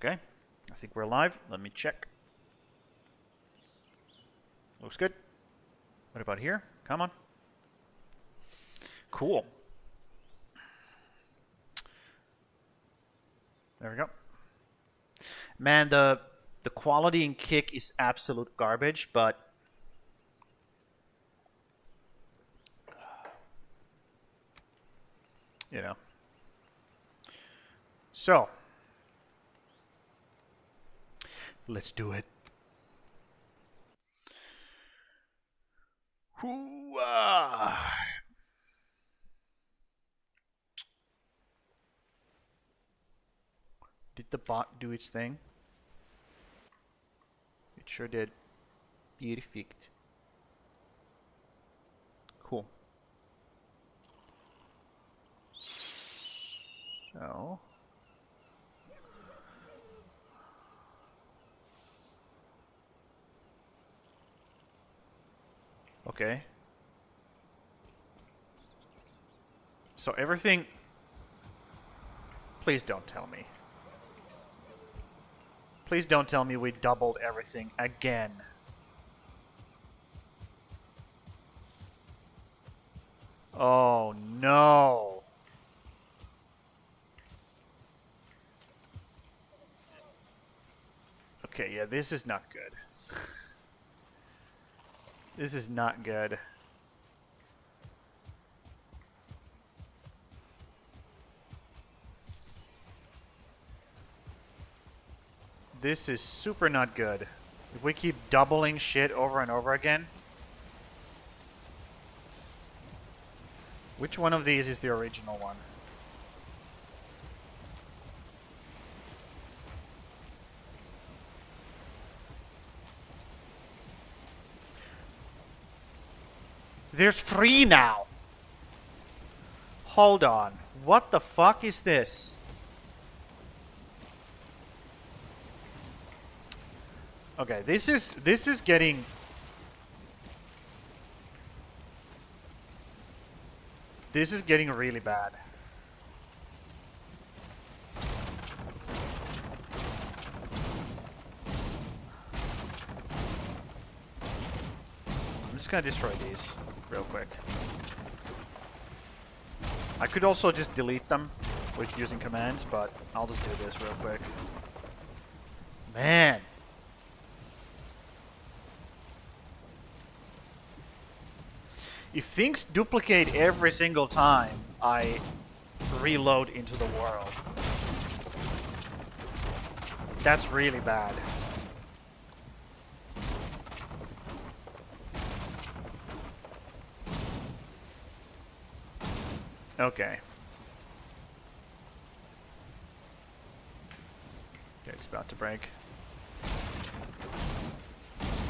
Okay. I think we're live. Let me check. Looks good. What about here? Come on. Cool. There we go. Man, the quality in Kick is absolute garbage, but you know. So, let's do it. Hoo-ah. Did the bot do its thing? It sure did. Perfect. Cool. So. Okay. So everything... Please don't tell me. Please don't tell me we doubled everything again. Oh no. Okay, yeah, this is not good. This is not good. This is super not good. If we keep doubling shit over and over again. Which one of these is the original one? There's 3 now. Hold on. What the fuck is this? Okay, this is getting... This is getting really bad. I'm just gonna destroy these real quick. I could also just delete them with using commands, but I'll just do this real quick. Man. If things duplicate every single time I reload into the world, that's really bad. Okay. Okay, it's about to break.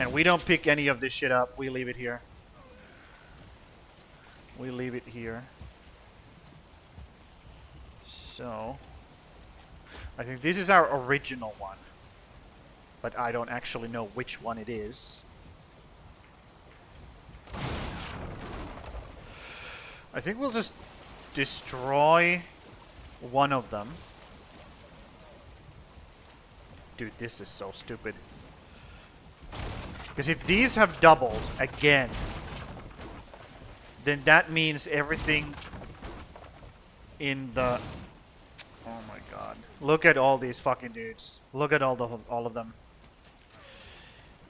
And we don't pick any of this shit up, we leave it here. We leave it here. So, I think this is our original one. But I don't actually know which one it is. I think we'll just destroy one of them. Dude, this is so stupid. Because if these have doubled again, then that means everything in the... Oh my god. Look at all these fucking dudes. Look at all of them.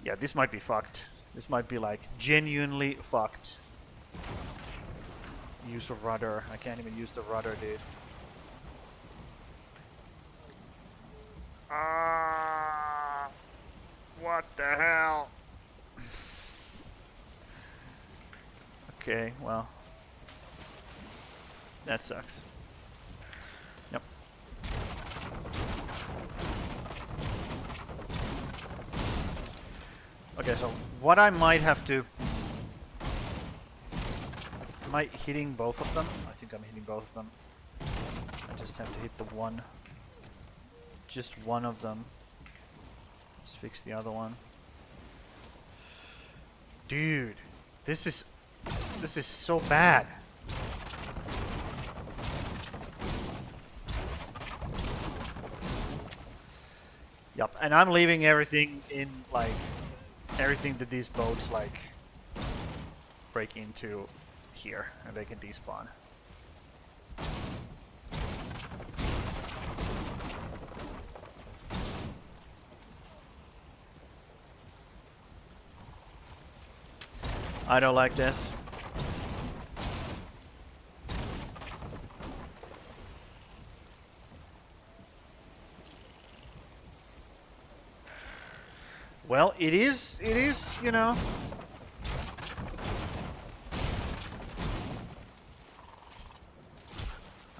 Yeah, this might be fucked. This might be like genuinely fucked. Use a rudder. I can't even use the rudder, dude. What the hell? Okay, well. That sucks. Yep. Okay, so what I might have to... Am I hitting both of them? I think I'm hitting both of them. I just have to hit the one. Just one of them. Let's fix the other one. Dude, this is so bad. Yup, and I'm leaving everything in, like, everything that these boats, like, break into here, and they can despawn. I don't like this. Well, it is, you know.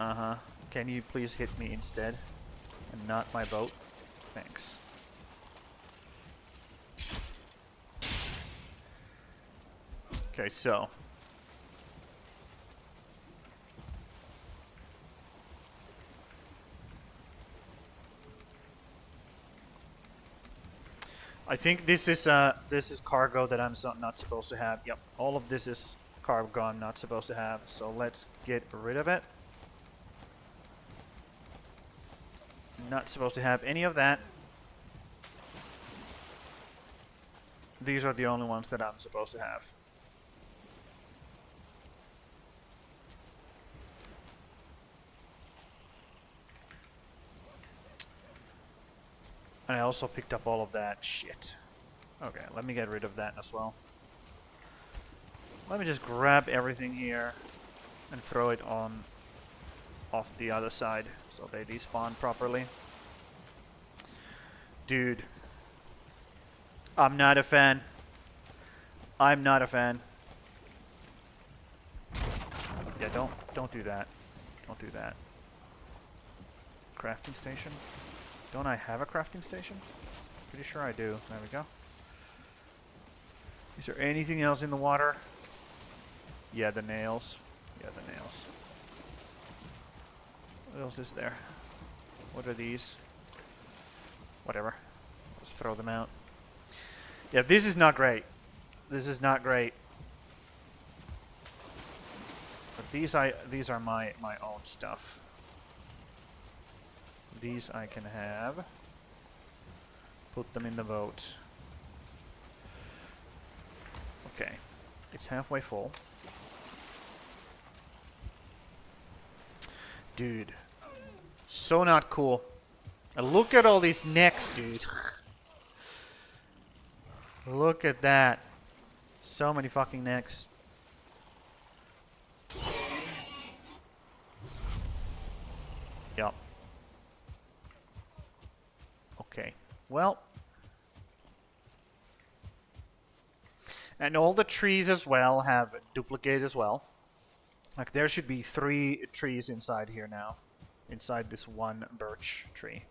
Uh-huh. Can you please hit me instead? And not my boat? Thanks. Okay, so. I think this is cargo that I'm not supposed to have. Yep, all of this is cargo I'm not supposed to have. So let's get rid of it. Not supposed to have any of that. These are the only ones that I'm supposed to have. And I also picked up all of that shit. Okay, let me get rid of that as well. Let me just grab everything here and throw it on off the other side so they despawn properly. Dude. I'm not a fan. I'm not a fan. Yeah, don't do that. Don't do that. Crafting station? Don't I have a crafting station? Pretty sure I do. There we go. Is there anything else in the water? Yeah, the nails. Yeah, the nails. What else is there? What are these? Whatever. Let's throw them out. Yeah, this is not great. This is not great. But these are my own stuff. These I can have. Put them in the boat. Okay. It's halfway full. Dude. So not cool. And look at all these necks, dude. Look at that. So many fucking necks. Yup. Okay. Well. And all the trees as well have duplicate as well. Like there should be 3 trees inside here now. Inside this one birch tree.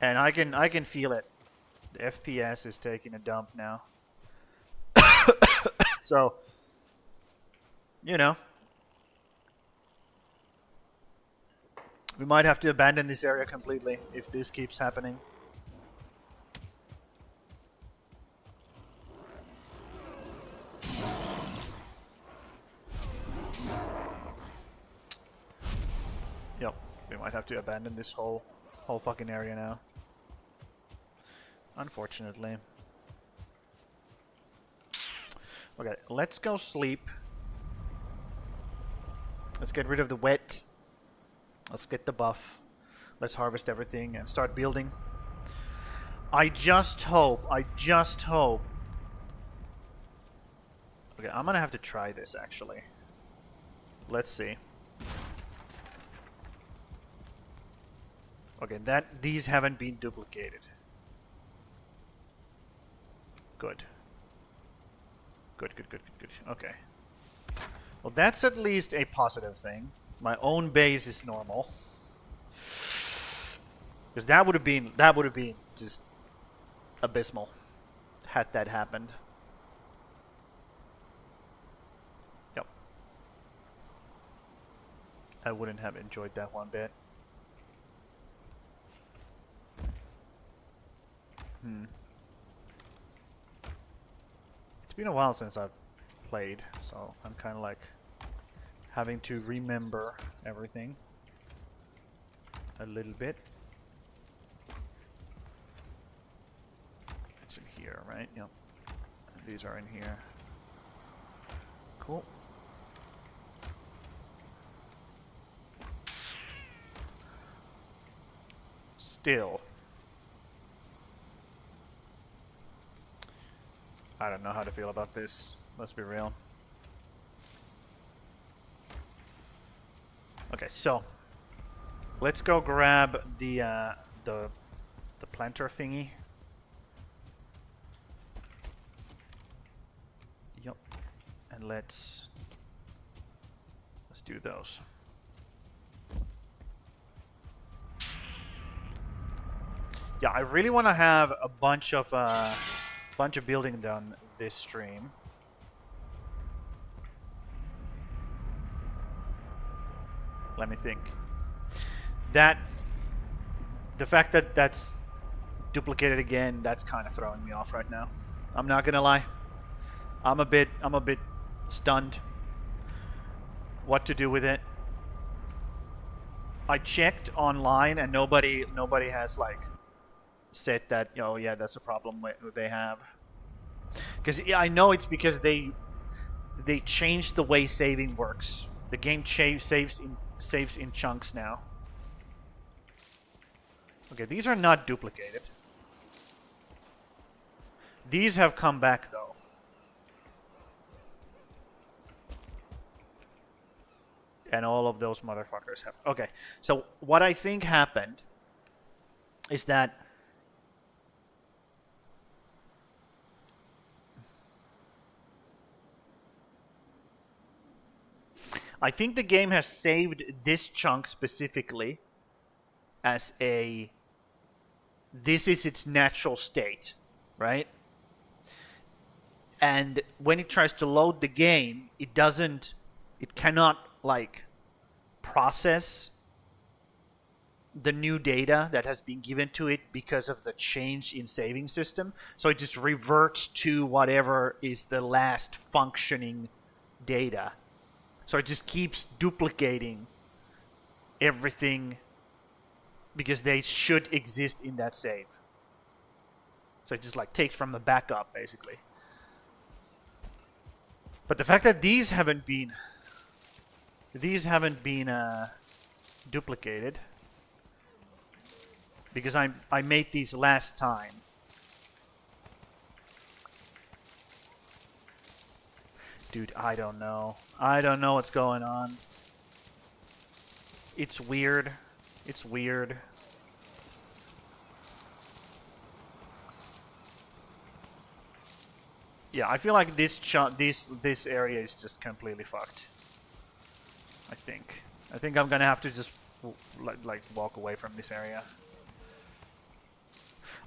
And I can feel it. The FPS is taking a dump now. So, you know. We might have to abandon this area completely if this keeps happening. Yep, we might have to abandon this whole fucking area now. Unfortunately. Okay, let's go sleep. Let's get rid of the wet. Let's get the buff. Let's harvest everything and start building. I just hope. Okay, I'm gonna have to try this actually. Let's see. Okay, these haven't been duplicated. Good. Good. Okay. Well, that's at least a positive thing. My own base is normal. Because that would have been just abysmal had that happened. Yep. I wouldn't have enjoyed that one bit. It's been a while since I've played, so I'm kind of like having to remember everything a little bit. here, right? Yep. These are in here. Cool. Still. I don't know how to feel about this. Let's be real. Okay, so let's go grab the planter thingy. Yep. And let's do those. Yeah, I really want to have a bunch of building done this stream. Let me think. The fact that that's duplicated again, that's kind of throwing me off right now. I'm not gonna lie. I'm a bit stunned. What to do with it? I checked online and nobody has like said that, oh yeah, that's a problem they have. Because yeah, I know it's because they changed the way saving works. The game saves in chunks now. Okay, these are not duplicated. These have come back though. And all of those motherfuckers have. Okay, so what I think happened is that I think the game has saved this chunk specifically as this is its natural state, right? And when it tries to load the game, it cannot like process the new data that has been given to it because of the change in saving system. So it just reverts to whatever is the last functioning data. So it just keeps duplicating everything because they should exist in that save. So it just like takes from the backup basically. But the fact that these haven't been duplicated because I made these last time. Dude, I don't know. I don't know what's going on. It's weird. It's weird. Yeah, I feel like this area is just completely fucked. I think I'm gonna have to just like walk away from this area.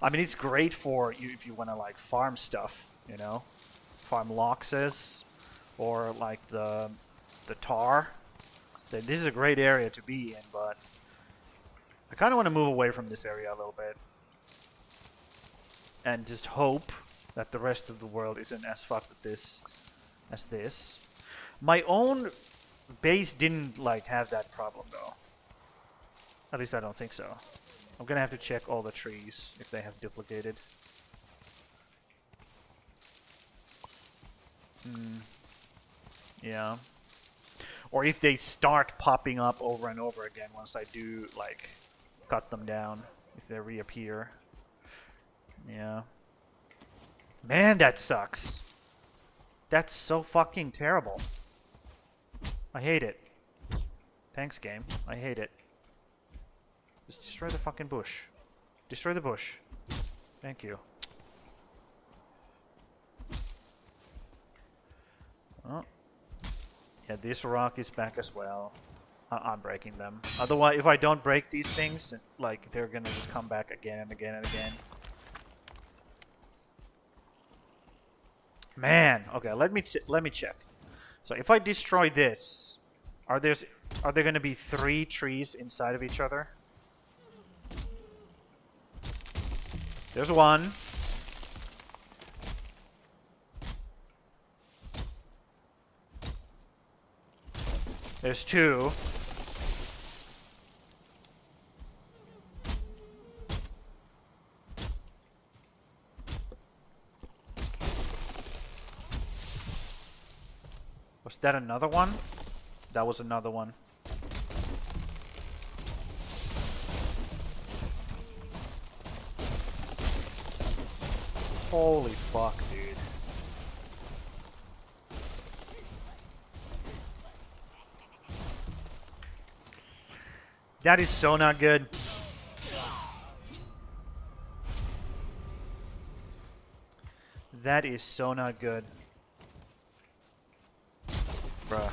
I mean, it's great for you if you want to like farm stuff, you know, farm loxes or like the tar. This is a great area to be in, but I kind of want to move away from this area a little bit and just hope that the rest of the world isn't as fucked with this as this. My own base didn't like have that problem though. At least I don't think so. I'm gonna have to check all the trees if they have duplicated. Yeah. Or if they start popping up over and over again once I do like cut them down, if they reappear. Yeah. Man, that sucks. That's so fucking terrible. I hate it. Thanks, game. I hate it. Just destroy the fucking bush. Destroy the bush. Thank you. Oh. Yeah, this rock is back as well. I'm breaking them. Otherwise, if I don't break these things, like, they're gonna just come back again and again and again. Man, okay, let me check. So if I destroy this, are there gonna be 3 trees inside of each other? There's one. There's 2. that another one? That was another one. Holy fuck, dude. That is so not good. That is so not good. Bruh.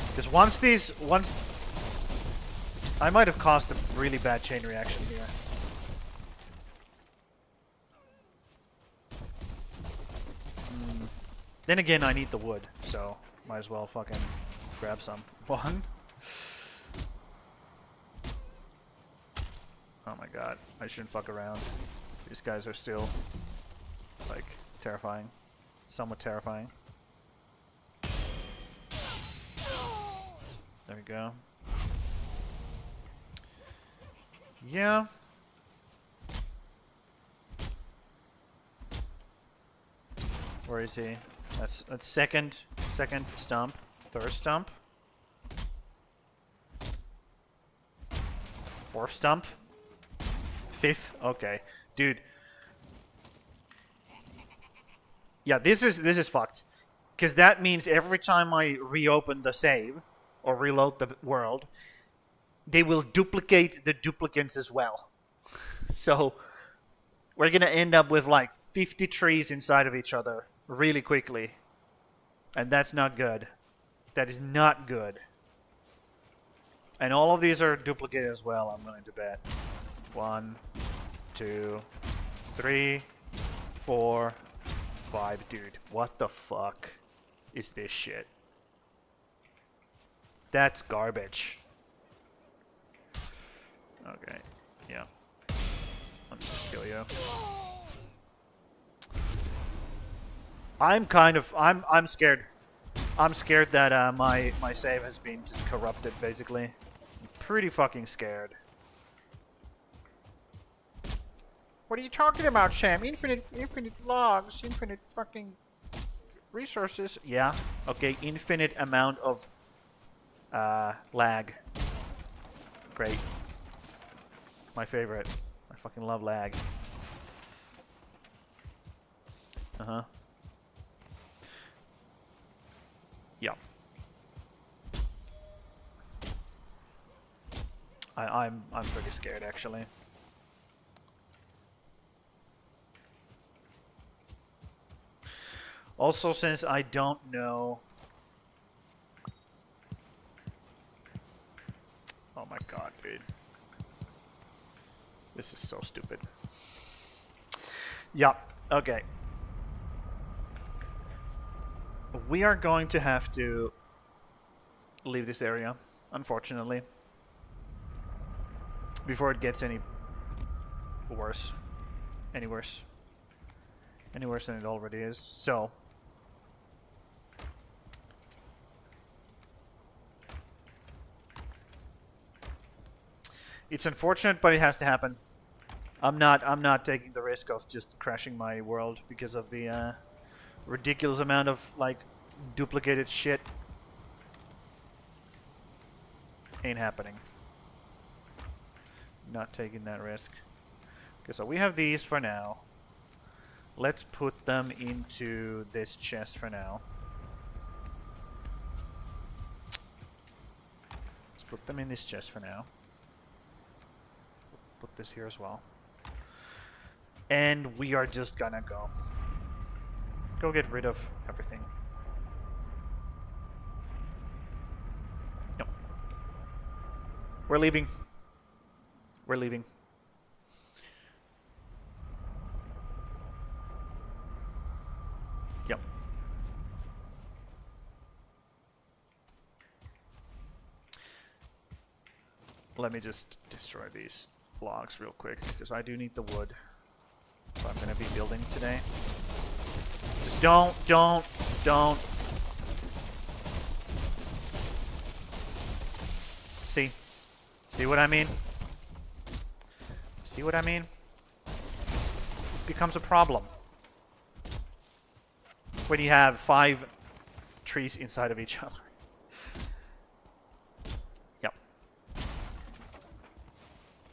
Because once... I might have caused a really bad chain reaction here. Then again, I need the wood, so might as well fucking grab some. One. Oh my god, I shouldn't fuck around. These guys are still, like, terrifying. Somewhat terrifying. There we go. Yeah. Where is he? That's second stump. Third stump. Fourth stump. Fifth. Okay. Dude. Yeah, this is fucked. Because that means every time I reopen the save or reload the world, they will duplicate the duplicates as well. So we're gonna end up with like 50 trees inside of each other really quickly. And that's not good. That is not good. And all of these are duplicated as well, I'm willing to bet. 1, 2, 3, 4, 5. Dude, what the fuck is this shit? That's garbage. Okay, yeah. Let me just kill you. I'm scared. I'm scared that my save has been just corrupted, basically. I'm pretty fucking scared. What are you talking about, Sam? Infinite logs, infinite fucking resources. Yeah, okay, infinite amount of lag. Great. My favorite. I fucking love lag. Uh-huh. Yeah. I'm pretty scared, actually. Also, since I don't know... Oh my god, dude. This is so stupid. Yeah, okay. We are going to have to leave this area, unfortunately. Before it gets any worse. Any worse. Any worse than it already is. So... It's unfortunate, but it has to happen. I'm not taking the risk of just crashing my world because of the ridiculous amount of like duplicated shit. Ain't happening. Not taking that risk. Okay, so we have these for now. Let's put them into this chest for now. Let's put them in this chest for now. Put this here as well. And we are just gonna go get rid of everything. No. We're leaving. We're leaving. Yep. Let me just destroy these logs real quick, because I do need the wood if I'm gonna be building today. Just don't. See what I mean? See what I mean? It becomes a problem when you have 5 trees inside of each other. Yep.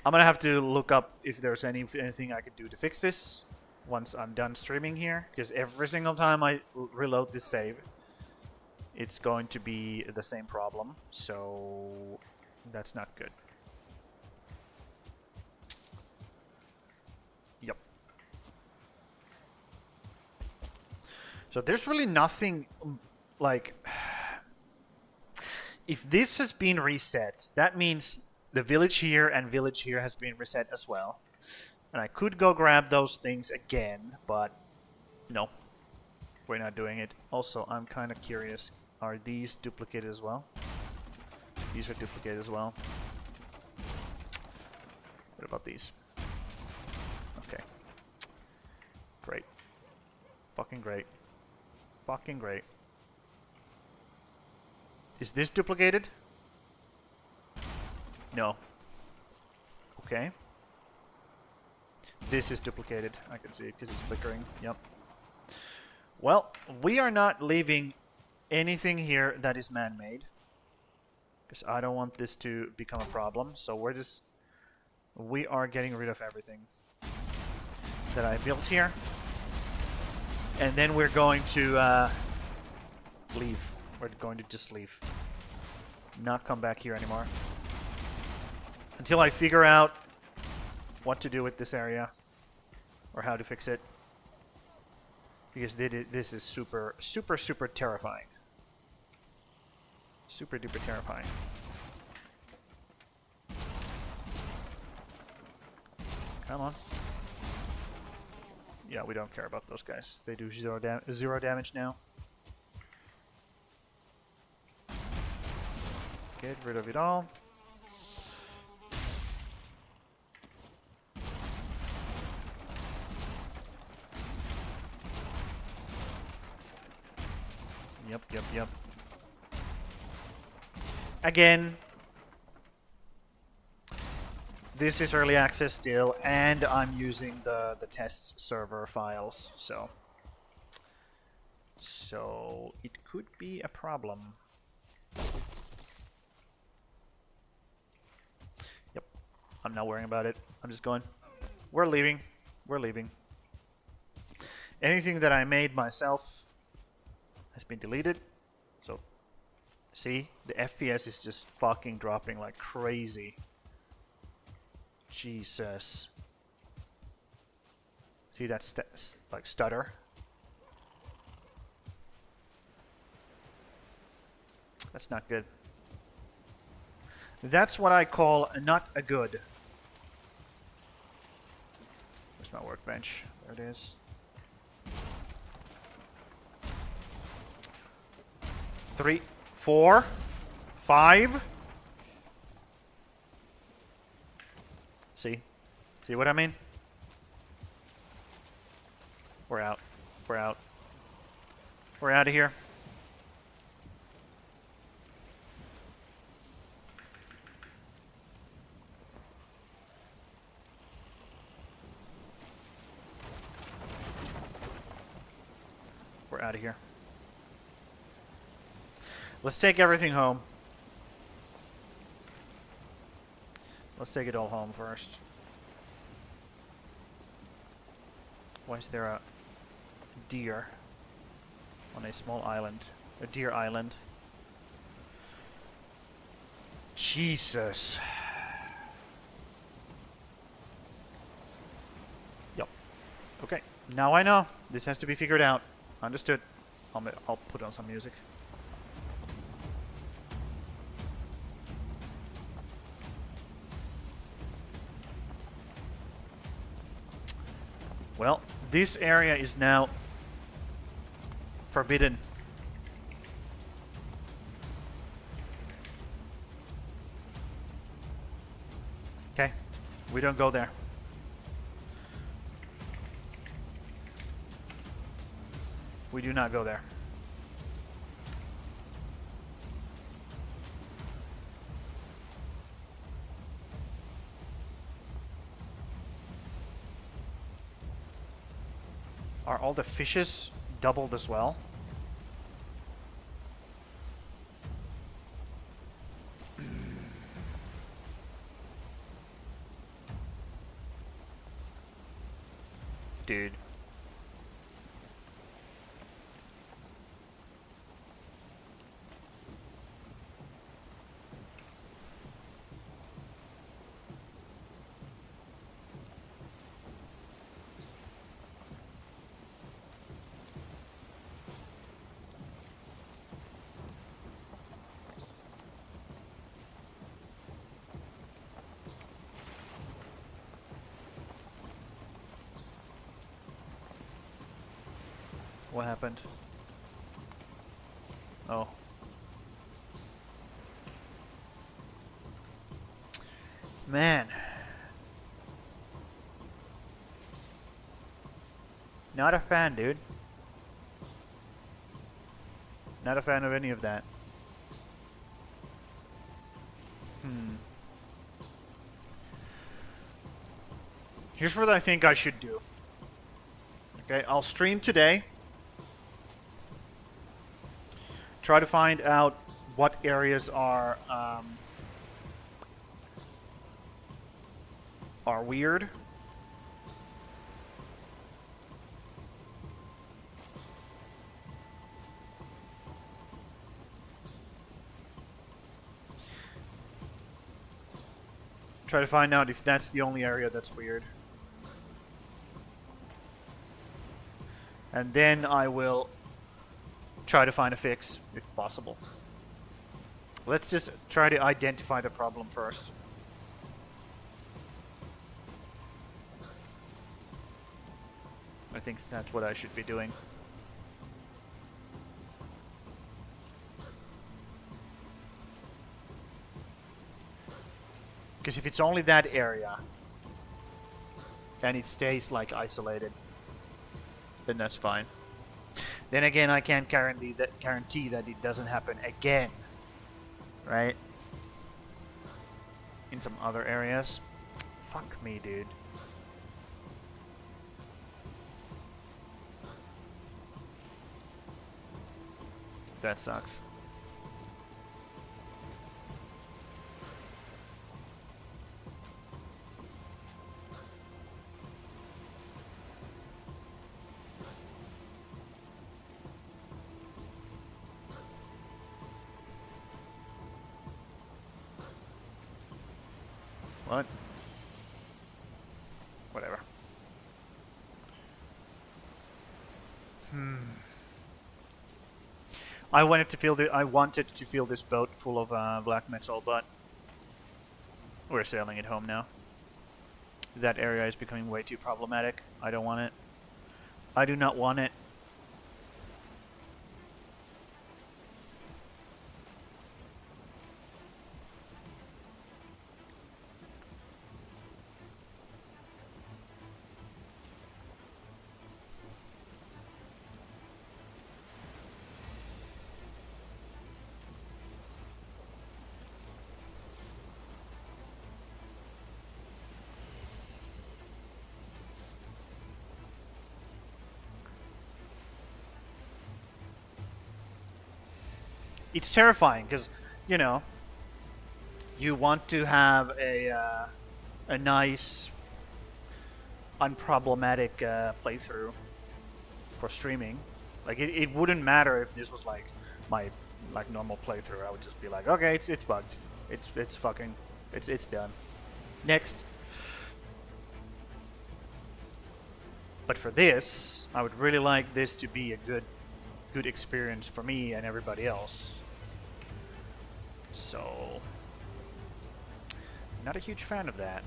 I'm gonna have to look up if there's anything I could do to fix this once I'm done streaming here, because every single time I reload this save, it's going to be the same problem, so that's not good. Yep. So there's really nothing, like... If this has been reset, that means the village here and village here has been reset as well. And I could go grab those things again, but no. We're not doing it. Also, I'm kind of curious. Are these duplicated as well? These are duplicated as well. What about these? Okay. Great. Fucking great. Fucking great. Is this duplicated? No. Okay. This is duplicated. I can see it because it's flickering. Yep. Well, we are not leaving anything here that is man-made, because I don't want this to become a problem. So we are getting rid of everything that I built here, and then we're going to leave. We're going to just leave, not come back here anymore until I figure out what to do with this area or how to fix it, because this is super terrifying. Super duper terrifying. Come on. Yeah, we don't care about those guys. They do zero damage now. Get rid of it all. Yep. Again, this is early access still, and I'm using the test server files, so it could be a problem. Yep, I'm not worrying about it. I'm just going. We're leaving. We're leaving. Anything that I made myself has been deleted. So, see, the FPS is just fucking dropping like crazy. Jesus. See that like stutter? That's not good. That's what I call not a good. Where's my workbench? There it is. 3, 4, 5. See? See what I mean? We're out. We're out. We're out of here. We're out of here. Let's take everything home. Let's take it all home first. Why is there a deer on a small island? A deer island. Jesus. Yep. Okay. Now I know. This has to be figured out. Understood. I'll put on some music. Well, this area is now forbidden. Okay, we don't go there. We do not go there. Are all the fishes doubled as well? Dude. What happened? Oh. Man. Not a fan, dude. Not a fan of any of that. Here's what I think I should do. Okay, I'll stream today. Try to find out what areas are weird. Try to find out if that's the only area that's weird. And then I will try to find a fix, if possible. Let's just try to identify the problem first. I think that's what I should be doing. Because if it's only that area, and it stays like isolated, then that's fine. Then again, I can't guarantee that it doesn't happen again, right? In some other areas. Fuck me, dude. That sucks. What? Whatever. I wanted to feel this boat full of black metal, but we're sailing it home now. That area is becoming way too problematic. I don't want it. I do not want it. It's terrifying because, you know, you want to have a nice, unproblematic playthrough for streaming. Like it wouldn't matter if this was like my normal playthrough. I would just be like, okay, it's bugged. It's done. Next. But for this, I would really like this to be a good experience for me and everybody else. So, not a huge fan of that.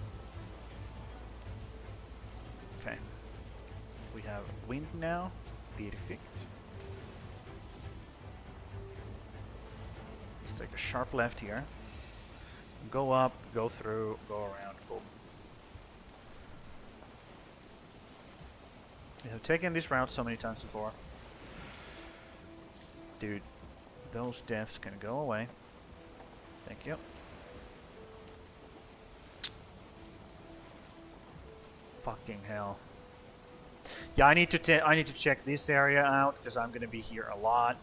Okay. We have wind now. Perfect. Let's take a sharp left here. Go up, go through, go around. Boom. We have taken this route so many times before. Dude, those deaths can go away. Thank you. Fucking hell. Yeah, I need to check this area out because I'm gonna be here a lot.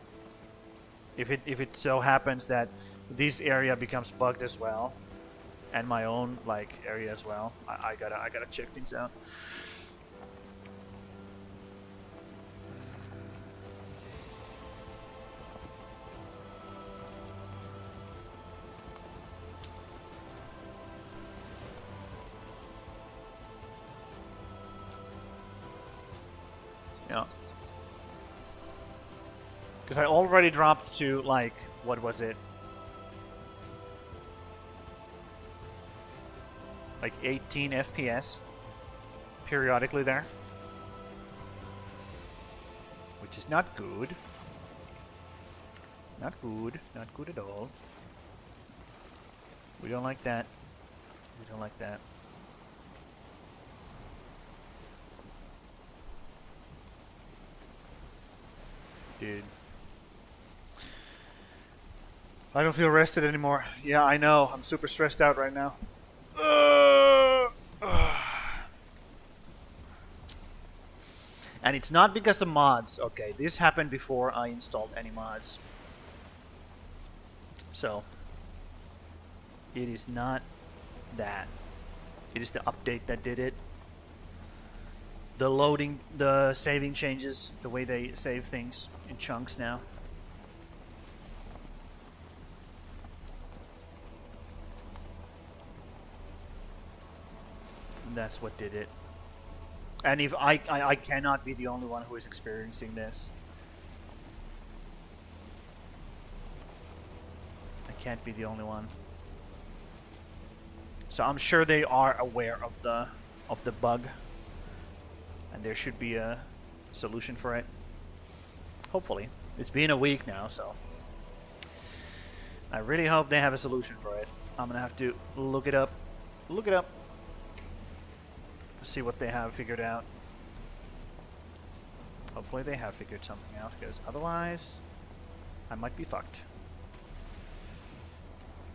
If it so happens that this area becomes bugged as well, and my own like area as well, I gotta check things out. Because I already dropped to, like, what was it? Like 18 FPS periodically there. Which is not good. Not good. Not good at all. We don't like that. We don't like that. Dude. I don't feel rested anymore. Yeah, I know. I'm super stressed out right now. And it's not because of mods. Okay, this happened before I installed any mods. So, it is not that. It is the update that did it. The loading, the saving changes, the way they save things in chunks now. That's what did it. And if I cannot be the only one who is experiencing this. I can't be the only one. So I'm sure they are aware of the bug. And there should be a solution for it. Hopefully. It's been a week now, so I really hope they have a solution for it. I'm gonna have to look it up. Look it up. See what they have figured out. Hopefully they have figured something out, because otherwise I might be fucked.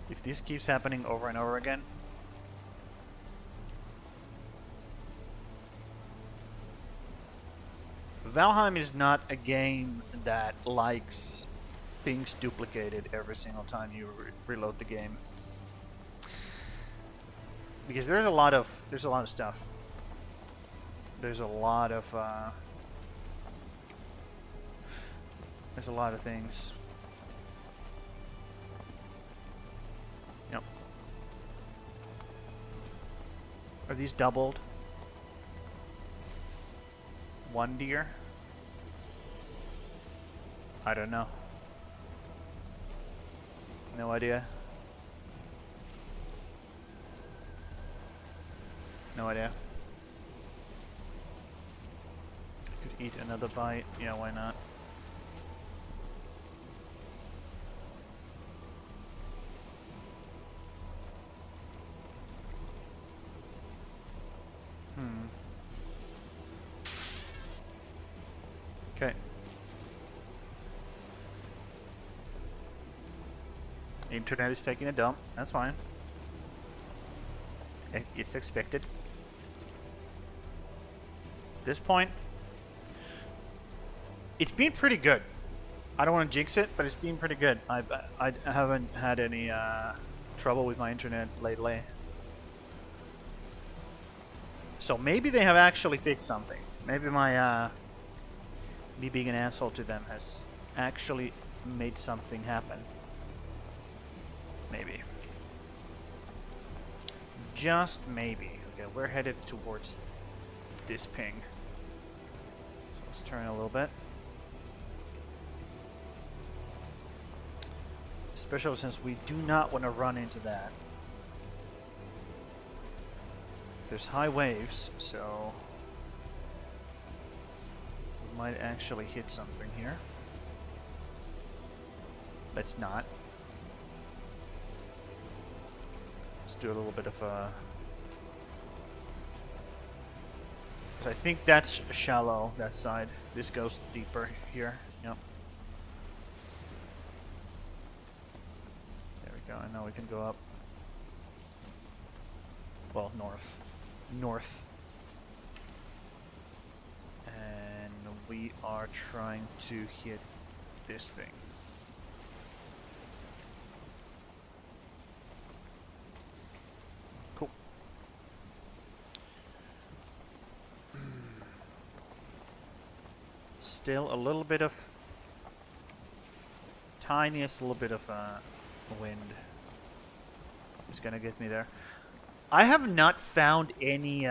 If this keeps happening over and over again. Valheim is not a game that likes things duplicated every single time you reload the game. Because there's a lot of stuff. There's a lot of things. Yep. Are these doubled? One deer? I don't know. No idea. No idea. Could eat another bite. Yeah, why not? Okay. Internet is taking a dump. That's fine. It's expected. At this point, it's been pretty good. I don't want to jinx it, but it's been pretty good. I haven't had any trouble with my internet lately. So maybe they have actually fixed something. Maybe my me being an asshole to them has actually made something happen. Maybe. Just maybe. Okay, we're headed towards this ping. So let's turn a little bit. Especially since we do not want to run into that. There's high waves, so we might actually hit something here. Let's not. Let's do a little bit of a... I think that's shallow, that side. This goes deeper here. Yep. There we go, and now we can go up. Well, north. North. And we are trying to hit this thing. Cool. Still a little bit of tiniest little bit of wind is gonna get me there. I have not found any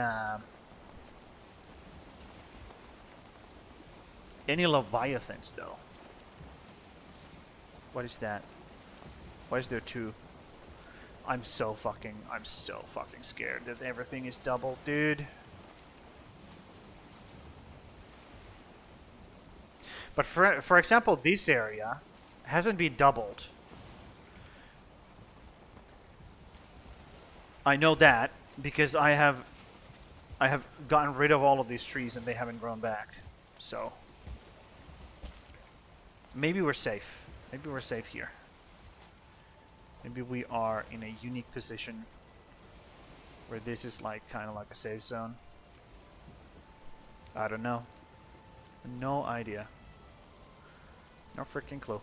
leviathans though. What is that? Why is there two? I'm so fucking scared that everything is doubled, dude. But for example, this area hasn't been doubled. I know that because I have gotten rid of all of these trees and they haven't grown back. So maybe we're safe. Maybe we're safe here. Maybe we are in a unique position where this is like kind of like a safe zone. I don't know. No idea. No freaking clue.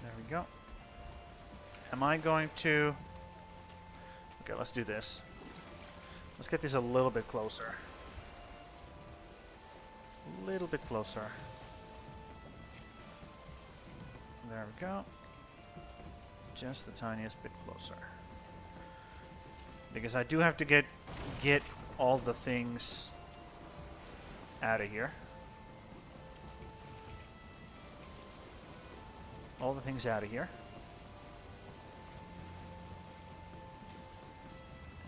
There we go. Am I going to... Okay, let's do this. Let's get this a little bit closer. A little bit closer. There we go. Just the tiniest bit closer. Because I do have to get all the things out of here. All the things out of here.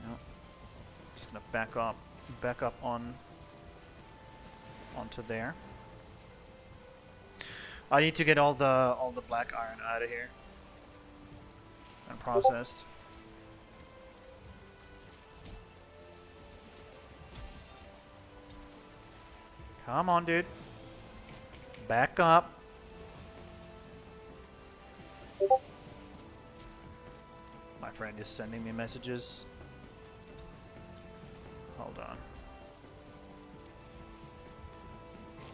Nope. Just gonna back up onto there. I need to get all the black iron out of here and processed. Come on, dude. Back up. My friend is sending me messages. Hold on.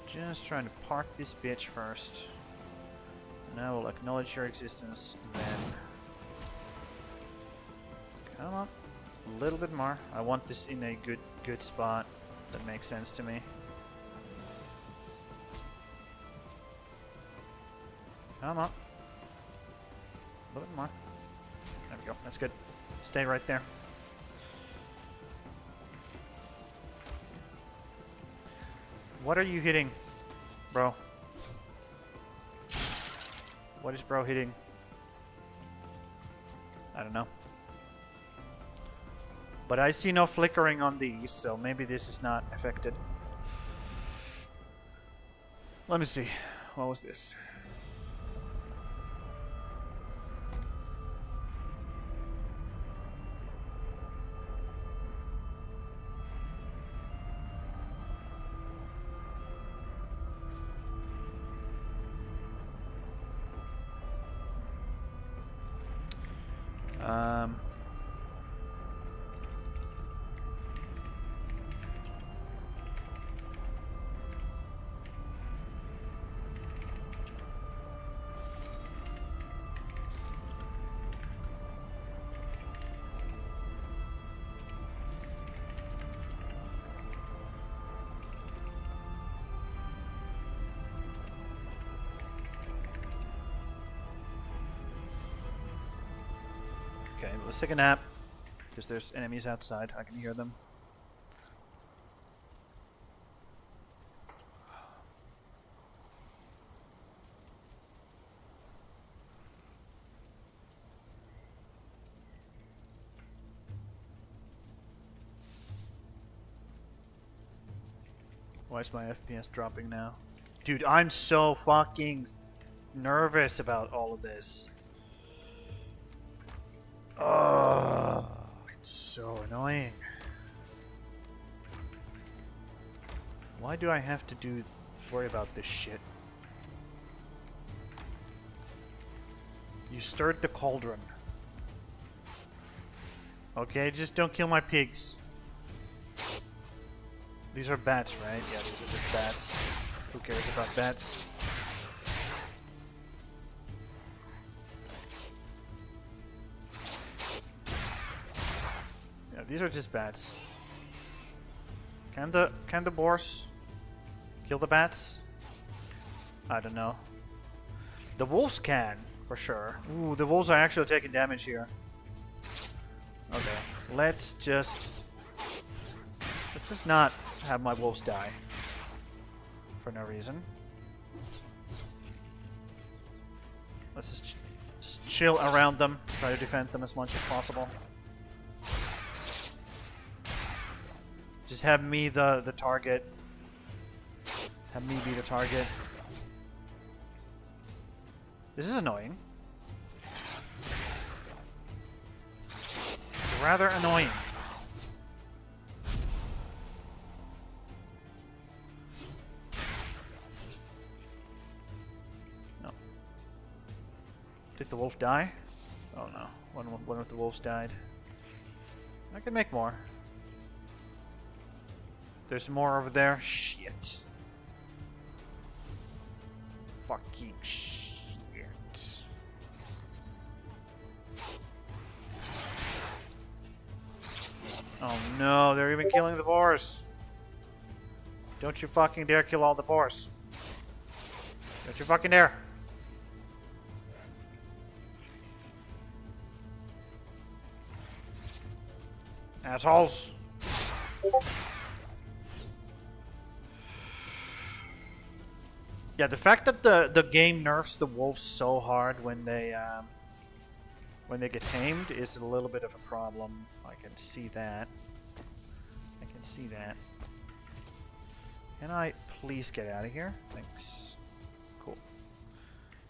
Just trying to park this bitch first. And I will acknowledge your existence then. Come on. A little bit more. I want this in a good spot. That makes sense to me. Come on. A little bit more. There we go. That's good. Stay right there. What are you hitting, bro? What is bro hitting? I don't know. But I see no flickering on these, so maybe this is not affected. Let me see. What was this? Okay, let's take a nap. Because there's enemies outside. I can hear them. Why is my FPS dropping now? Dude, I'm so fucking nervous about all of this. Oh, it's so annoying. Why do I have to worry about this shit? You stirred the cauldron. Okay, just don't kill my pigs. These are bats, right? Yeah, these are just bats. Who cares about bats? Yeah, these are just bats. Can the boars kill the bats? I don't know. The wolves can. For sure. Ooh, the wolves are actually taking damage here. Okay, let's just not have my wolves die for no reason. Let's just chill around them, try to defend them as much as possible. Just have me the target. Have me be the target. This is annoying. Rather annoying. No. Did the wolf die? Oh no. One of the wolves died. I can make more. There's more over there. Shit. Fucking shit. Oh no, they're even killing the boars. Don't you fucking dare kill all the boars. Don't you fucking dare. Assholes. Yeah, the fact that the game nerfs the wolves so hard when they get tamed is a little bit of a problem. I can see that. I can see that. Can I please get out of here? Thanks. Cool.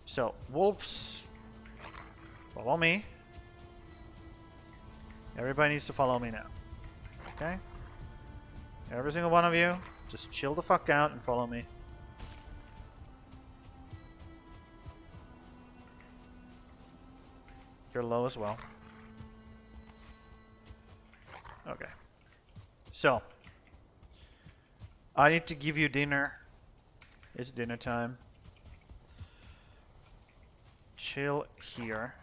So, wolves, follow me. Everybody needs to follow me now. Okay? Every single one of you, just chill the fuck out and follow me. You're low as well. Okay. So, I need to give you dinner. It's dinner time. Chill here.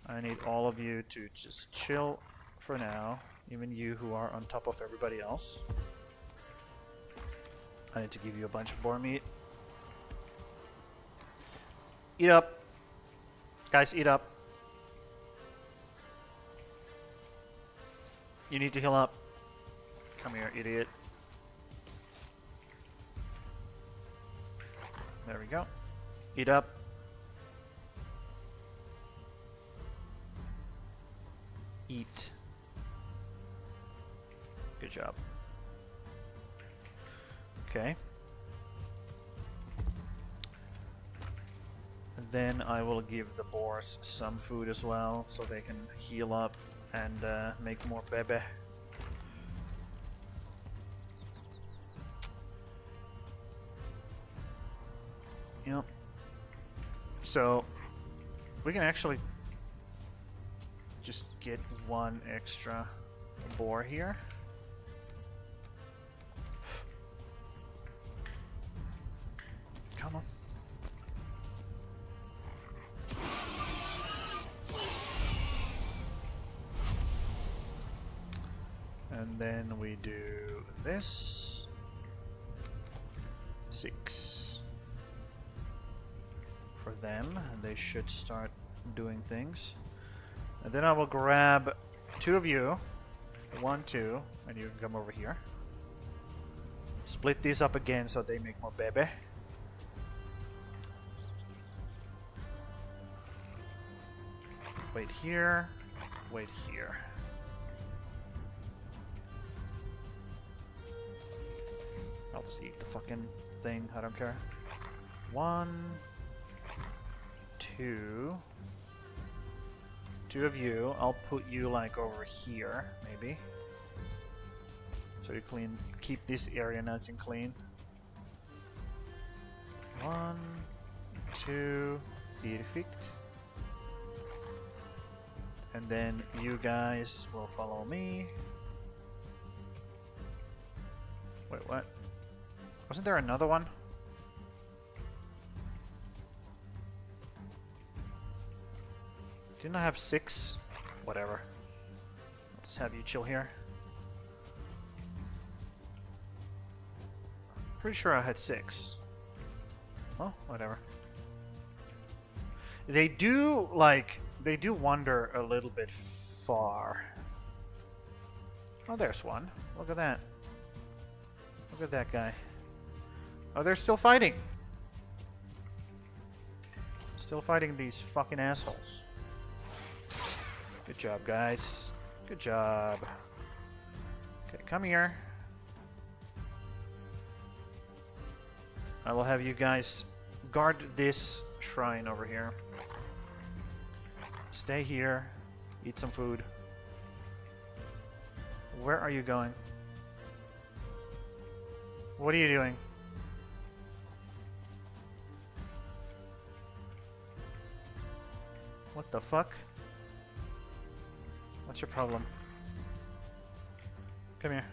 I need all of you to just chill for now. Even you who are on top of everybody else. I need to give you a bunch of boar meat. Eat up. Guys, eat up. You need to heal up. Come here, idiot. There we go. Eat up. Eat. Good job. Okay. And then I will give the boars some food as well, so they can heal up and make more bebe. Yep. So we can actually just get one extra boar here. Come on. And then we do this. 6 for them, and they should start doing things. And then I will grab 2 of you. 1, 2, and you can come over here. Split these up again so they make more bebe. Wait here. Wait here. I'll just eat the fucking thing. I don't care. 1, 2. 2 of you. I'll put you like over here, maybe. So you clean. Keep this area nice and clean. 1, 2. Perfect. And then you guys will follow me. Wait, what? Wasn't there another one? Didn't I have 6? Whatever. I'll just have you chill here. Pretty sure I had 6. Well, whatever. They do, like, they do wander a little bit far. Oh, there's one. Look at that. Look at that guy. Oh, they're still fighting. Still fighting these fucking assholes. Good job, guys. Good job. Okay, come here. I will have you guys guard this shrine over here. Stay here. Eat some food. Where are you going? What are you doing? What the fuck? What's your problem? Come here.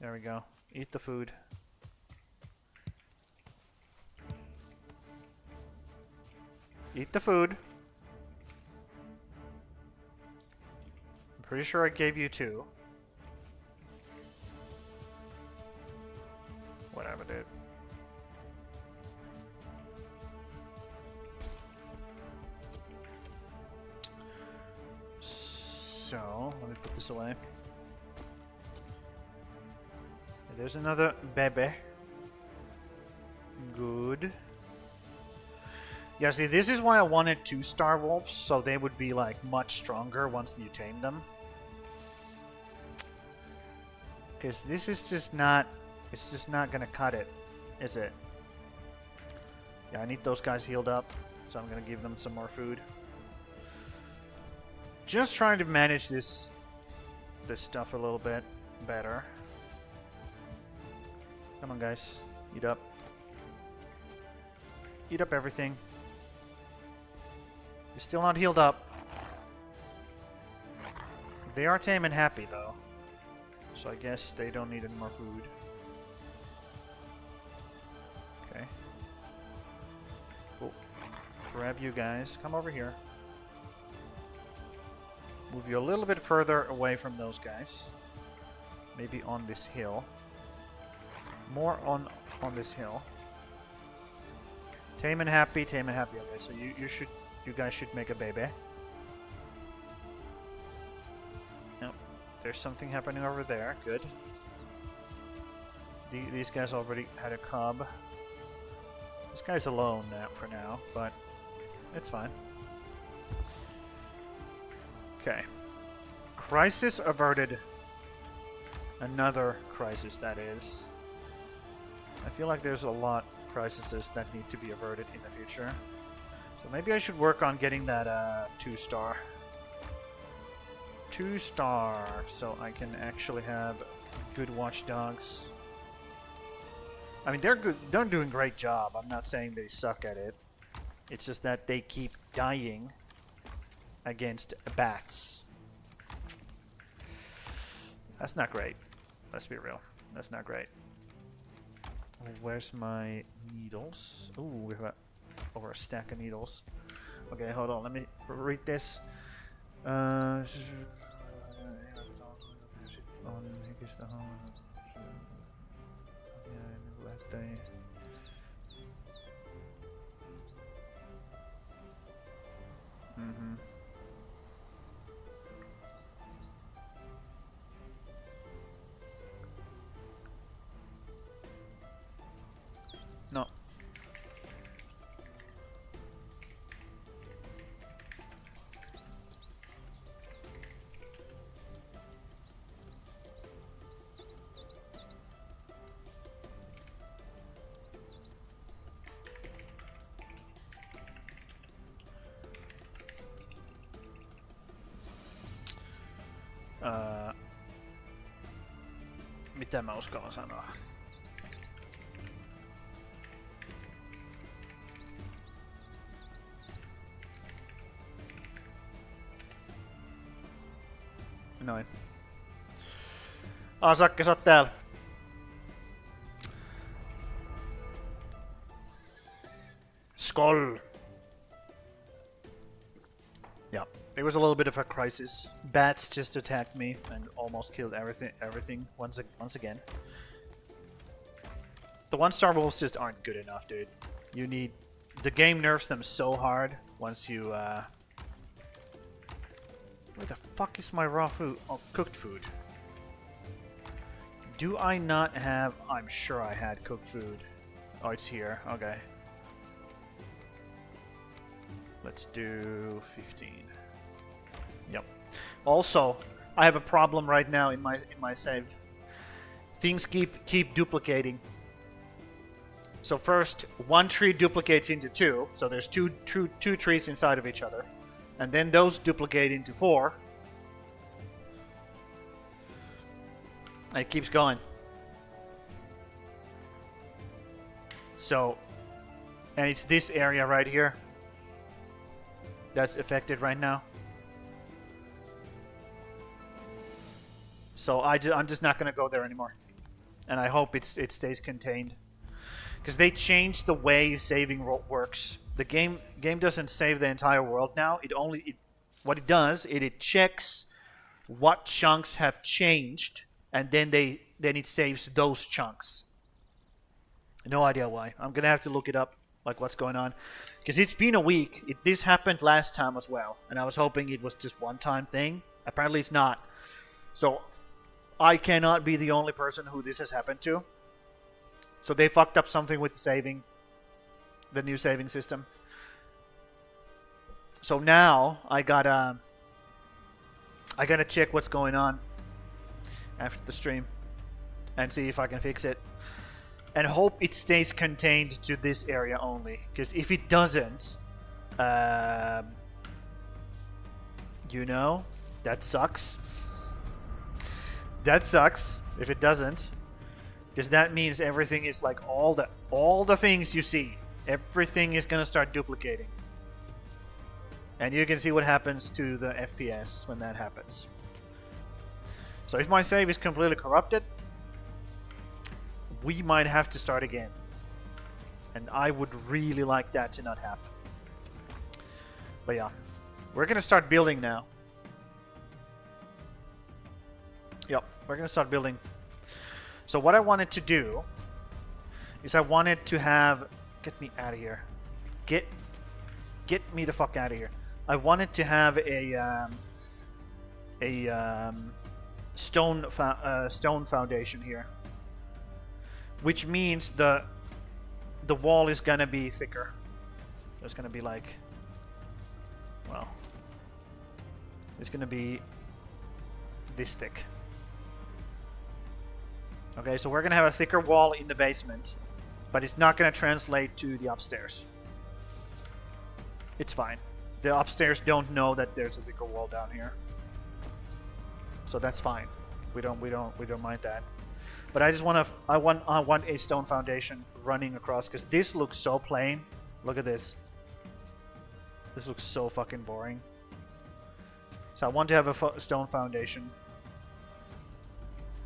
There we go. Eat the food. Eat the food. I'm pretty sure I gave you 2. Whatever, dude. So, let me put this away. There's another baby. Good. Yeah, see, this is why I wanted 2-star wolves, so they would be, like, much stronger once you tame them. Because this is just not... It's just not gonna cut it, is it? Yeah, I need those guys healed up, so I'm gonna give them some more food. Just trying to manage this stuff a little bit better. Come on, guys. Eat up. Eat up everything. You're still not healed up. They are tame and happy, though. So I guess they don't need any more food. Okay. Cool. Grab you guys. Come over here. Move you a little bit further away from those guys. Maybe on this hill. More on this hill. Tame and happy, tame and happy. Okay, so you guys should make a baby. Nope. There's something happening over there. Good. These guys already had a cub. This guy's alone now for now, but it's fine. Okay. Crisis averted. Another crisis, that is. I feel like there's a lot of crises that need to be averted in the future. So maybe I should work on getting that 2-star. 2-star, so I can actually have good watchdogs. I mean, they're good. They're doing a great job. I'm not saying they suck at it. It's just that they keep dying against bats. That's not great. Let's be real. That's not great. Where's my needles? Ooh, we have over a stack of needles. Okay, hold on. Let me read this. No. Mitä mä uskallan sanoa? Noin. Sakke, sä oot täällä. Skoll! Yeah, it was a little bit of a crisis. Bats just attacked me and almost killed everything once again. The 1-star wolves just aren't good enough, dude. You The game nerfs them so hard once you, Where the fuck is my raw food? Oh, cooked food. Do I not have... I'm sure I had cooked food. Oh, it's here. Okay. Let's do 15. Yep. Also, I have a problem right now in my save. Things keep duplicating. So first, one tree duplicates into two. So there's two trees inside of each other. And then those duplicate into 4. And it keeps going. So, and it's this area right here that's affected right now. So I'm just not going to go there anymore. And I hope it stays contained. Because they changed the way saving works. The game doesn't save the entire world now. What it does, it checks what chunks have changed, and then it saves those chunks. No idea why. I'm gonna have to look it up, like what's going on, because it's been a week. This happened last time as well, and I was hoping it was just one-time thing. Apparently, it's not. So I cannot be the only person who this has happened to. So they fucked up something with the new saving system. So now I gotta check what's going on after the stream and see if I can fix it, and hope it stays contained to this area only. Because if it doesn't, you know, that sucks. That sucks if it doesn't. Because that means everything is like all the things you see, everything is gonna start duplicating. And you can see what happens to the FPS when that happens. So if my save is completely corrupted, we might have to start again. And I would really like that to not happen. But yeah, we're gonna start building now. Yep, we're gonna start building. So what I wanted to do is I wanted to have... Get me out of here. Get me the fuck out of here. I wanted to have a stone foundation here, which means the wall is gonna be thicker. It's gonna be like, well, it's gonna be this thick. Okay, so we're gonna have a thicker wall in the basement, but it's not gonna translate to the upstairs. It's fine. The upstairs don't know that there's a thicker wall down here, so that's fine. We don't mind that. But I just I want a stone foundation running across, because this looks so plain. Look at this. This looks so fucking boring. So I want to have a stone foundation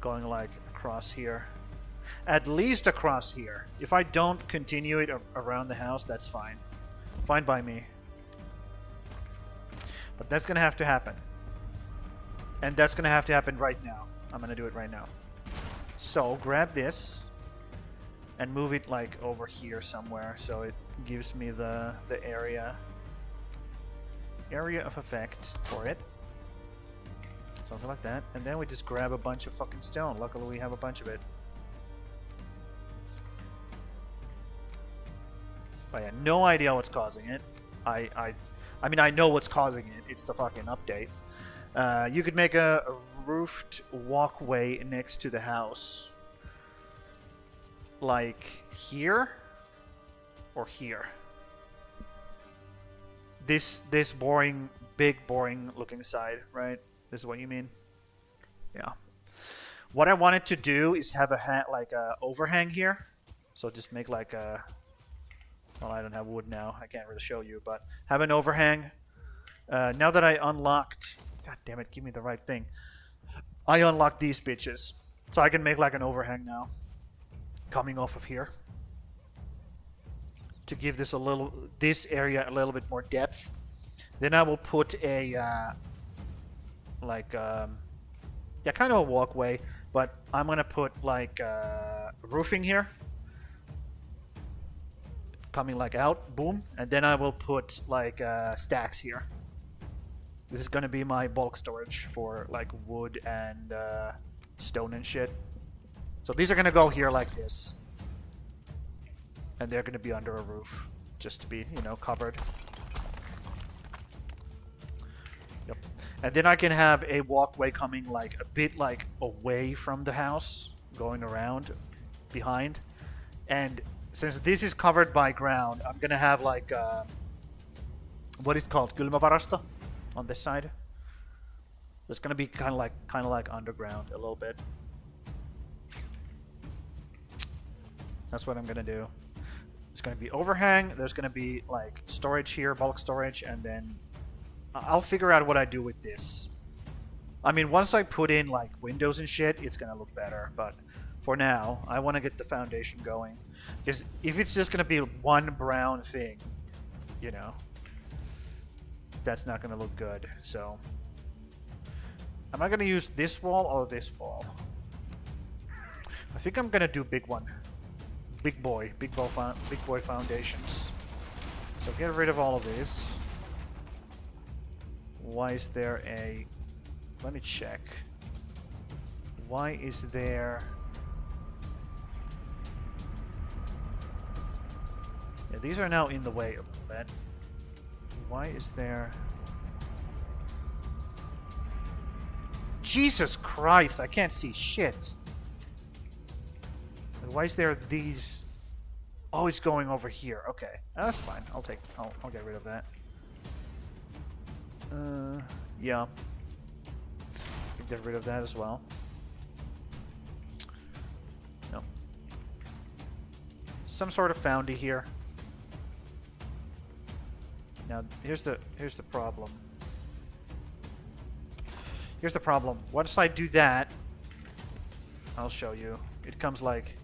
going like across here, at least across here. If I don't continue it around the house, that's fine. Fine by me. But that's gonna have to happen. And that's gonna have to happen right now. I'm gonna do it right now. So grab this and move it like over here somewhere, so it gives me the area of effect for it. Something like that. And then we just grab a bunch of fucking stone. Luckily we have a bunch of it. But yeah, no idea what's causing it. I mean, I know what's causing it. It's the fucking update. You could make a roofed walkway next to the house. Like here? Or here? This boring, big boring looking side, right? This is what you mean? Yeah. What I wanted to do is have like a overhang here. So just make like a... Well, I don't have wood now. I can't really show you, but have an overhang. Now that I unlocked... God damn it, give me the right thing. I unlocked these bitches. So I can make like an overhang now. Coming off of here. To give this area a little bit more depth. Then I will put a... yeah, kind of a walkway. But I'm going to put like roofing here. coming like out, boom, and then I will put like stacks here. This is gonna be my bulk storage for like wood and stone and shit. So these are gonna go here like this, and they're gonna be under a roof, just to be, you know, covered. Yep. And then I can have a walkway coming like a bit like away from the house, going around behind. And since this is covered by ground, I'm gonna have like what is it called, kylmävarasto, on this side. It's gonna be kind of like underground a little bit. That's what I'm gonna do. It's gonna be overhang. There's gonna be like storage here, bulk storage, and then I'll figure out what I do with this. I mean, once I put in like windows and shit, it's gonna look better. But for now, I want to get the foundation going. Because if it's just gonna be one brown thing, you know, that's not gonna look good. So, am I gonna use this wall or this wall? I think I'm gonna do big one. Big boy foundations. So get rid of all of these. Why is there a... Let me check. Why is there... Yeah, these are now in the way a little bit. Why is there... Jesus Christ, I can't see shit. Why is there these... Oh, it's going over here. Okay, that's fine. I'll get rid of that. Yeah. Get rid of that as well. No. Some sort of foundy here. Now, here's the problem. Here's the problem. Once I do that, I'll show you. It comes like...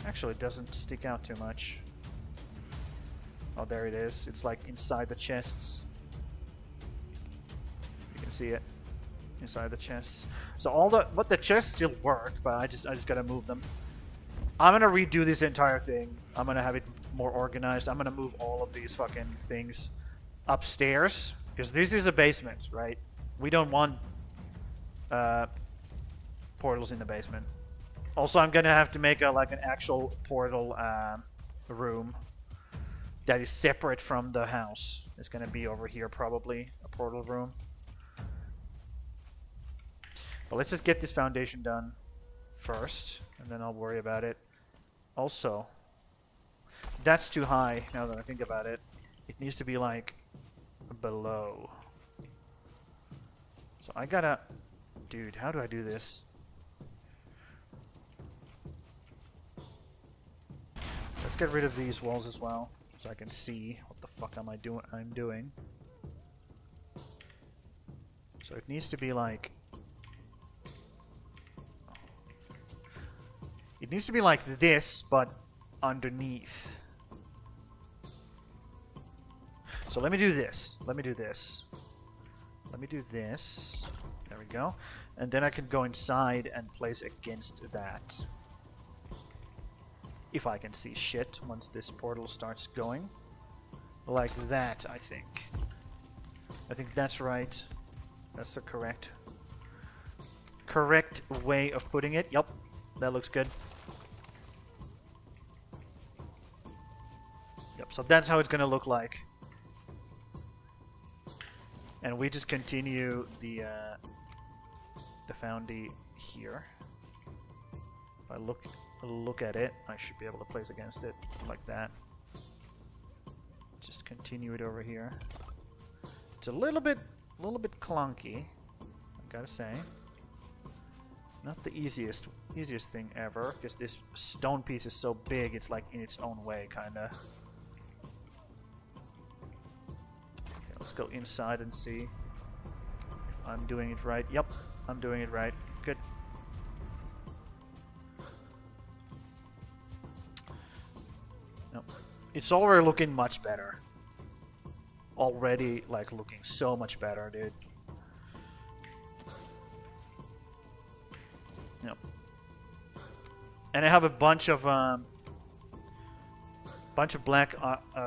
Actually, it doesn't stick out too much. Oh, there it is. It's like inside the chests. You can see it inside the chests. So the chests still work, but I just gotta move them. I'm gonna redo this entire thing. I'm gonna have it more organized. I'm gonna move all of these fucking things upstairs, because this is a basement, right? We don't want portals in the basement. Also, I'm gonna have to make an actual portal room that is separate from the house. It's gonna be over here, probably a portal room. But let's just get this foundation done first, and then I'll worry about it. Also, that's too high now that I think about it. It needs to be like below. So I gotta... Dude, how do I do this? Let's get rid of these walls as well, so I can see what the fuck I'm doing. So it needs to be like... It needs to be like this, but underneath. So let me do this. Let me do this. Let me do this. There we go. And then I can go inside and place against that. If I can see shit once this portal starts going. Like that, I think. I think that's right. That's the correct way of putting it. Yup, that looks good. Yep, so that's how it's gonna look like. And we just continue the foundy here. If I look at it, I should be able to place against it like that. Just continue it over here. It's a little bit clunky, I gotta say. Not the easiest thing ever, because this stone piece is so big, it's like in its own way, kinda. Okay, let's go inside and see if I'm doing it right. Yep, I'm doing it right. Good. No, it's already looking much better. Already, like, looking so much better, dude. Yep. And I have a bunch of Bunch of black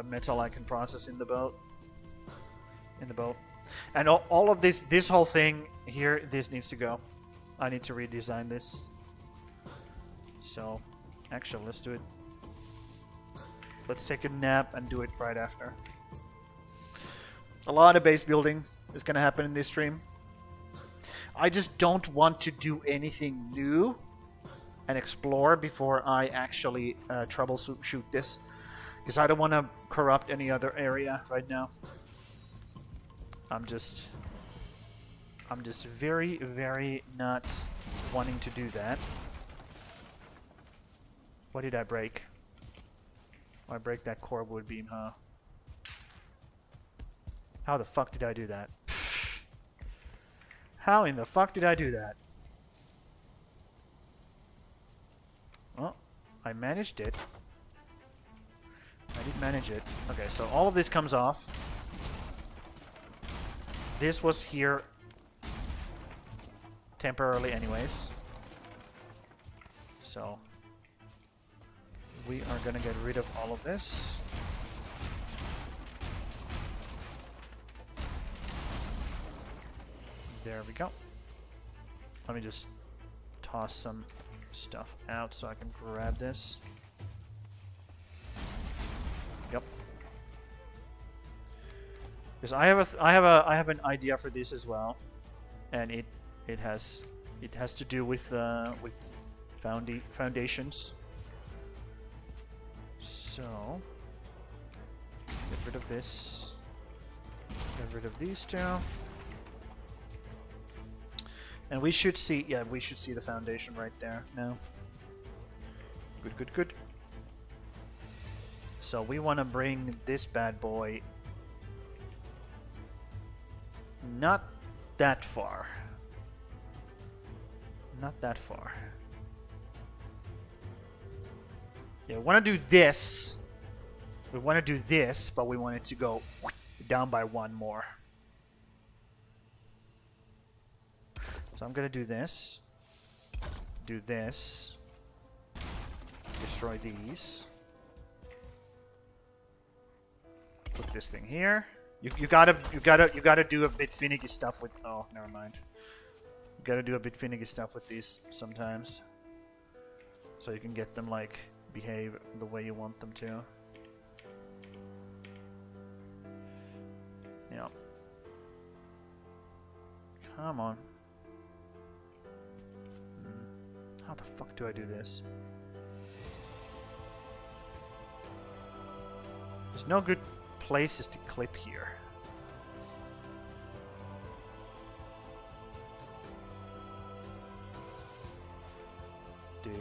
metal I can process in the boat. And all of this whole thing here, this needs to go. I need to redesign this. So, actually, let's do it. Let's take a nap and do it right after. A lot of base building is going to happen in this stream. I just don't want to do anything new and explore before I actually troubleshoot this. Because I don't want to corrupt any other area right now. I'm just very, very not wanting to do that. What did I break? Oh, I break that core wood beam, huh? How the fuck did I do that? How in the fuck did I do that? Well, I managed it. I did manage it. Okay, so all of this comes off. This was here temporarily anyways. So we are gonna get rid of all of this. There we go. Let me just toss some stuff out so I can grab this. Yep. Because I have an idea for this as well, and it has to do with foundations. So get rid of this. Get rid of these two. And we should see, yeah, we should see the foundation right there now. Good, good, good. So we want to bring this bad boy not that far. Not that far. Yeah, we want to do this. We want to do this, but we want it to go down by one more. So I'm going to do this. Do this. Destroy these. Put this thing here. You gotta do a bit finicky stuff with. Oh, never mind. You gotta do a bit finicky stuff with these sometimes, so you can get them like behave the way you want them to. Yeah. Come on. How the fuck do I do this? There's no good places to clip here. Dude.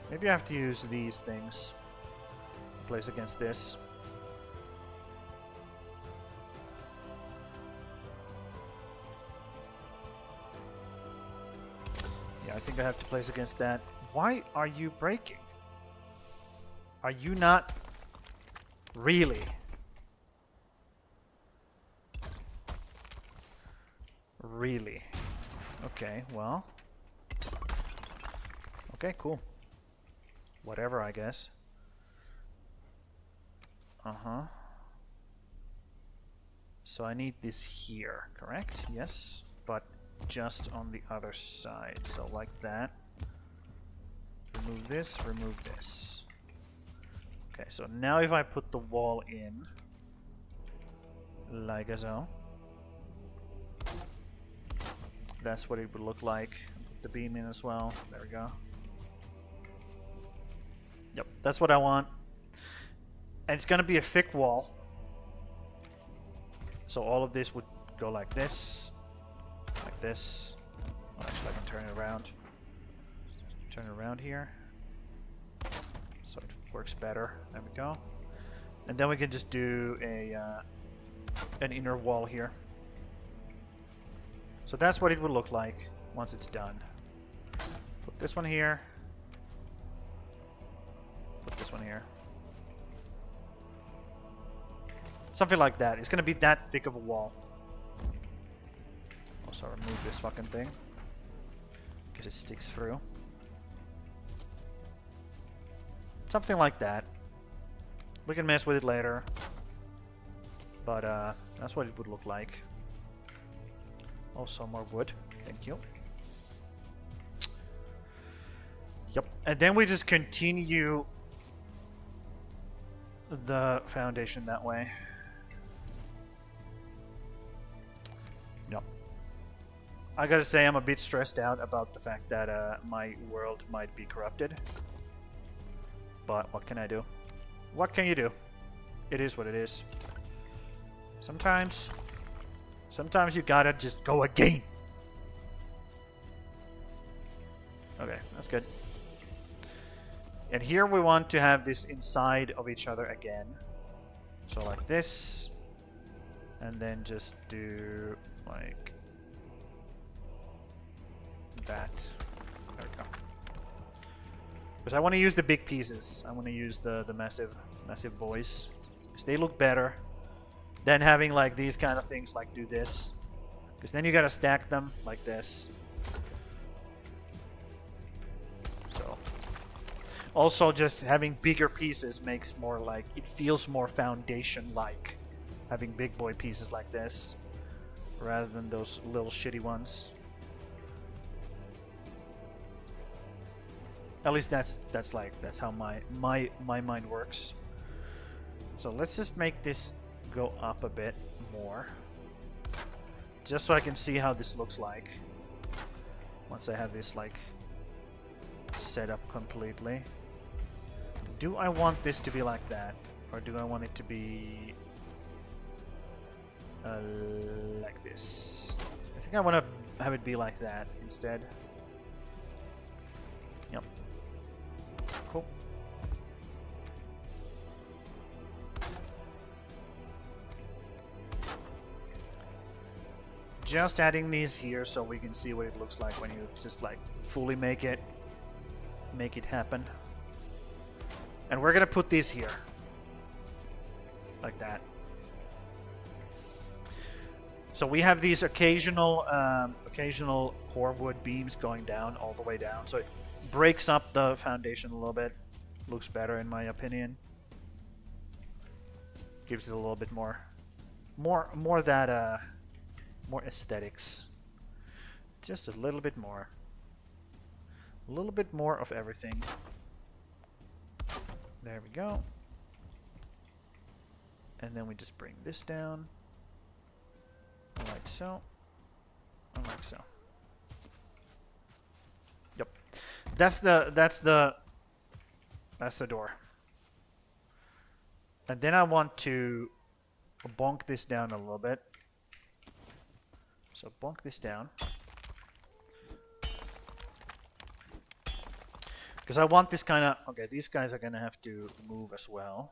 Maybe I have to use these things. Place against this. Yeah, I think I have to place against that. Why are you breaking? Are you not... Really? Really? Okay, well. Okay, cool. Whatever, I guess. Uh-huh. So I need this here, correct? Yes, but just on the other side. So like that. Remove this, remove this. Okay, so now if I put the wall in, like so, that's what it would look like. Put the beam in as well. There we go. Yep, that's what I want. And it's gonna be a thick wall. So all of this would go like this. Like this. Well, actually, I can turn it around. Turn it around here. So it works better. There we go. And then we can just do a an inner wall here. So that's what it would look like once it's done. Put this one here. Put this one here. Something like that. It's gonna be that thick of a wall. Also remove this fucking thing, because it sticks through. Something like that. We can mess with it later. But that's what it would look like. Also more wood. Thank you. Yep. And then we just continue the foundation that way. Yep. I gotta say I'm a bit stressed out about the fact that my world might be corrupted. But what can I do? What can you do? It is what it is. Sometimes you gotta just go again. Okay, that's good. And here we want to have this inside of each other again. So like this. And then just do like that. There we go. Because I want to use the big pieces. I want to use the massive boys. Because they look better than having like these kind of things like do this. Because then you gotta stack them like this. So also just having bigger pieces makes more like, it feels more foundation like having big boy pieces like this rather than those little shitty ones. At least that's how my mind works. So let's just make this go up a bit more, just so I can see how this looks like once I have this like set up completely. Do I want this to be like that, or do I want it to be like this? I think I want to have it be like that instead. Yep. Cool. Just adding these here so we can see what it looks like when you just like fully make it happen. And we're gonna put these here like that. So we have these occasional core wood beams going down all the way down, so it breaks up the foundation a little bit. Looks better in my opinion. Gives it a little bit more aesthetics. Just a little bit more. A little bit more of everything. There we go. And then we just bring this down. Like so. And like so. Yep. That's the door. And then I want to bonk this down a little bit. So bonk this down. Because I want this kind of... Okay, these guys are going to have to move as well.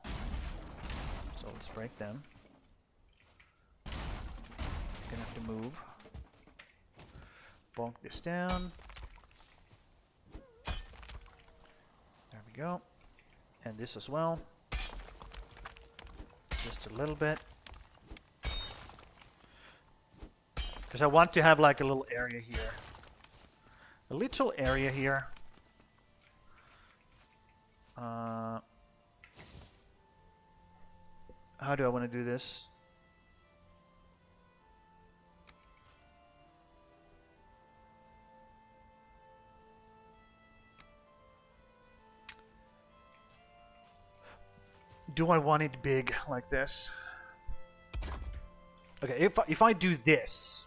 So let's break them. Going to have to move. Bonk this down. There we go. And this as well. Just a little bit. Because I want to have like a little area here. A little area here. How do I want to do this? Do I want it big like this? Okay, if I do this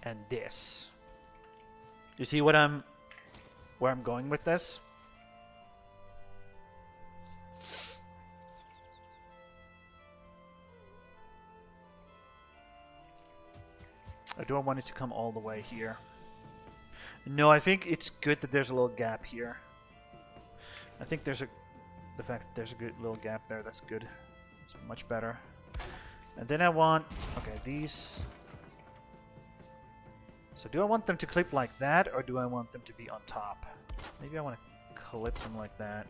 and this, you see what where I'm going with this? Or do I want it to come all the way here? No, I think it's good that there's a little gap here. I think the fact that there's a good little gap there, that's good. It's much better. And then I want, okay, these. So do I want them to clip like that, or do I want them to be on top? Maybe I want to clip them like that.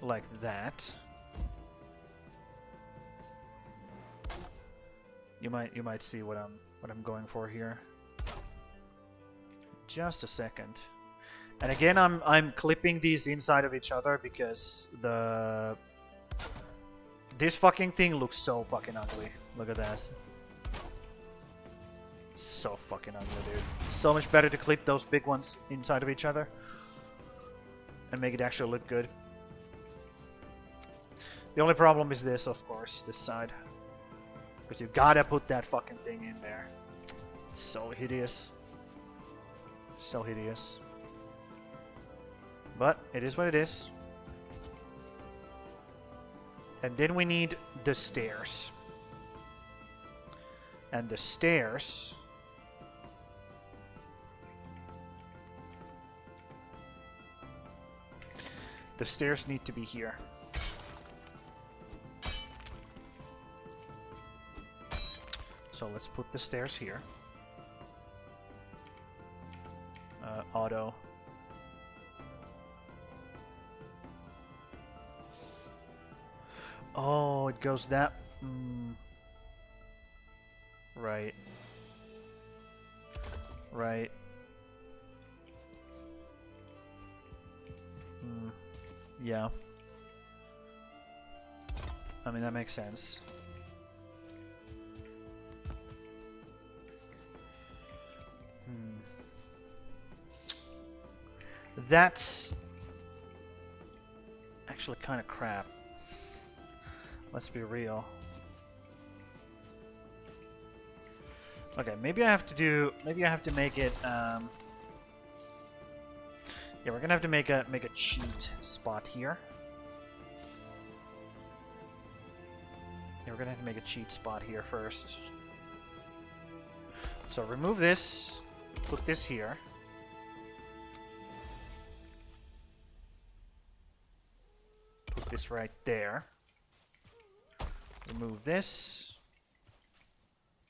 Like that. You might see what I'm going for here. Just a second. And again, I'm clipping these inside of each other because this fucking thing looks so fucking ugly. Look at this. So fucking ugly, dude. So much better to clip those big ones inside of each other and make it actually look good. The only problem is this, of course, this side. Because you gotta put that fucking thing in there. It's so hideous. So hideous. But it is what it is. And then we need the stairs. And the stairs... The stairs need to be here. So let's put the stairs here. Auto. Oh, it goes that... Right. Right. Yeah. I mean, that makes sense. That's actually kind of crap. Let's be real. Okay, maybe I have to do. Maybe I have to make it. Yeah, we're gonna have to make a cheat spot here. Yeah, we're gonna have to make a cheat spot here first. So remove this. Put this here. Put this right there. Remove this.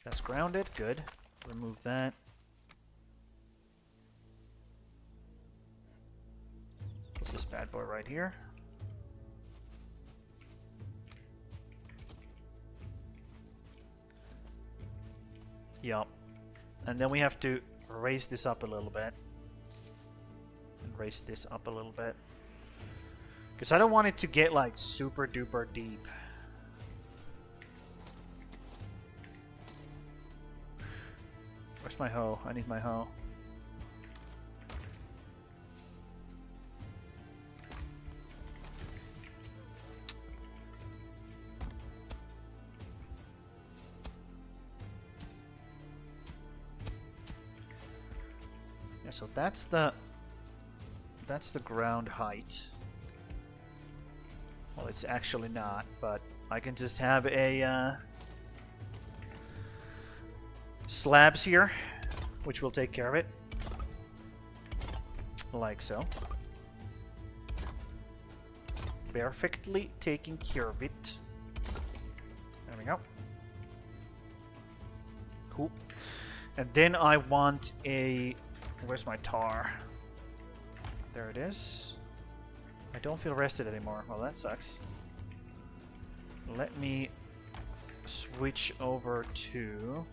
That's grounded. Good. Remove that. Put this bad boy right here. Yup. And then we have to raise this up a little bit. And raise this up a little bit. Because I don't want it to get like super duper deep. Where's my hoe? I need my hoe. Yeah, so that's the ground height. Well, it's actually not, but I can just have a slabs here, which will take care of it. Like so. Perfectly taking care of it. There we go. Cool. And then I want a... Where's my tar? There it is. I don't feel rested anymore. Well, that sucks. Let me switch over to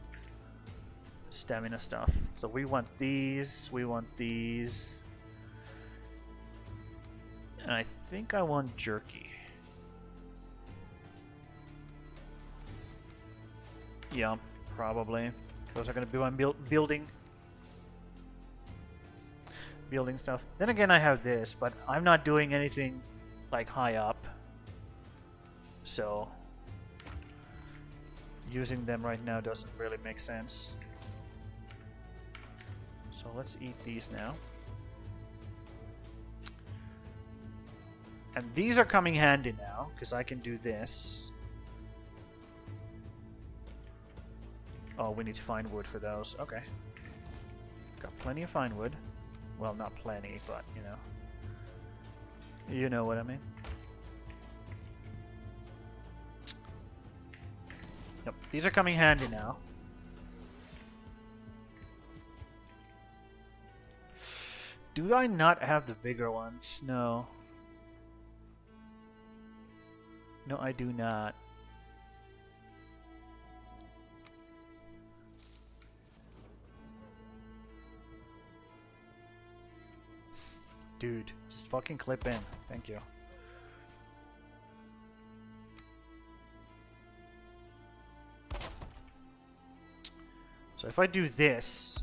stamina stuff. So we want these, we want these. And I think I want jerky. Yeah, probably. Those are going to be my building stuff. Then again, I have this, but I'm not doing anything like high up. So using them right now doesn't really make sense. So let's eat these now. And these are coming handy now, because I can do this. Oh, we need to find wood for those. Okay. Got plenty of fine wood. Well, not plenty, but, you know. You know what I mean. Yep, these are coming handy now. Do I not have the bigger ones? No. No, I do not. Dude, just fucking clip in. Thank you. So if I do this...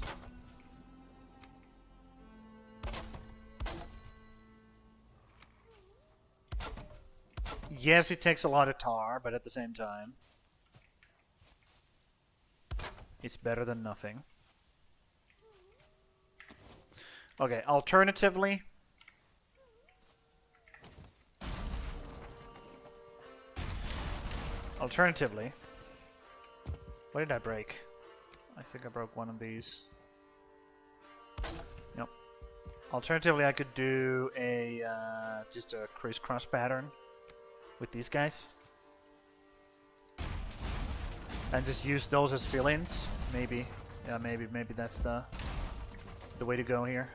Yes, it takes a lot of tar, but at the same time... It's better than nothing. Okay, alternatively... Alternatively... What did I break? I think I broke one of these. Nope. Alternatively, I could do a just a crisscross pattern with these guys, and just use those as fill-ins. Maybe, yeah, maybe that's the way to go here.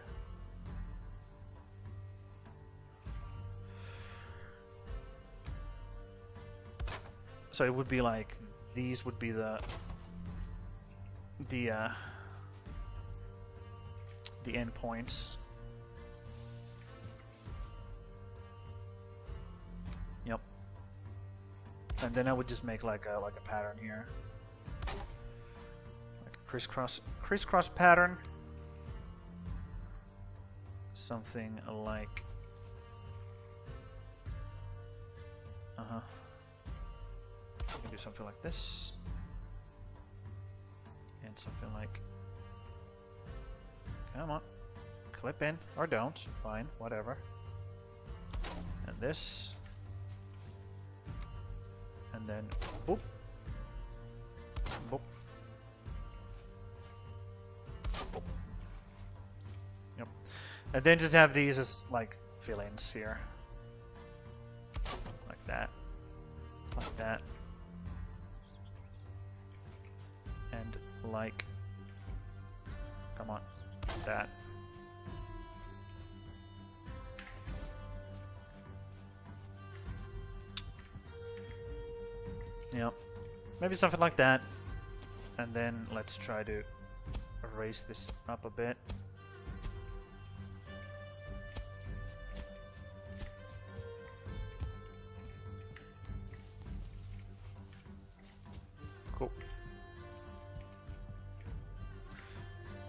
So it would be like these would be the end points. Yep. And then I would just make like a pattern here, like a crisscross pattern, something like I can do something like this. And something like, come on, clip in, or don't, fine, whatever. And this, and then boop, boop, boop. Yep. And then just have these as like fill-ins here, like that, and like, come on, that. Yep, maybe something like that. And then let's try to raise this up a bit. Cool.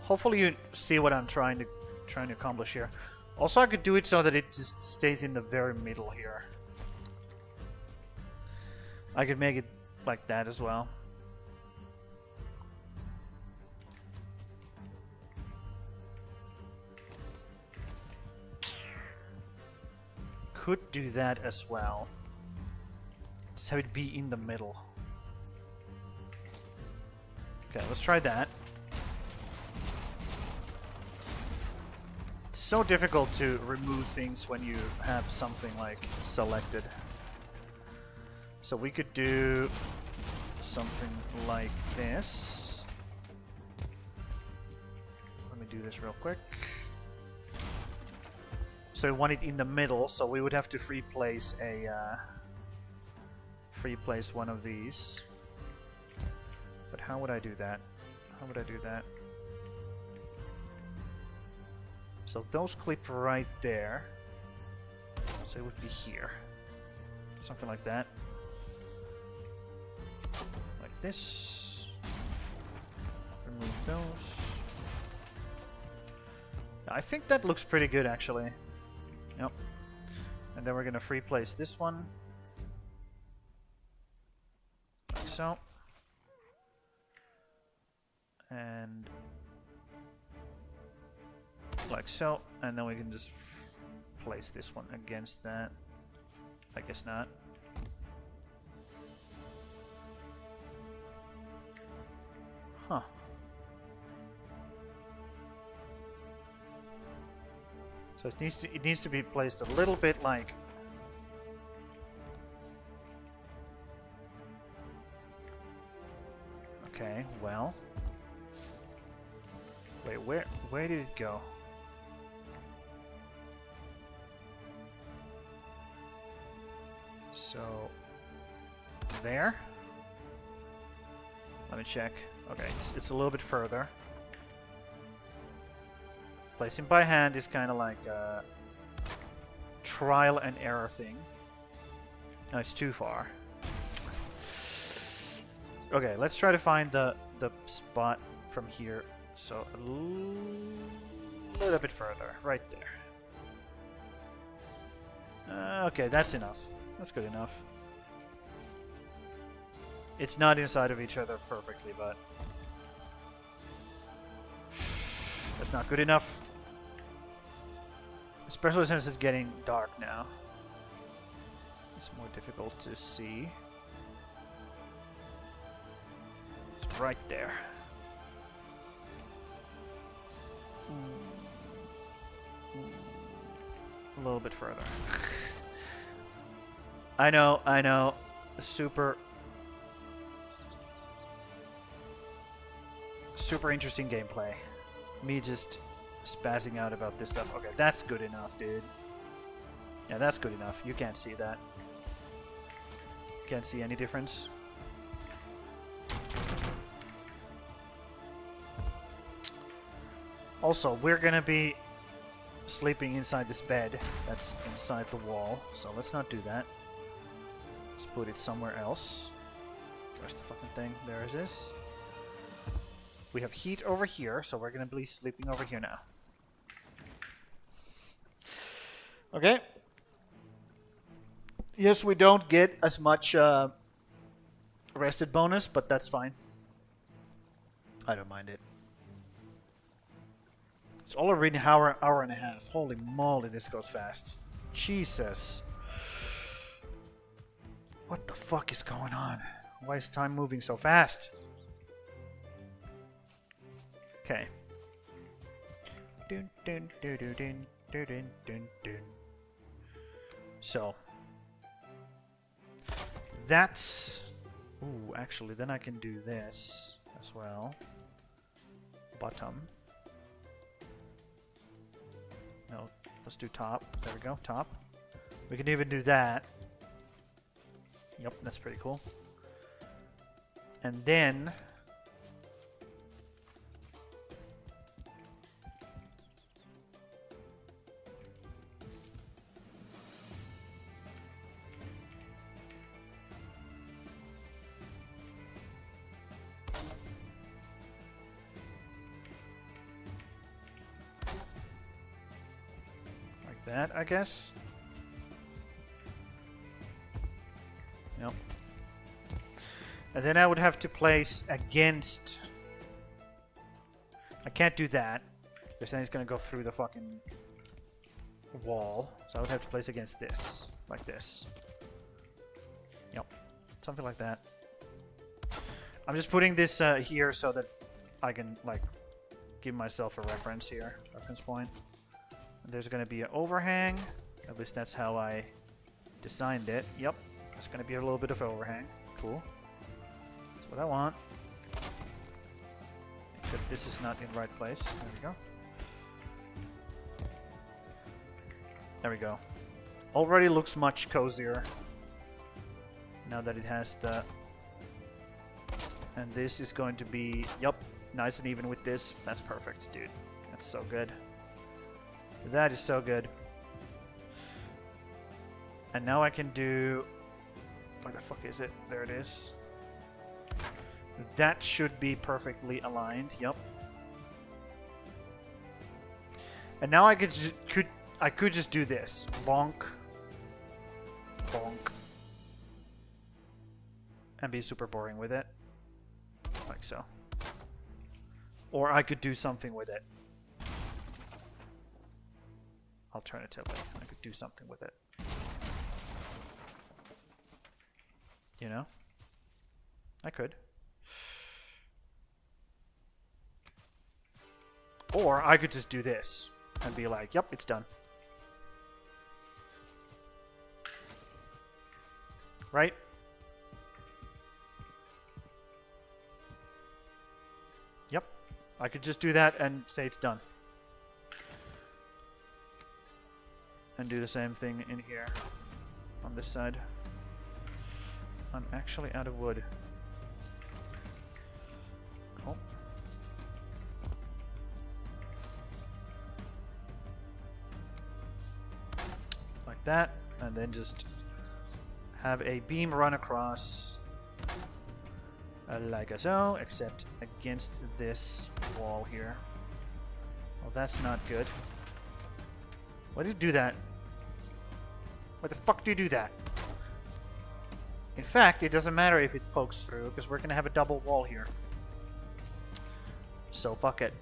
Hopefully you see what I'm trying to accomplish here. Also, I could do it so that it just stays in the very middle here. I could make it like that as well. Could do that as well. Just have it be in the middle. Okay, let's try that. It's so difficult to remove things when you have something like selected. So we could do something like this. Let me do this real quick. So we want it in the middle, so we would have to free place one of these. But how would I do that? How would I do that? So those clip right there. So it would be here. Something like that. Like this. Remove those. I think that looks pretty good actually. Yep. And then we're gonna free place this one. Like so. And like so. And then we can just place this one against that. I guess not. Huh. So it needs to be placed a little bit like okay, well. Wait, where did it go? So there? Let me check. Okay, it's a little bit further. Placing by hand is kind of like trial and error thing. No, it's too far. Okay, let's try to find the spot from here. So a little bit further, right there. Okay, that's enough. That's good enough. It's not inside of each other perfectly, but that's not good enough. Especially since it's getting dark now. It's more difficult to see. It's right there. A little bit further. I know. Super interesting gameplay. Me just spazzing out about this stuff. Okay, that's good enough, dude. Yeah, that's good enough. You can't see that. Can't see any difference. Also, we're gonna be sleeping inside this bed that's inside the wall, so let's not do that. Let's put it somewhere else. Where's the fucking thing? There it is. We have heat over here, so we're gonna be sleeping over here now. Okay. Yes, we don't get as much rested bonus, but that's fine. I don't mind it. It's already an hour and a half. Holy moly, this goes fast. Jesus. What the fuck is going on? Why is time moving so fast? Okay. So. That's... Ooh, actually, then I can do this as well. Bottom. No, let's do top. There we go, top. We can even do that. Yep, that's pretty cool. And then... that, I guess. Yep. And then I would have to place against... I can't do that, because then it's going to go through the fucking wall. So I would have to place against this, like this. Yep. Something like that. I'm just putting this here so that I can, like, give myself a reference here. Reference point. There's going to be an overhang. At least that's how I designed it. Yep. There's going to be a little bit of overhang. Cool. That's what I want. Except this is not in the right place. There we go. There we go. Already looks much cozier. Now that it has the... And this is going to be... Yep. Nice and even with this. That's perfect, dude. That's so good. That is so good. And now I can do... Where the fuck is it? There it is. That should be perfectly aligned. Yep. And now I could just do this. Bonk. Bonk. And be super boring with it. Like so. Or I could do something with it. Alternatively, I could do something with it. You know? I could. Or I could just do this and be like, yep, it's done. Right? Yep. I could just do that and say it's done. And do the same thing in here on this side. I'm actually out of wood. Cool. that, and then just have a beam run across like so, except against this wall here. Well, that's not good. Why did you do that? Why the fuck do you do that? In fact, it doesn't matter if it pokes through, because we're gonna have a double wall here. So fuck it.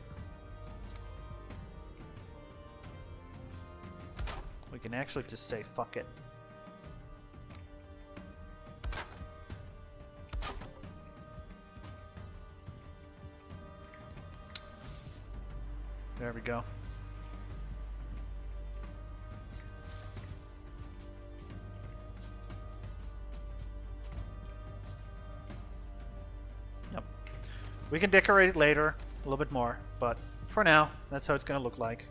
We can actually just say fuck it. There we go. Yep. We can decorate it later, a little bit more, but for now, that's how it's gonna look like.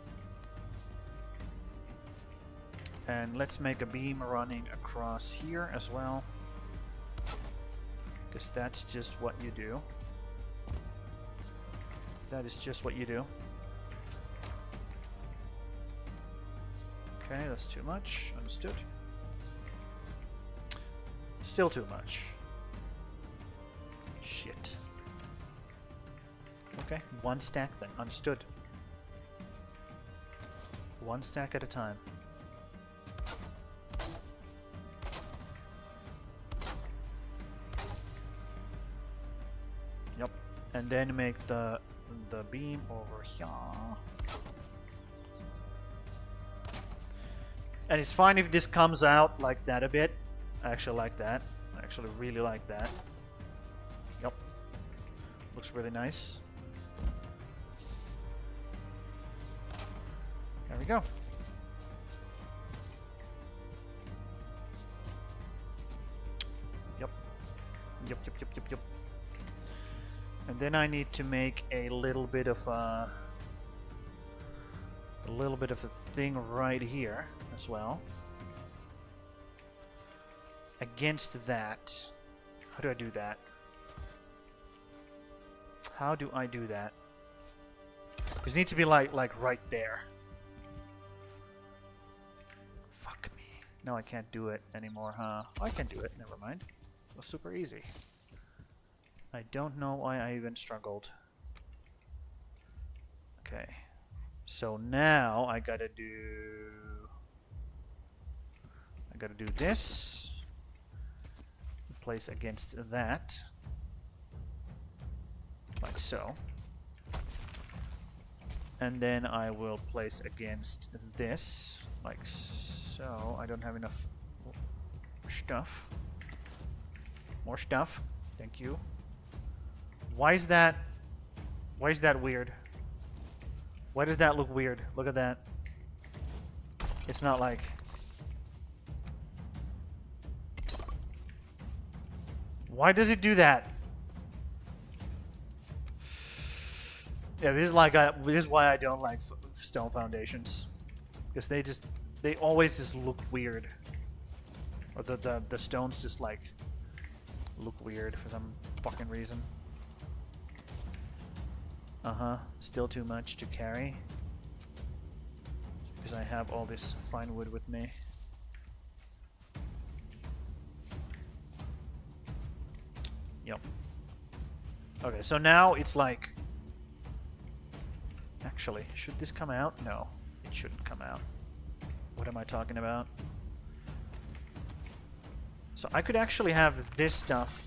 And let's make a beam running across here as well, because that's just what you do. That is just what you do. Okay, that's too much. Understood. Still too much. Shit. Okay, one stack then. Understood. One stack at a time. Yep. And then make the beam over here. And it's fine if this comes out like that a bit. I actually like that. I actually really like that. Yep. Looks really nice. There we go. Yep. Yep, yep, yep, yep, yep. And then I need to make a little bit of a thing right here as well. Against that. How do I do that? How do I do that? Because it needs to be like right there. Fuck me. No, I can't do it anymore, huh? Oh, I can do it. Never mind. It was super easy. I don't know why I even struggled. Okay. So now I gotta do this. Place against that. Like so. And then I will place against this. Like so. I don't have enough stuff. More stuff. Thank you. Why is that weird? Why does that look weird? Look at that. It's not like... Why does it do that? Yeah, this is why I don't like stone foundations. Because they always just look weird. Or the stones just like look weird for some fucking reason. Uh-huh. Still too much to carry. Because I have all this fine wood with me. Yep. Okay, so now it's like... Actually, should this come out? No, it shouldn't come out. What am I talking about? So I could actually have this stuff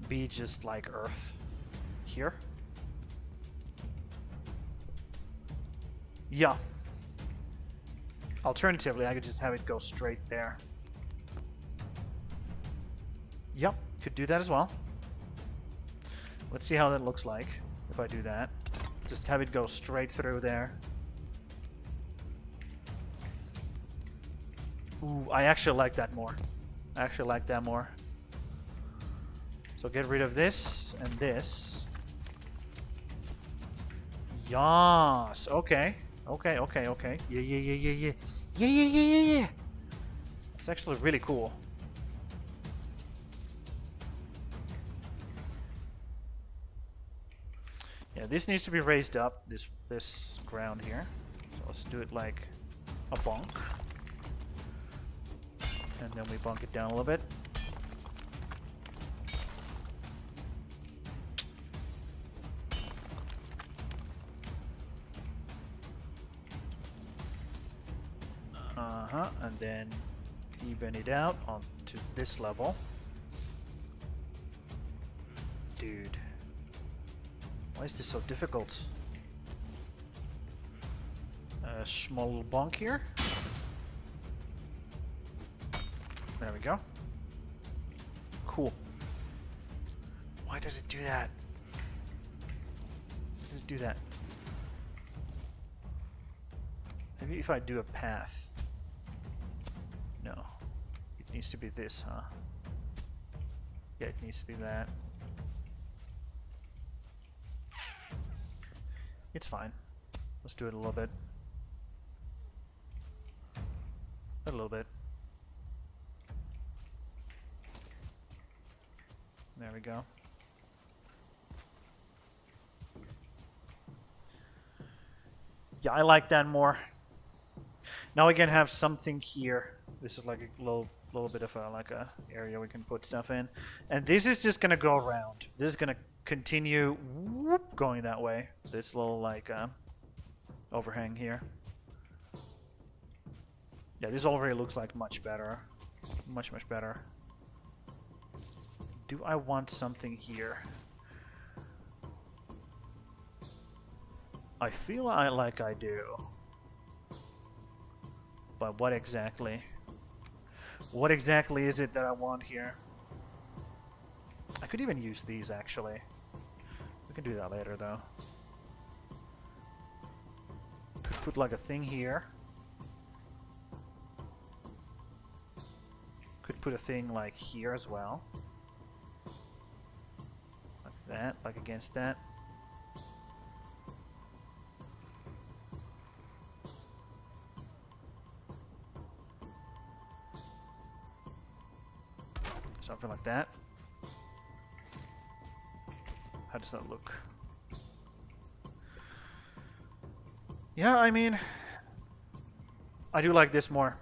be just like earth. Here. Yeah. Alternatively, I could just have it go straight there. Yep, could do that as well. Let's see how that looks like if I do that. Just have it go straight through there. Ooh, I actually like that more. I actually like that more. So get rid of this and this. Yas. Okay. Okay, okay, okay. Yeah, yeah, yeah, yeah, yeah. Yeah, yeah, yeah, yeah, yeah. It's actually really cool. Yeah, this needs to be raised up, this ground here. So let's do it like a bonk. And then we bunk it down a little bit. And then even it out onto this level. Dude. Why is this so difficult? A small little bunk here. There we go. Cool. Why does it do that? Why does it do that? Maybe if I do a path. No. It needs to be this, huh? Yeah, it needs to be that. It's fine. Let's do it a little bit. A little bit. There we go. Yeah, I like that more. Now we can have something here. This is like a little bit of a like a area we can put stuff in, and this is just gonna go around. This is gonna continue whoop, going that way. This little like overhang here. Yeah, this already looks like much better, much better. Do I want something here? I feel like I do. But what exactly? What exactly is it that I want here? I could even use these actually. We can do that later though. Could put like a thing here. Could put a thing like here as well. Like that, like against that. Something like that. How does that look? Yeah, I mean, I do like this more.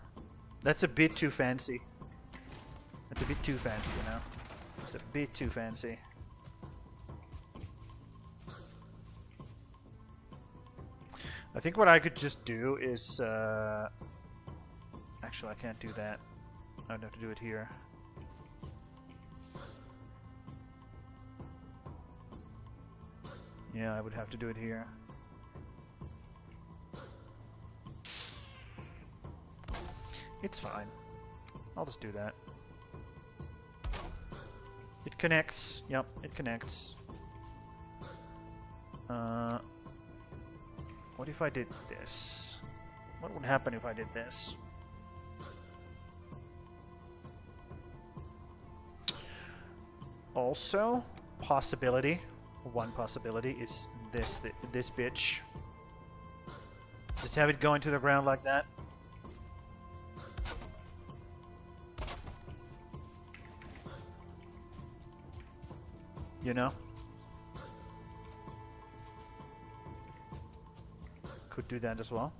That's a bit too fancy. That's a bit too fancy, you know? It's a bit too fancy. I think what I could just do is... Actually, I can't do that. I would have to do it here. Yeah, I would have to do it here. It's fine. I'll just do that. It connects. Yep, it connects. What if I did this? What would happen if I did this? Also, possibility. One possibility is this bitch. Just have it go into the ground like that. You know? Could do that as well.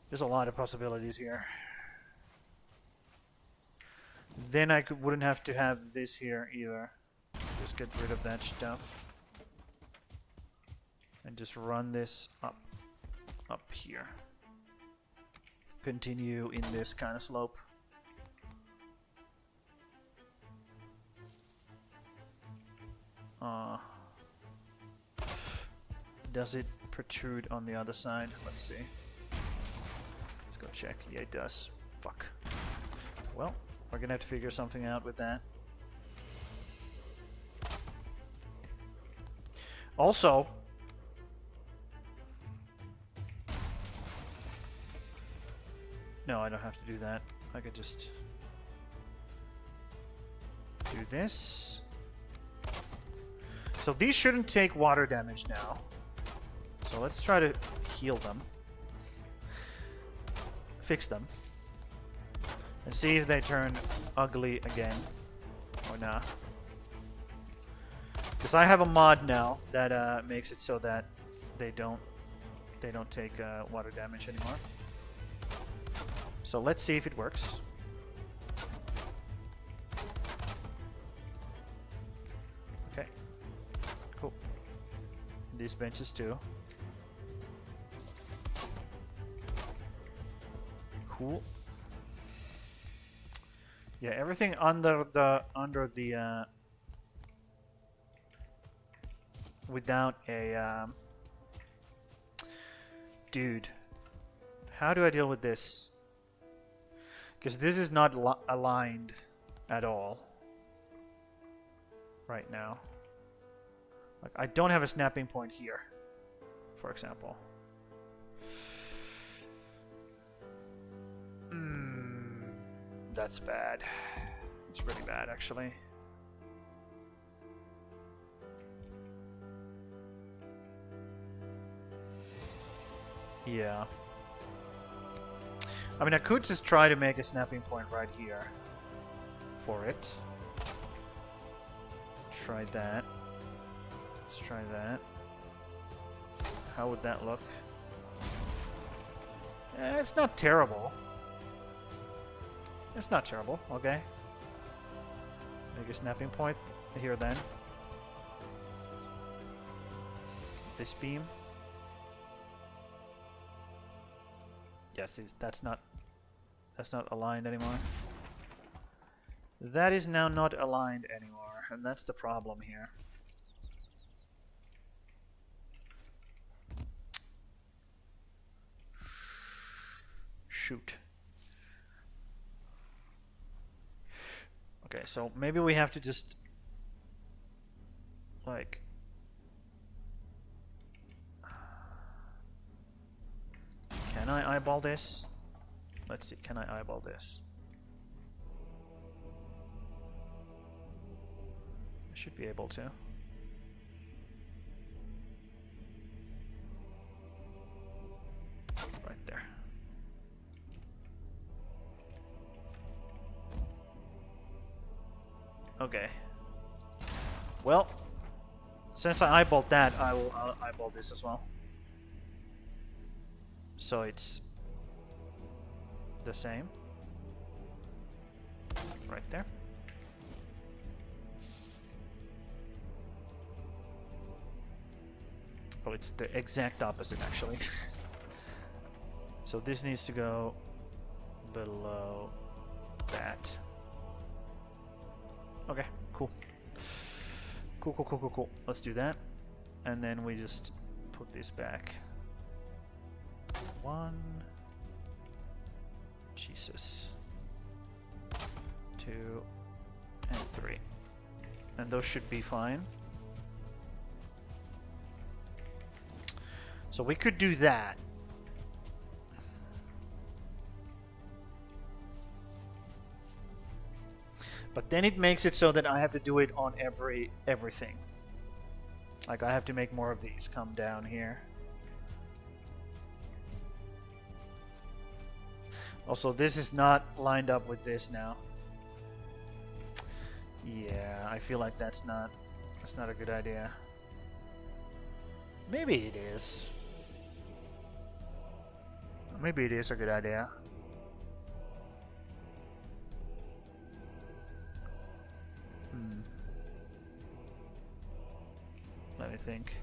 There's a lot of possibilities here. Then I wouldn't have to have this here either. Just get rid of that stuff. And just run this up here. Continue in this kind of slope. Does it protrude on the other side? Let's see. Let's go check. Yeah, it does. Fuck. Well, we're gonna have to figure something out with that. Also, no, I don't have to do that. I could just do this. So these shouldn't take water damage now. So let's try to heal them. Fix them. And see if they turn ugly again. Or not. Because I have a mod now that makes it so that they don't take water damage anymore. So let's see if it works. Okay, cool. These benches too. Cool. Yeah, everything under the without a dude. How do I deal with this? Because this is not aligned at all right now. Like, I don't have a snapping point here, for example. That's bad. It's really bad, actually. Yeah. I mean, I could just try to make a snapping point right here for it. Try that. Let's try that. How would that look? It's not terrible. It's not terrible, okay. Make a snapping point here then. This beam. Yes, that's not aligned anymore. That is now not aligned anymore, and that's the problem here. Shoot. Okay, so maybe we have to just like can I eyeball this? Let's see, can I eyeball this? I should be able to. Right there. Okay. Well, since I eyeballed that, I'll eyeball this as well. So it's the same. Right there. Oh, it's the exact opposite, actually. So this needs to go below that. Okay, cool. Cool. Let's do that. And then we just put this back. 1. Jesus. 2 and 3. And those should be fine. So we could do that. But then it makes it so that I have to do it on everything. Like I have to make more of these come down here. Also, this is not lined up with this now. Yeah, I feel like that's not a good idea. Maybe it is. Maybe it is a good idea. Let me think.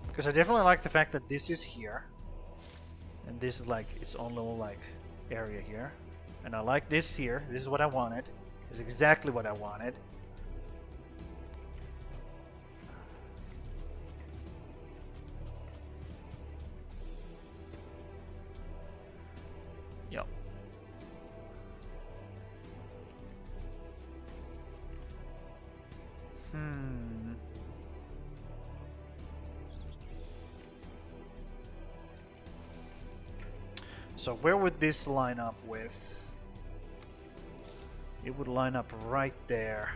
Because I definitely like the fact that this is here. And this is like its own little like area here. And I like this here. This is what I wanted. It's exactly what I wanted. Yep. So where would this line up with? It would line up right there.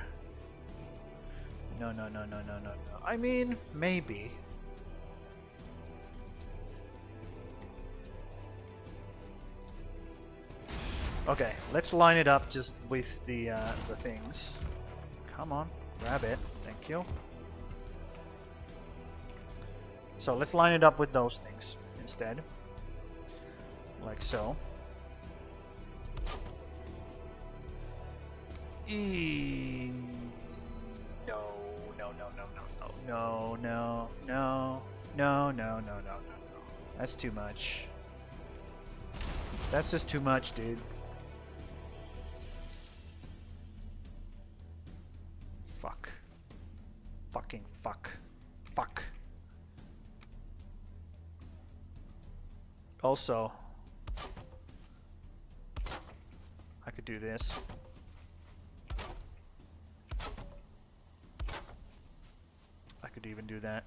No. I mean, maybe. Okay, let's line it up just with the things. Come on, grab it. Thank you. So let's line it up with those things instead. Like so. No, no, no, no, no, no, no, no, no, no, no, no, no. That's too much. That's just too much, dude. Fuck. Fucking fuck. Fuck. Also, I could do this. I could even do that.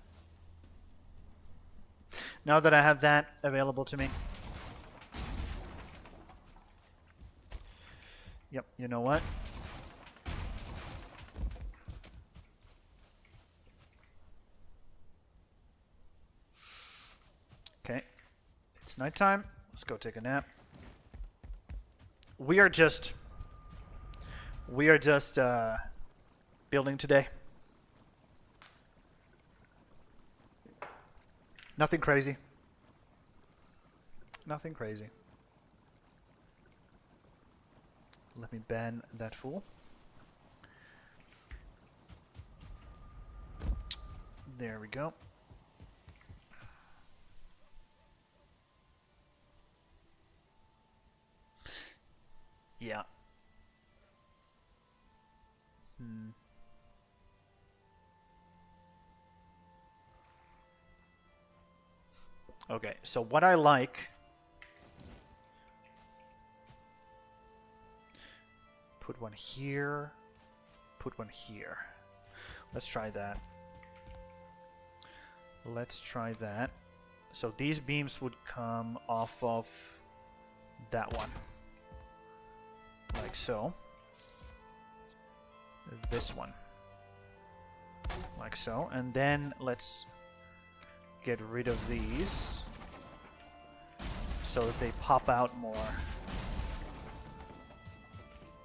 Now that I have that available to me. Yep, you know what? Okay. It's nighttime. Let's go take a nap. We are just building today. Nothing crazy. Nothing crazy. Let me ban that fool. There we go. Yeah. Okay, so what I like... Put one here. Put one here. Let's try that. Let's try that. So these beams would come off of that one. Like so. This one. Like so. And then let's get rid of these so that they pop out more.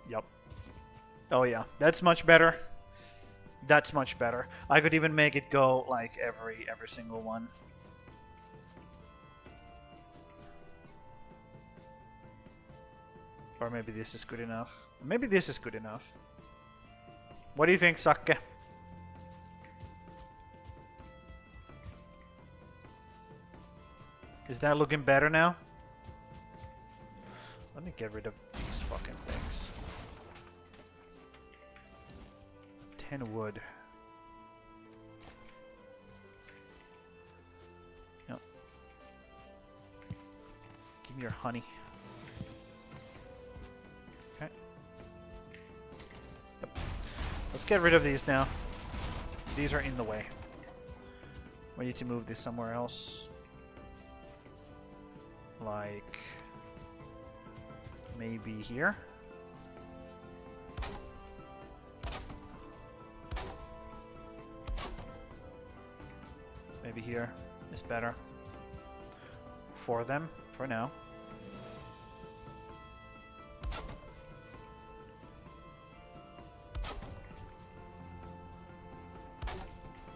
Yep. Oh yeah, that's much better. That's much better. I could even make it go like every single one. Or maybe this is good enough. Maybe this is good enough. What do you think, Sakke? Is that looking better now? Let me get rid of these fucking things. 10 wood. Yep. Give me your honey. Okay. Yep. Let's get rid of these now. These are in the way. We need to move this somewhere else. Like... maybe here? Maybe here is better. For them, for now.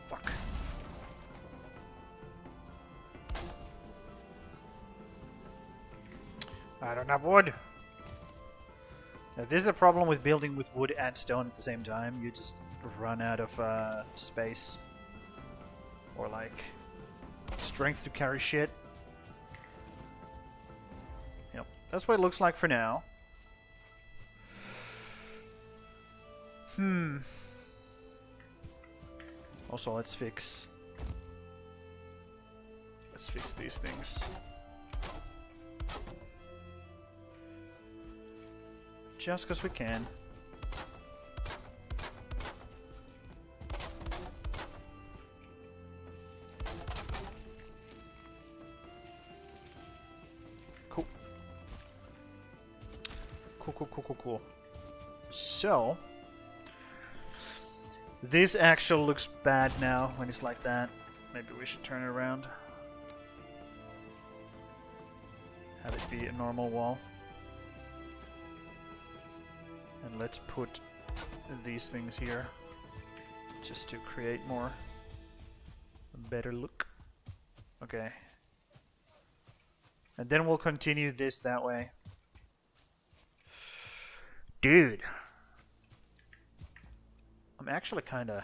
Fuck. I don't have wood. Now, this is a problem with building with wood and stone at the same time. You just run out of space. Or like strength to carry shit. Yep, that's what it looks like for now. Also, let's fix these things. Just because we can. Cool. Cool. So, this actually looks bad now when it's like that. Maybe we should turn it around. Have it be a normal wall. And let's put these things here just to create more better look. Okay. And then we'll continue this that way. Dude. I'm actually kind of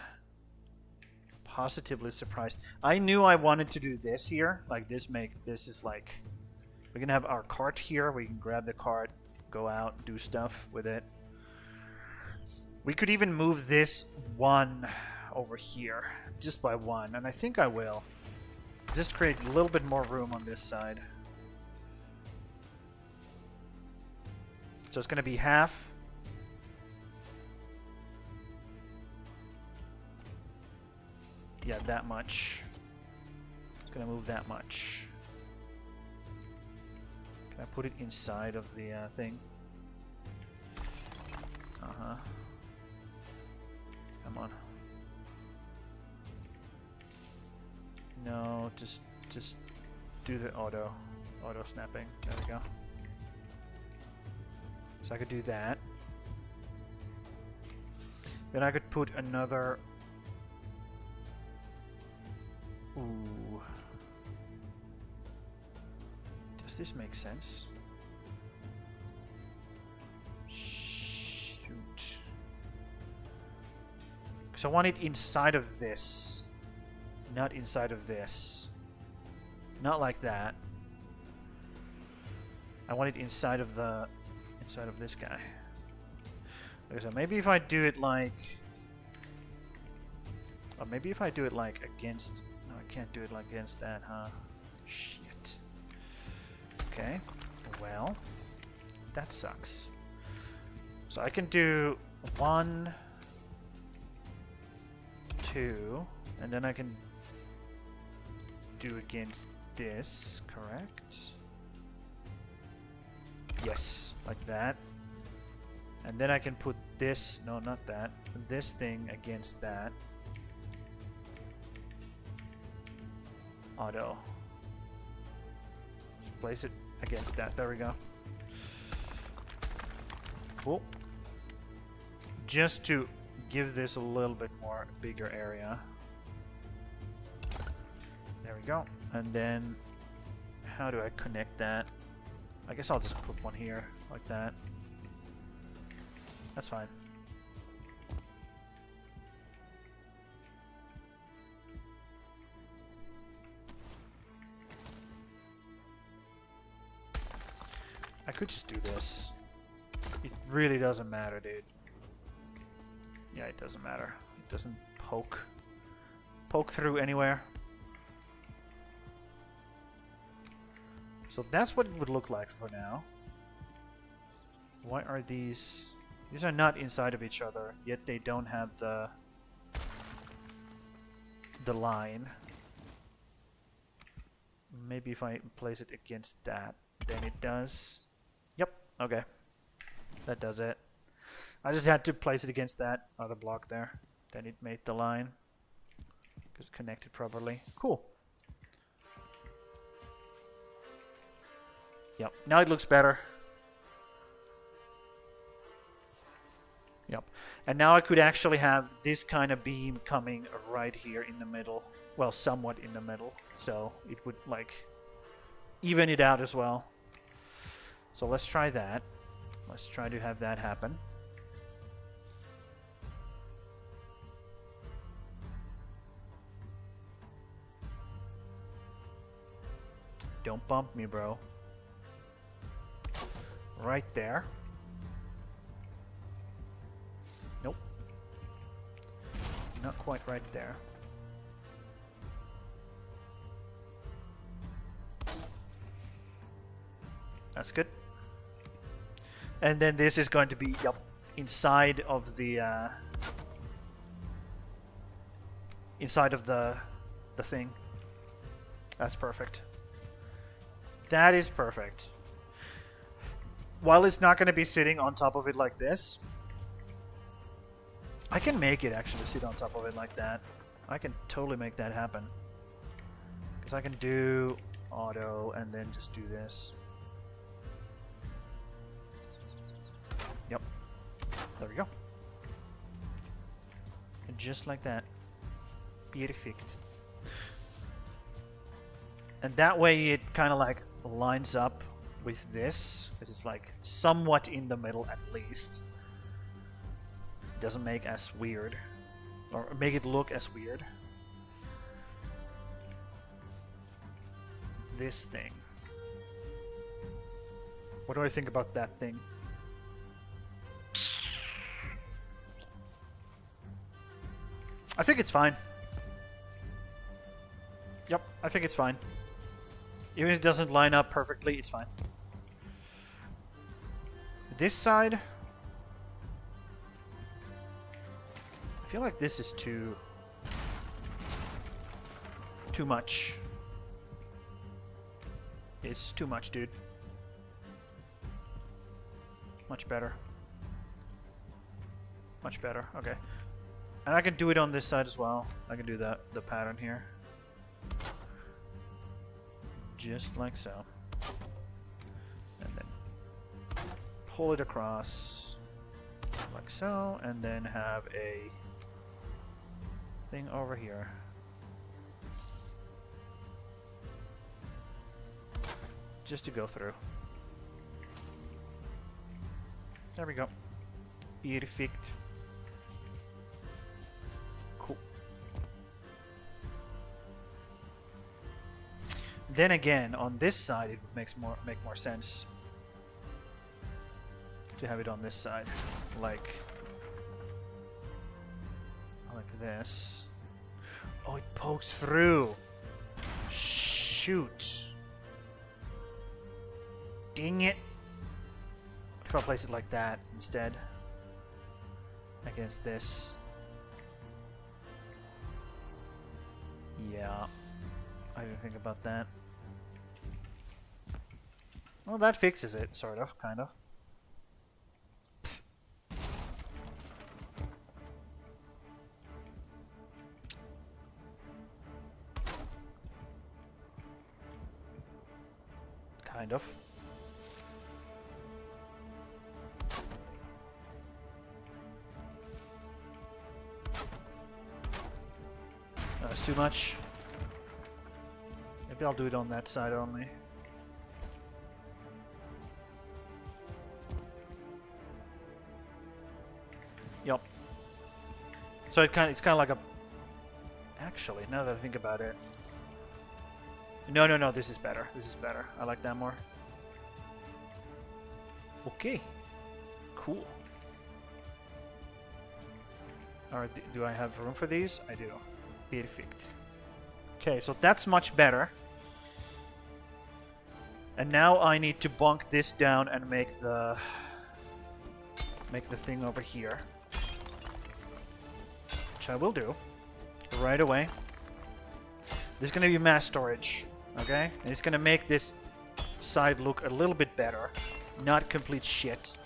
positively surprised. I knew I wanted to do this here. Like this is like, we're gonna have our cart here. We can grab the cart, go out, do stuff with it. We could even move this one over here, just by one, and I think I will. Just create a little bit more room on this side. So it's gonna be half. Yeah, that much. It's gonna move that much. Can I put it inside of the thing? Uh-huh. Come on. No, just do the auto snapping. There we go. So I could do that. Then I could put another. Ooh. Does this make sense? Shoot. Because I want it inside of this. Not inside of this. Not like that. I want it inside of this guy. Okay, so maybe if I do it like, or maybe if I do it like against. No, I can't do it like against that, huh? Shit. Okay. Well, that sucks. So I can do 1, 2, and then I can do against this, correct? Yes, like that. And then I can put this, no, not that, this thing against that. Auto. Let's place it against that, there we go. Cool. Just to give this a little bit more bigger area. There we go. And then how do I connect that? I guess I'll just put one here like that. That's fine. I could just do this. It really doesn't matter, dude. Yeah, it doesn't matter. It doesn't poke through anywhere. So that's what it would look like for now. Why are these... These are not inside of each other, yet they don't have the line. Maybe if I place it against that, then it does. Yep, okay. That does it. I just had to place it against that other block there. Then it made the line. Because it connected properly. Cool. Yep, now it looks better. Yep, and now I could actually have this kind of beam coming right here in the middle. Well, somewhat in the middle. So it would like even it out as well. So let's try that. Let's try to have that happen. Don't bump me, bro. Right there. Nope. Not quite right there. That's good. And then this is going to be, yep, inside of the thing. That's perfect. That is perfect. While it's not going to be sitting on top of it like this, I can make it actually sit on top of it like that. I can totally make that happen. Because I can do auto and then just do this. Yep. There we go. And just like that. Perfect. And that way it kind of like lines up with this. It is like somewhat in the middle at least. It doesn't make as weird. Or make it look as weird. This thing. What do I think about that thing? I think it's fine. Yep, I think it's fine. Even if it doesn't line up perfectly, it's fine. This side... I feel like this is too much. It's too much, dude. Much better. Much better, okay. And I can do it on this side as well. I can do the pattern here. Just like so. And then pull it across like so, and then have a thing over here. Just to go through. There we go. Perfect. Cool. Then again, on this side, it makes make more sense to have it on this side, like this. Oh, it pokes through. Shoot. Dang it. If I place it like that instead against this. Yeah, I didn't think about that. Well, that fixes it, sort of, kind of. Kind of. That's too much. Maybe I'll do it on that side only. Yep. So it's kind of like a. Actually, now that I think about it. No, this is better. This is better. I like that more. Okay. Cool. Alright, do I have room for these? I do. Perfect. Okay, so that's much better. And now I need to bunk this down and make the thing over here. Which I will do. Right away. This is going to be mass storage. Okay? And it's going to make this side look a little bit better. Not complete shit.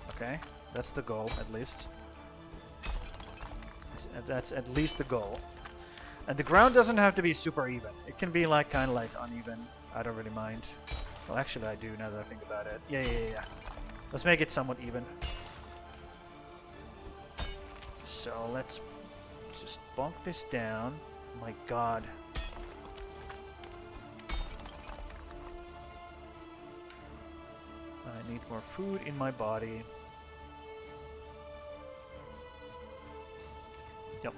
Okay? That's the goal, at least. That's at least the goal. And the ground doesn't have to be super even. It can be like kind of like uneven. I don't really mind. Well, actually I do now that I think about it. Yeah. Let's make it somewhat even. So let's just bonk this down. My god. I need more food in my body. Yep.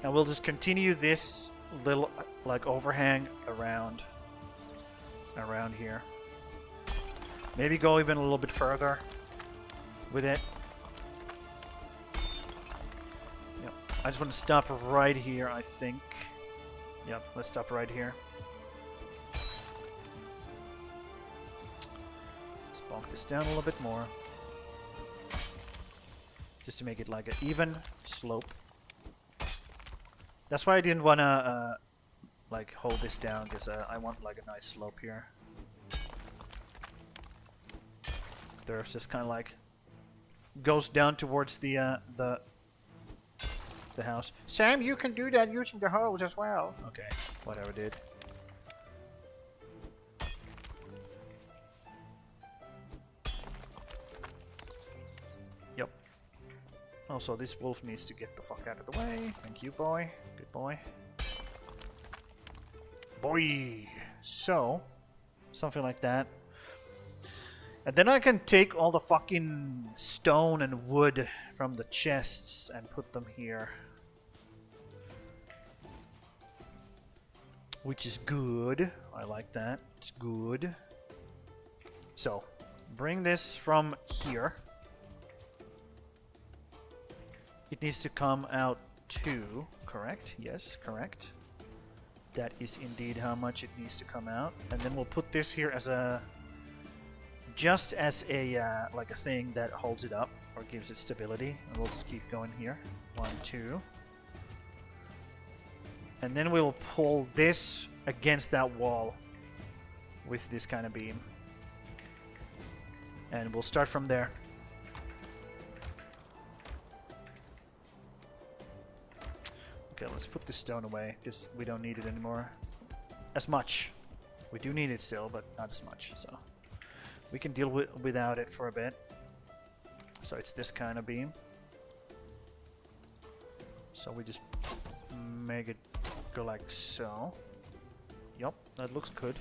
And we'll just continue this little like overhang around here. Maybe go even a little bit further with it. Yep. I just want to stop right here, I think. Yep, let's stop right here. Let's bonk this down a little bit more. Just to make it like an even slope. That's why I didn't want to like hold this down, because I want like a nice slope here. There's just kind of like goes down towards the house. Sam, you can do that using the hose as well. Okay, whatever, dude. Yep. Also, this wolf needs to get the fuck out of the way. Thank you, boy. Good boy. Boy! So, something like that. And then I can take all the fucking stone and wood from the chests and put them here. Which is good. I like that. It's good. So, bring this from here. It needs to come out too, correct? Yes, correct. That is indeed how much it needs to come out. And then we'll put this here as a... just as a, like a thing that holds it up or gives it stability. And we'll just keep going here. 1, 2. And then we'll pull this against that wall with this kind of beam. And we'll start from there. Okay, let's put this stone away because we don't need it anymore. As much. We do need it still, but not as much, so... we can deal without it for a bit. So it's this kind of beam. So we just make it go like so. Yup, that looks good.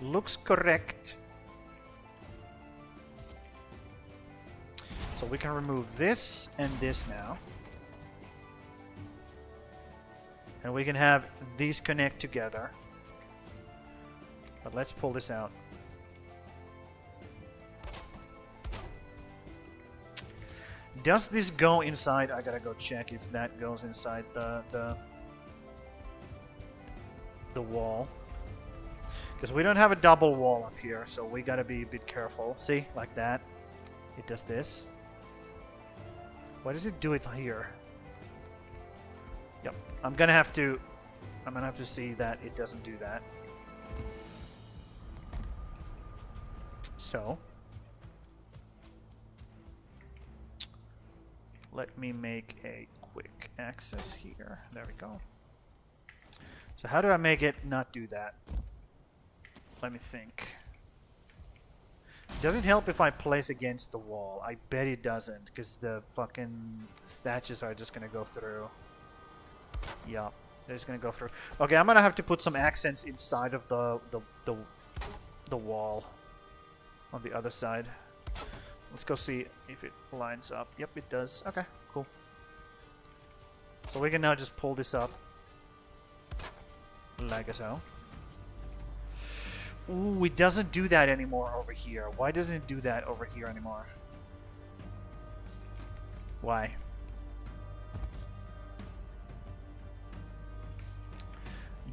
Looks correct. So we can remove this and this now. And we can have these connect together. But let's pull this out. Does this go inside? I gotta go check if that goes inside the wall. Because we don't have a double wall up here, so we gotta be a bit careful. See? Like that. It does this. Why does it do it here? Yep. I'm gonna have to see that it doesn't do that. So let me make a quick access here. There we go. So how do I make it not do that? Let me think. Does it help if I place against the wall? I bet it doesn't, because the fucking thatches are just gonna go through. Yup, they're just gonna go through. Okay, I'm gonna have to put some accents inside of the wall on the other side. Let's go see if it lines up. Yep, it does. Okay, cool. So we can now just pull this up like so. Ooh, it doesn't do that anymore over here. Why doesn't it do that over here anymore? Why?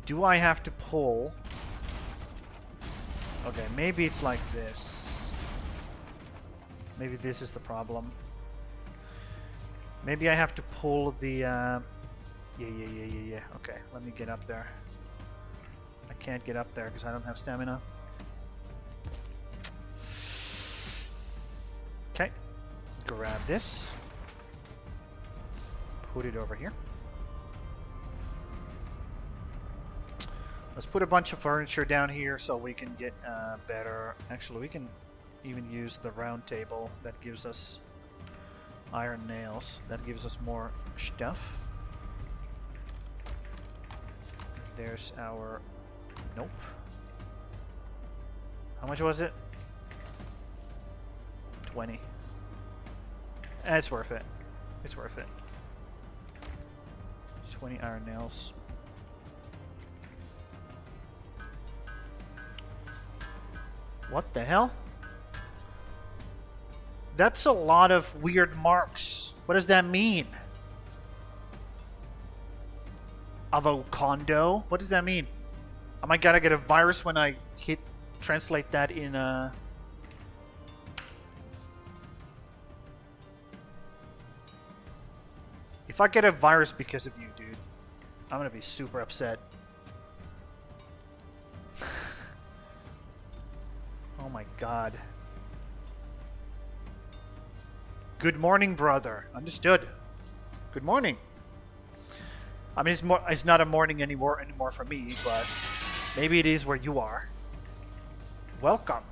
Do I have to pull? Okay, maybe it's like this. Maybe this is the problem. Maybe I have to pull the... Yeah. Okay, let me get up there. I can't get up there because I don't have stamina. Okay. Grab this. Put it over here. Let's put a bunch of furniture down here so we can get better... Actually, we can even use the round table. That gives us iron nails. That gives us more stuff. There's our... Nope. How much was it? 20. It's worth it. It's worth it. 20 iron nails. What the hell? That's a lot of weird marks. What does that mean? Avocado? What does that mean? Am I gonna get a virus when I translate that in If I get a virus because of you, dude, I'm gonna be super upset. Oh my god. Good morning, brother. Understood. Good morning. I mean, it's not a morning anymore for me, but maybe it is where you are. Welcome.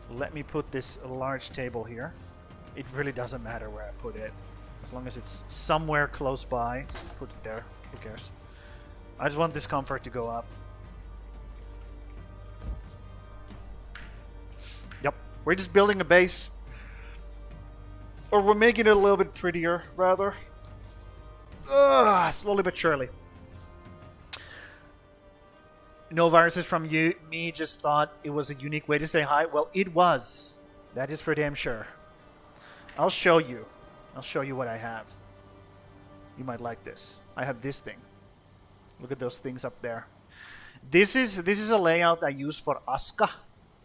Let me put this large table here. It really doesn't matter where I put it. As long as it's somewhere close by, just put it there. Who cares? I just want this comfort to go up. Yep. We're just building a base. Or we're making it a little bit prettier, rather. Ugh, slowly but surely. No viruses from you. Me just thought it was a unique way to say hi. Well, it was. That is for damn sure. I'll show you. I'll show you what I have. You might like this. I have this thing. Look at those things up there. This is a layout I use for Aska.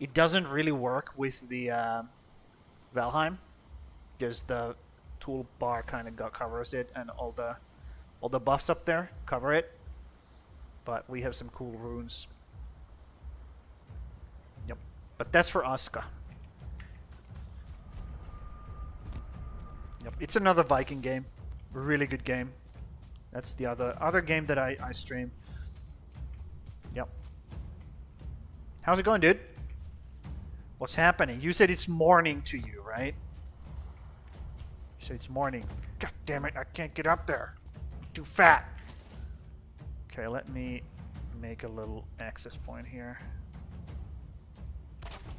It doesn't really work with the Valheim, because the toolbar kind of covers it, and all the buffs up there cover it. But we have some cool runes. Yep. But that's for Aska. Yep. It's another Viking game. Really good game. That's the other game that I stream. Yep. How's it going, dude? What's happening? You said it's morning to you, right? You said it's morning. God damn it, I can't get up there. I'm too fat. Okay, let me make a little access point here.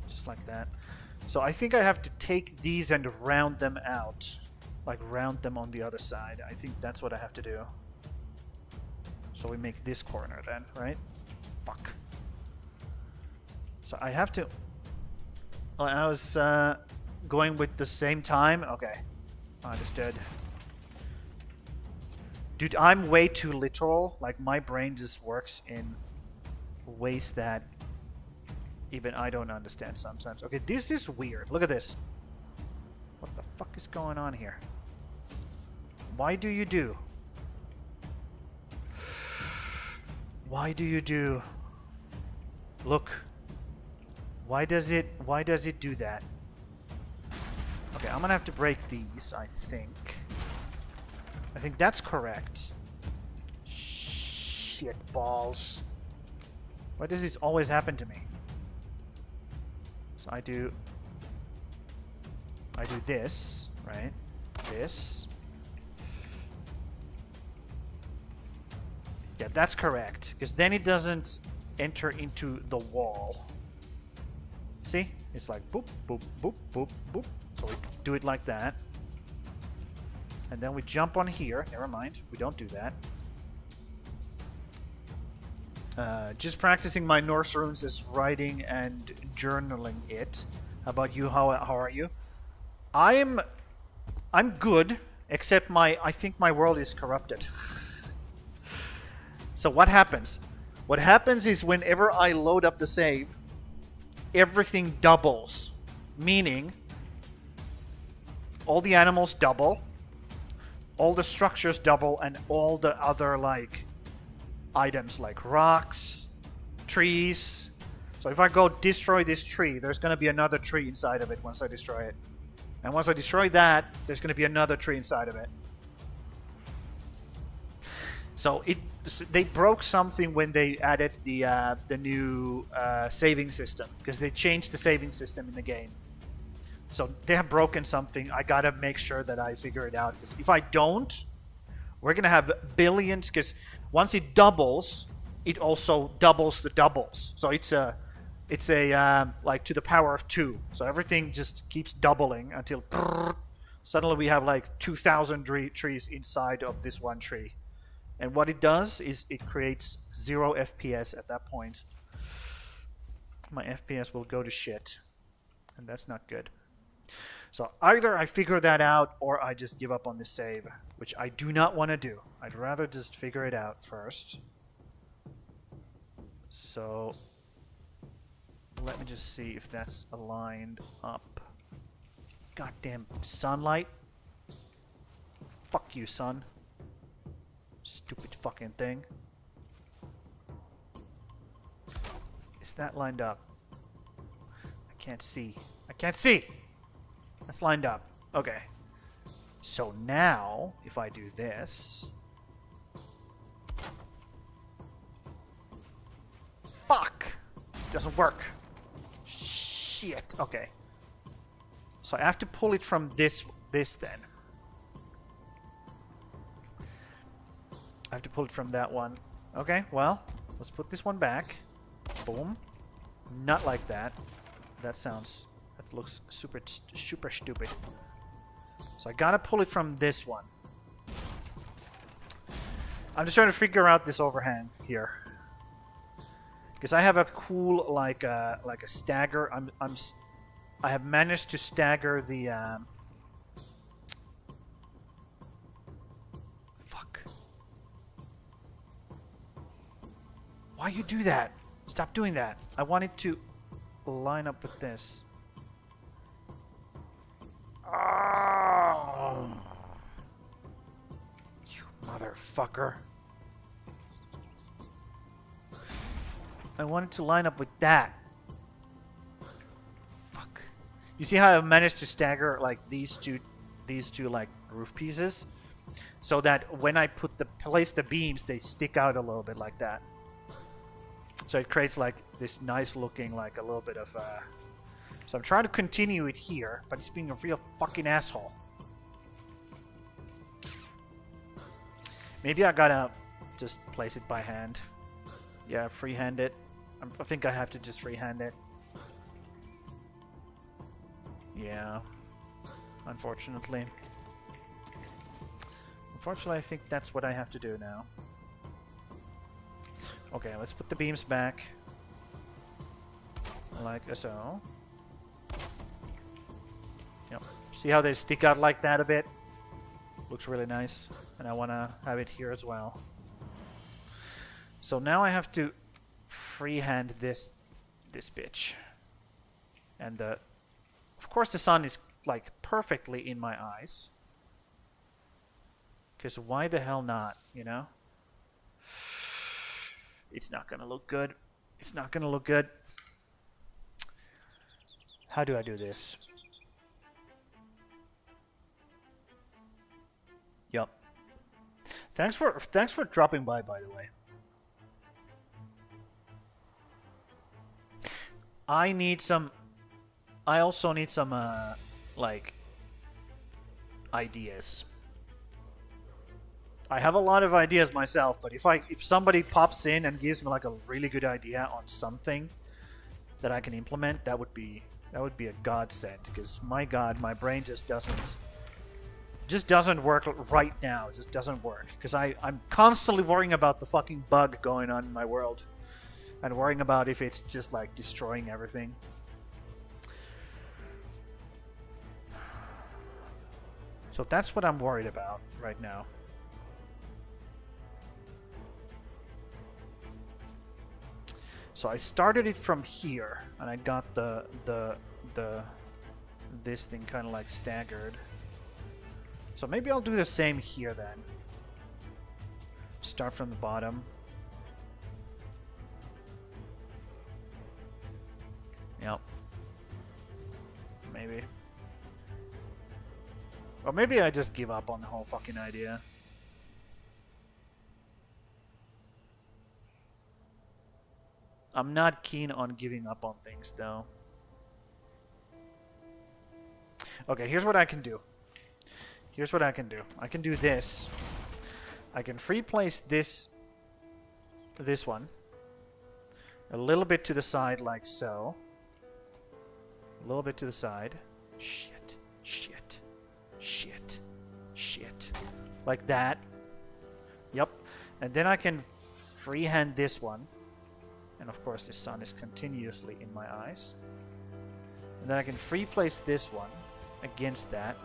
Just like that. So I think I have to take these and round them out. Like round them on the other side. I think that's what I have to do. So we make this corner then, right? Fuck. So I have to... Oh, I was going with the same time? Okay. Understood. Dude, I'm way too literal. Like, my brain just works in ways that even I don't understand sometimes. Okay, this is weird. Look at this. What the fuck is going on here? Why do you do? Why do you do? Look. Why does it do that? Okay, I'm gonna have to break these, I think. I think that's correct. Shit balls. Why does this always happen to me? So I do this, right? This. Yeah, that's correct. Because then it doesn't enter into the wall. See? It's like boop, boop, boop, boop, boop. So we do it like that. And then we jump on here. Never mind. We don't do that. Just practicing my Norse runes is writing and journaling it. How about you? How are you? I'm good, except I think my world is corrupted. So what happens? What happens is whenever I load up the save, everything doubles. Meaning, all the animals double, all the structures double, and all the other, like, items like rocks, trees. So if I go destroy this tree, there's going to be another tree inside of it once I destroy it. And once I destroy that, there's going to be another tree inside of it. So they broke something when they added the new saving system, because they changed the saving system in the game. So they have broken something. I gotta make sure that I figure it out, because if I don't, we're gonna have billions. Because once it doubles, it also doubles the doubles. So it's a like to the power of 2. So everything just keeps doubling until suddenly we have like 2,000 trees inside of this one tree. And what it does is it creates 0 FPS at that point. My FPS will go to shit. And that's not good. So either I figure that out or I just give up on this save, which I do not want to do. I'd rather just figure it out first. So let me just see if that's aligned up. Goddamn sunlight. Fuck you, sun. Stupid fucking thing. Is that lined up? I can't see. I can't see! That's lined up. Okay. So now, if I do this... Fuck! Doesn't work. Shit. Okay. So I have to pull it from this then. I have to pull it from that one. Okay, well, let's put this one back. Boom. Not like that. That looks super stupid. So I gotta pull it from this one. I'm just trying to figure out this overhang here. Because I have a cool, like a stagger. I have managed to stagger the, fuck. Why you do that? Stop doing that. I want it to line up with this. Oh. You motherfucker. I want it to line up with that. Fuck. You see how I managed to stagger like these two like roof pieces? So that when I place the beams, they stick out a little bit like that. So it creates like this nice looking, like a little bit of so I'm trying to continue it here, but it's being a real fucking asshole. Maybe I gotta just place it by hand. Yeah, freehand it. I think I have to just freehand it. Yeah. Unfortunately. Unfortunately, I think that's what I have to do now. Okay, let's put the beams back. Like so. Yep. See how they stick out like that a bit? Looks really nice. And I want to have it here as well. So now I have to freehand this bitch. And of course the sun is like perfectly in my eyes. Because why the hell not, you know? It's not gonna look good. It's not gonna look good. How do I do this? Yup. Thanks for dropping by the way. I also need some like ideas. I have a lot of ideas myself, but if somebody pops in and gives me like a really good idea on something that I can implement, that would be a godsend. Because my God, my brain just doesn't work right now. It just doesn't work because I'm constantly worrying about the fucking bug going on in my world, and worrying about if it's just like destroying everything. So that's what I'm worried about right now. So I started it from here, and I got this thing kind of like staggered. So maybe I'll do the same here then. Start from the bottom. Yep. Maybe. Or maybe I just give up on the whole fucking idea. I'm not keen on giving up on things, though. Okay, here's what I can do. Here's what I can do. I can do this. I can free place this one a little bit to the side, like so. A little bit to the side. Shit. Shit. Shit. Shit. Like that. Yep. And then I can freehand this one. And of course the sun is continuously in my eyes. And then I can free place this one against that.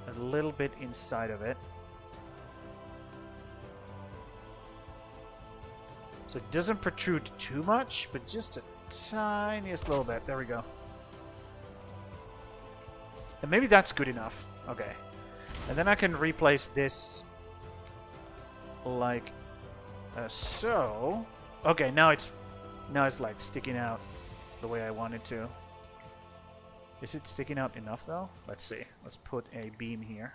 A little bit inside of it. So it doesn't protrude too much, but just a tiniest little bit. There we go. And maybe that's good enough. Okay. And then I can replace this like so. Okay, now it's like sticking out the way I want it to. Is it sticking out enough though? Let's see. Let's put a beam here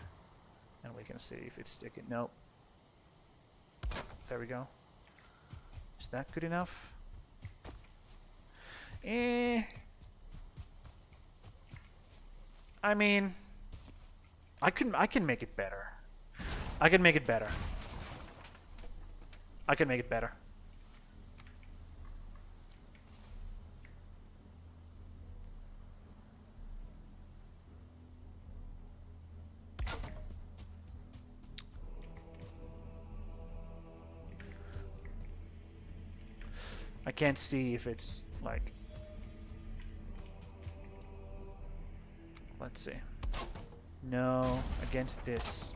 and we can see if it's sticking. Nope. There we go. Is that good enough? I mean, I can make it better. I can make it better. I can make it better. I can't see if it's like... Let's see. No, against this.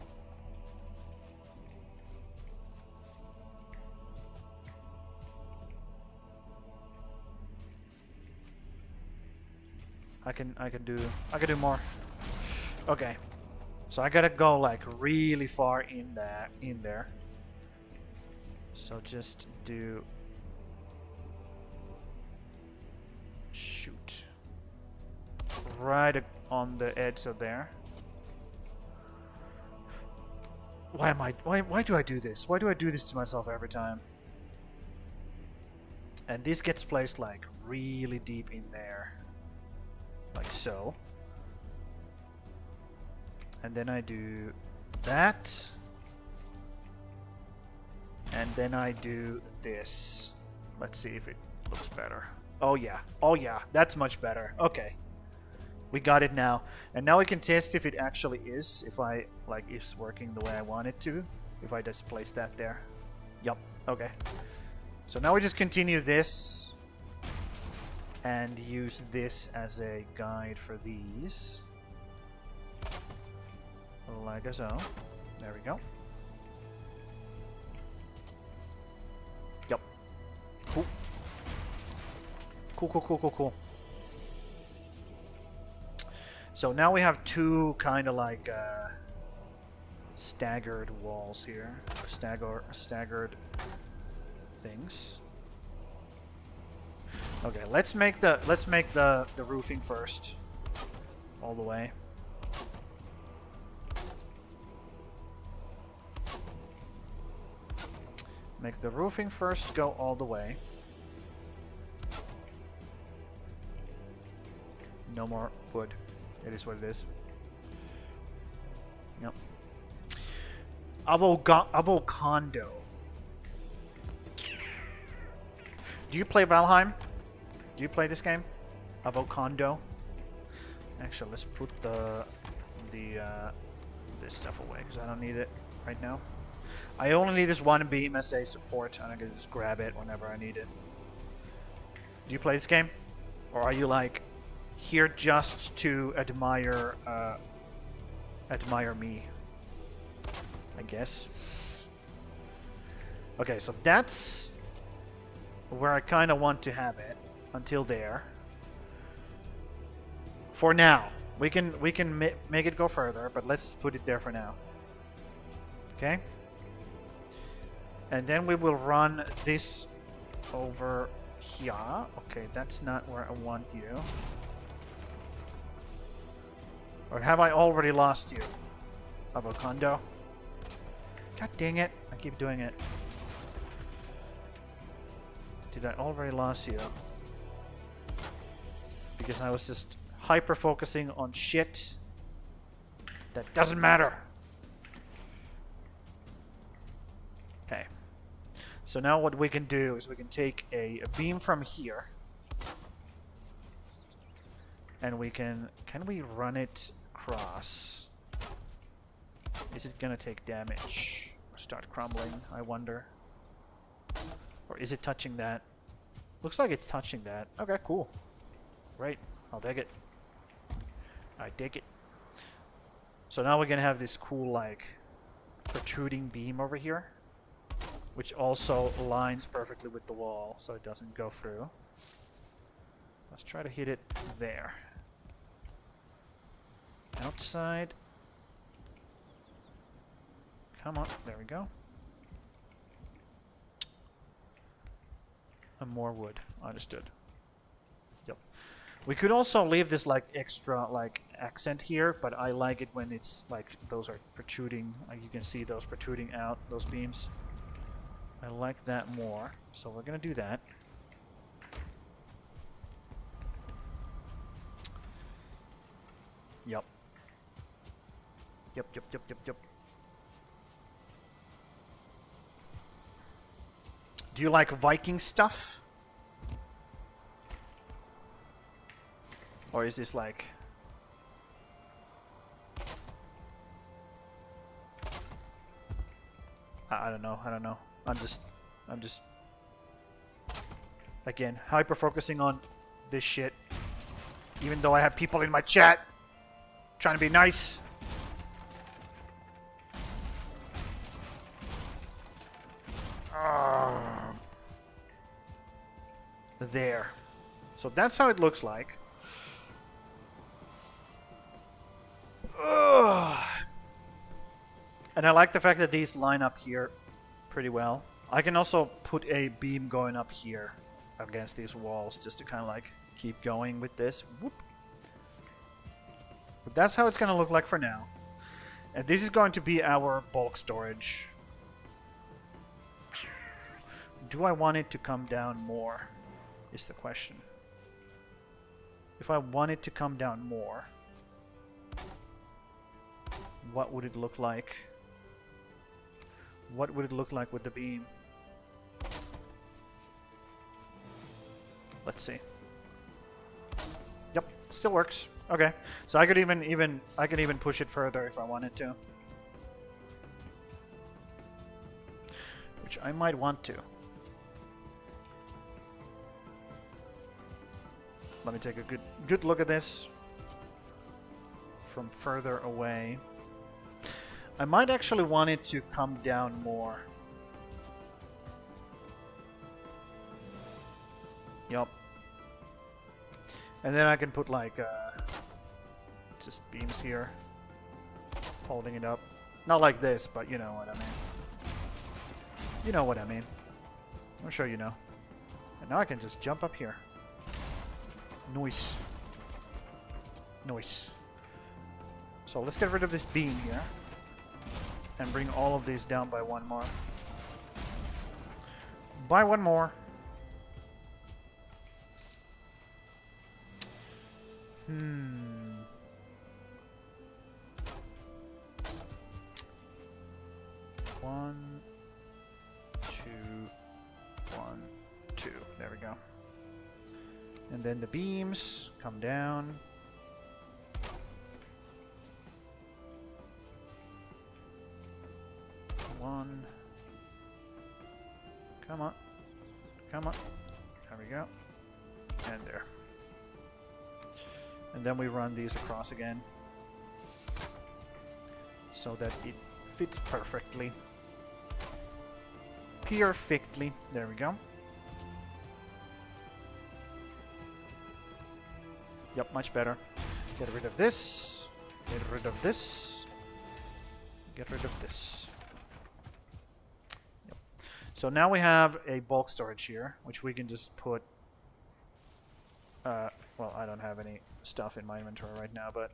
I can do more. Okay. So I gotta go like really far in there. So just do... Shoot. Right on the edge of there. Why do I do this? Why do I do this to myself every time? And this gets placed like really deep in there. Like so. And then I do that. And then I do this. Let's see if it looks better. Oh yeah. Oh yeah. That's much better. Okay. We got it now. And now we can test if it actually is. If I, like, it's working the way I want it to. If I just place that there. Yup. Okay. So now we just continue this. And use this as a guide for these. Like so. There we go. Yup. Cool. Cool. So now we have two kind of like staggered walls here. Staggered things. Okay, let's make the roofing first. All the way. Make the roofing first go all the way. No more wood. It is what it is. Yep. Avocado. Do you play Valheim? Do you play this game? Avocado. Actually, let's put this stuff away because I don't need it right now. I only need this one beam as a support, and I can just grab it whenever I need it. Do you play this game, or are you like here just to admire me? I guess. Okay, so that's where I kind of want to have it until there. For now, we can make it go further, but let's put it there for now. Okay. And then we will run this over here. Okay, that's not where I want you. Or have I already lost you? Avocado. God dang it. I keep doing it. Did I already lose you? Because I was just hyper-focusing on shit that doesn't matter. Okay. So now what we can do is we can take a beam from here. And we can we run it across? Is it gonna take damage? Or start crumbling, I wonder. Or is it touching that? Looks like it's touching that. Okay, cool. Great. I'll take it. I dig it. So now we're gonna have this cool, like, protruding beam over here. Which also aligns perfectly with the wall, so it doesn't go through. Let's try to hit it there. Outside. Come on, there we go. And more wood, understood. Yep. We could also leave this like extra like accent here, but I like it when it's like those are protruding. Like you can see those protruding out, those beams. I like that more, so we're gonna do that. Yep. Yep. Do you like Viking stuff? Or is this like... I don't know. I'm just... Again, hyper-focusing on this shit. Even though I have people in my chat trying to be nice. There. So that's how it looks like. And I like the fact that these line up here pretty well. I can also put a beam going up here against these walls just to kind of like keep going with this. Whoop. But that's how it's going to look like for now. And this is going to be our bulk storage. Do I want it to come down more? Is the question. If I want it to come down more, what would it look like? What would it look like with the beam? Let's see. Yep, still works. Okay, so I could even push it further if I wanted to, which I might want to. Let me take a good look at this from further away. I might actually want it to come down more. Yup. And then I can put like just beams here, holding it up. Not like this, but you know what I mean. You know what I mean. I'm sure you know. And now I can just jump up here. Nice. Nice. So let's get rid of this beam here. And bring all of these down by one more. By one more. One, two. There we go. And then the beams come down. One. Come on. Come on. There we go. And there. And then we run these across again. So that it fits perfectly. Perfectly. There we go. Yep, much better. Get rid of this. Get rid of this. Get rid of this. Yep. So now we have a bulk storage here, which we can just put... well, I don't have any stuff in my inventory right now, but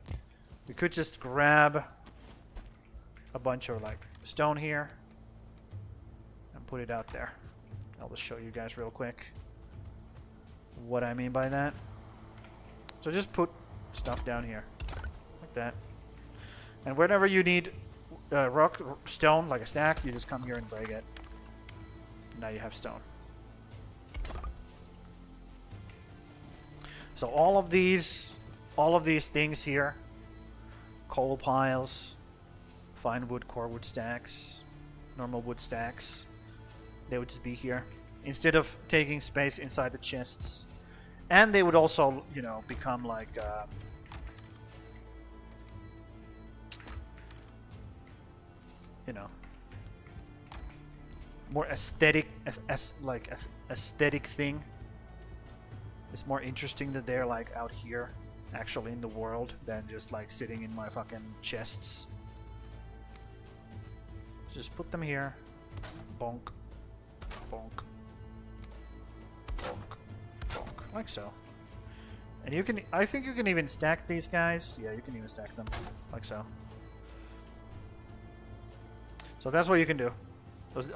we could just grab a bunch of like stone here and put it out there. I'll just show you guys real quick what I mean by that. So just put stuff down here like that, and whenever you need rock, stone, like a stack, you just come here and break it. Now you have stone. So all of these things here, coal piles, fine wood, core wood stacks, normal wood stacks, they would just be here instead of taking space inside the chests. And they would also, you know, become like you know, more aesthetic, aesthetic thing. It's more interesting that they're like out here, actually in the world, than just like sitting in my fucking chests. Just put them here. Bonk. Bonk. Bonk. Bonk. Like so. And you can, I think you can even stack these guys. Yeah, you can even stack them. Like so. So that's what you can do.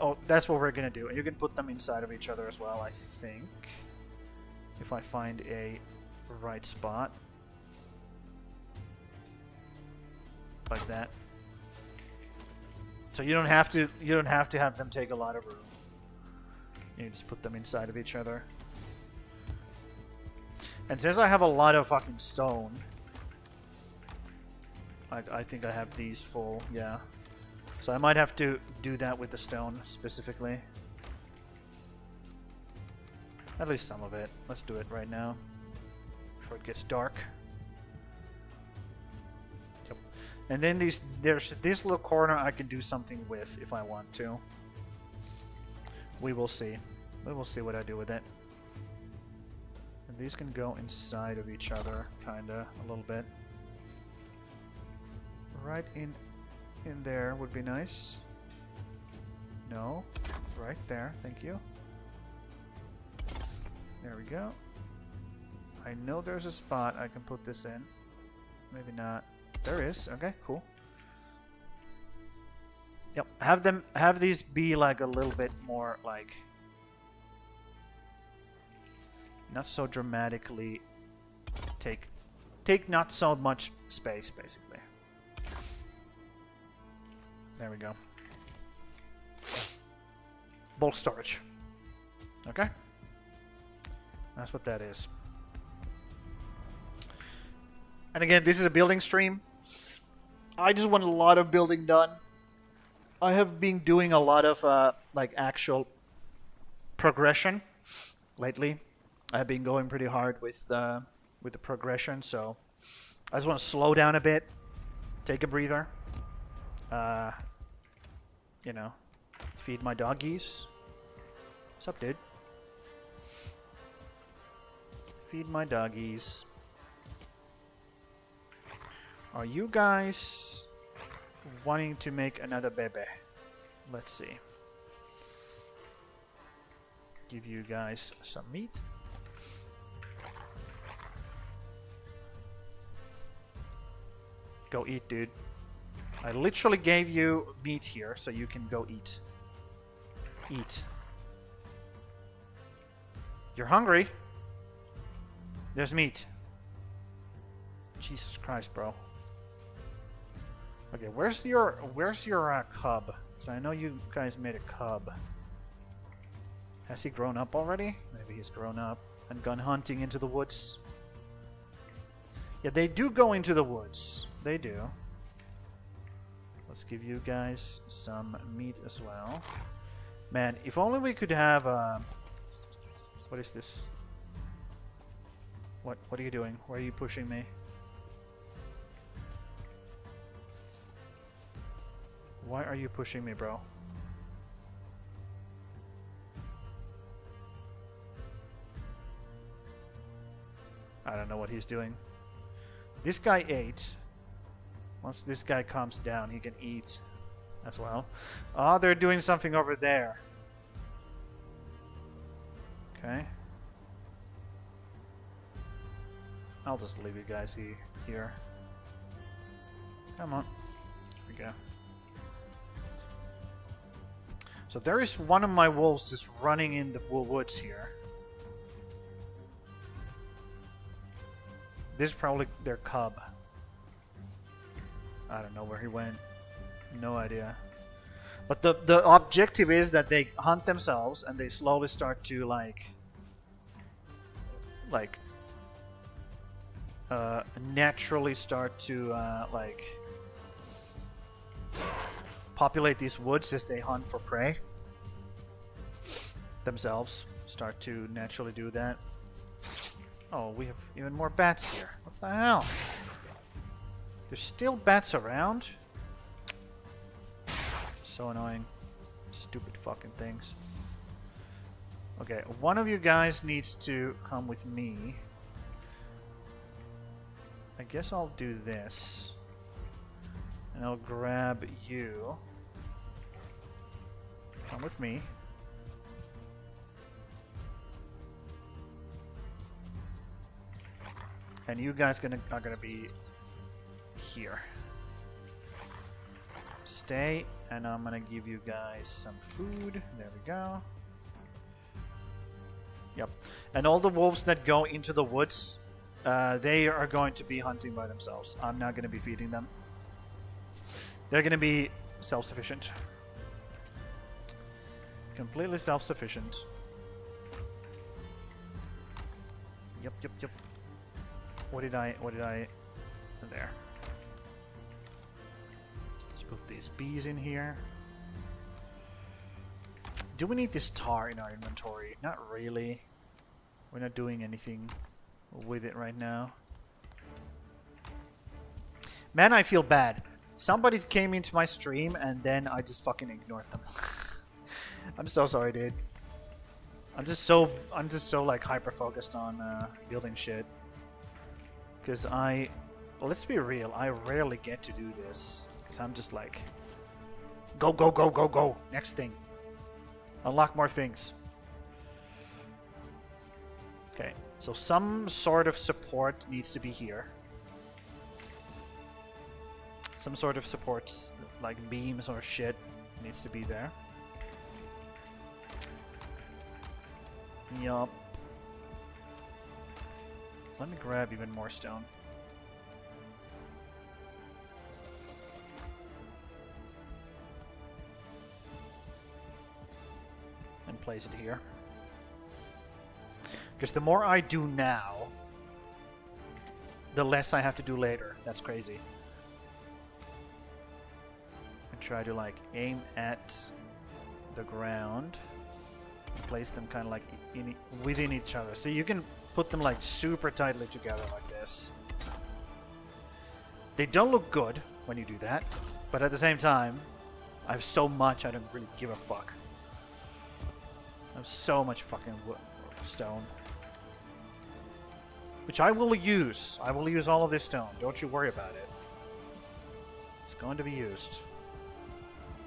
Oh, that's what we're gonna do. And you can put them inside of each other as well, I think. If I find a right spot. like that. So you don't have to have them take a lot of room. You just put them inside of each other. And since I have a lot of fucking stone, I think I have these full, yeah. So I might have to do that with the stone specifically. At least some of it. Let's do it right now before it gets dark. Yep. And then there's this little corner I can do something with if I want to. We will see. We will see what I do with it. And these can go inside of each other, kinda, a little bit. Right in there would be nice. No, right there, thank you. There we go. I know there's a spot I can put this in. Maybe not. There is. Okay, cool. Yep. Have these be like a little bit more like not so dramatically take not so much space basically. There we go. Bulk storage. Okay. That's what that is. And again, this is a building stream. I just want a lot of building done. I have been doing a lot of like actual progression lately. I have been going pretty hard with the progression, so I just want to slow down a bit, take a breather. You know, feed my doggies. What's up, dude? Feed my doggies. Are you guys wanting to make another baby? Let's see. Give you guys some meat. Go eat, dude. I literally gave you meat here, so you can go eat. Eat. You're hungry? There's meat. Jesus Christ, bro. Okay, where's your cub? So I know you guys made a cub. Has he grown up already? Maybe he's grown up and gone hunting into the woods. Yeah, they do go into the woods. They do. Let's give you guys some meat as well. Man, if only we could have what is this? What are you doing? Why are you pushing me? Why are you pushing me, bro? I don't know what he's doing. This guy ate. Once this guy calms down, he can eat as well. Oh, they're doing something over there. Okay. I'll just leave you guys here. Come on. Here we go. So there is one of my wolves just running in the woods here. This is probably their cub. I don't know where he went. No idea. But the objective is that they hunt themselves and they slowly start to naturally start to populate these woods as they hunt for prey. Themselves start to naturally do that. Oh, we have even more bats here. What the hell? There's still bats around? So annoying. Stupid fucking things. Okay, one of you guys needs to come with me. I guess I'll do this. And I'll grab you. Come with me. And you guys are gonna be here. Stay, and I'm gonna give you guys some food. There we go. Yep. And all the wolves that go into the woods, they are going to be hunting by themselves. I'm not gonna be feeding them. They're gonna be self-sufficient. Completely self-sufficient. Yep. What did I... There. Let's put these bees in here. Do we need this tar in our inventory? Not really. We're not doing anything with it right now. Man, I feel bad. Somebody came into my stream and then I just fucking ignored them. I'm so sorry, dude. I'm just so like hyper focused on building shit. Cause well, let's be real, I rarely get to do this. Cause I'm just like, go, next thing. Unlock more things. Okay, so some sort of support needs to be here. Some sort of supports, like beams or shit, needs to be there. Yup. Let me grab even more stone. And place it here. Because the more I do now, the less I have to do later. That's crazy. I try to like aim at the ground. Place them kind of like within each other. So you can put them like super tightly together like this. They don't look good when you do that, but at the same time, I have so much I don't really give a fuck. I have so much fucking stone. Which I will use. I will use all of this stone. Don't you worry about it. It's going to be used.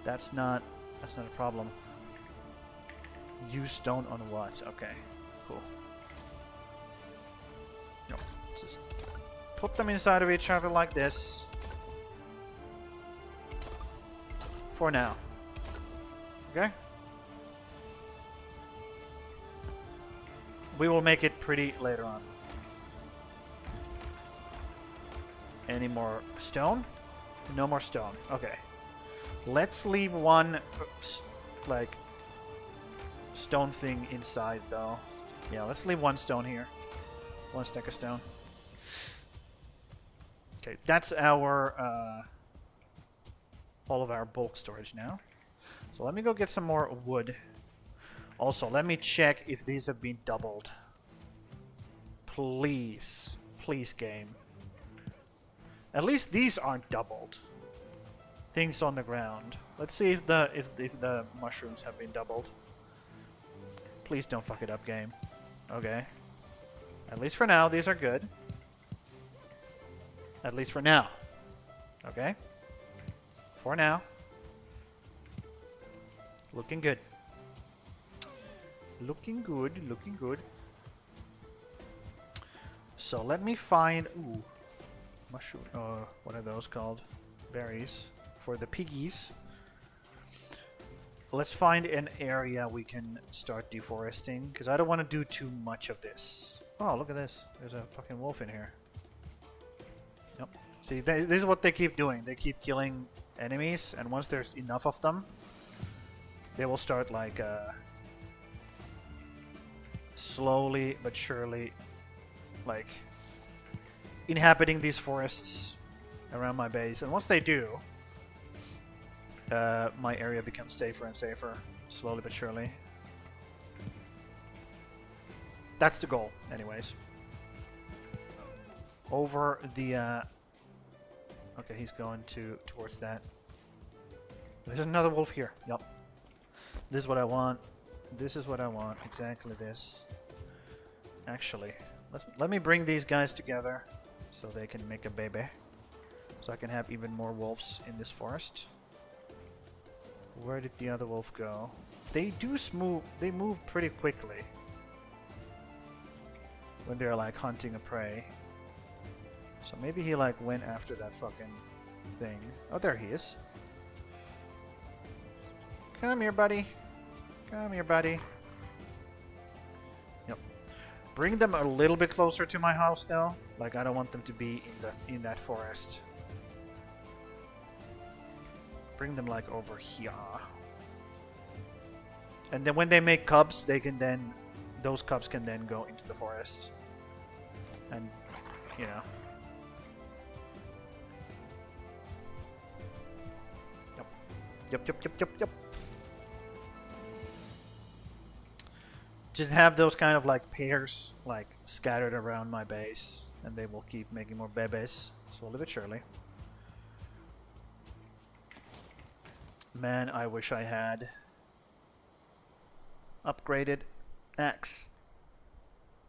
That's not a problem. Use stone on what? Okay, cool. No, just put them inside of each other like this. For now. Okay? We will make it pretty later on. Any more stone? No more stone. Okay. Let's leave one, like, stone thing inside, though. Yeah, let's leave one stone here. One stack of stone. Okay, that's our, all of our bulk storage now. So let me go get some more wood. Also, let me check if these have been doubled. Please. Please, game. At least these aren't doubled. Things on the ground. Let's see if the mushrooms have been doubled. Please don't fuck it up, game. Okay. At least for now, these are good. At least for now. Okay? For now. Looking good. Looking good, looking good. So let me find... Ooh. Mushroom... what are those called? Berries. For the piggies. Let's find an area we can start deforesting, because I don't want to do too much of this. Oh, look at this. There's a fucking wolf in here. Yep. See, this is what they keep doing. They keep killing enemies, and once there's enough of them, they will start, like, slowly but surely, like, inhabiting these forests around my base. And once they do, my area becomes safer and safer, slowly but surely. That's the goal, anyways. Over the, okay, he's going towards that. There's another wolf here. Yep. This is what I want. This is what I want. Exactly this. Actually, let me bring these guys together so they can make a baby. So I can have even more wolves in this forest. Where did the other wolf go? They move pretty quickly when they're like hunting a prey. So maybe he like went after that fucking thing. Oh, there he is. Come here, buddy. Come here, buddy. Yep. Bring them a little bit closer to my house, though. Like, I don't want them to be in that forest. bring them like over here. And then when they make cubs, they can then, those cubs can then go into the forest. And, you know. Yep. Just have those kind of like pairs like scattered around my base, and they will keep making more bebes slowly but surely. Man, I wish I had upgraded axe.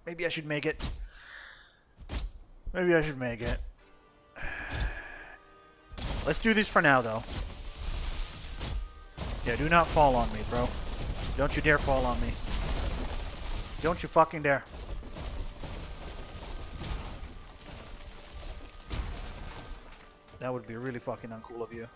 Maybe I should make it. Maybe I should make it. Let's do this for now, though. Yeah, do not fall on me, bro. Don't you dare fall on me. Don't you fucking dare. That would be really fucking uncool of you.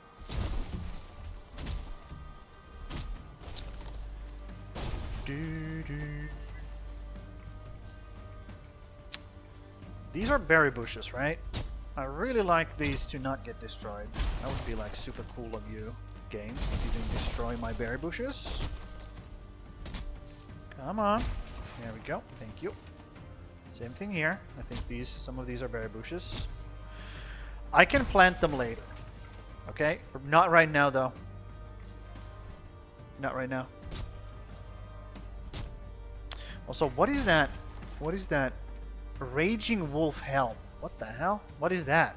These are berry bushes, right? I really like these to not get destroyed. That would be like super cool of you, game, if you didn't destroy my berry bushes. Come on. There we go. Thank you. Same thing here. I think some of these are berry bushes. I can plant them later. Okay? Not right now, though. Not right now. Also, what is that? What is that? Raging Wolf Helm. What the hell? What is that?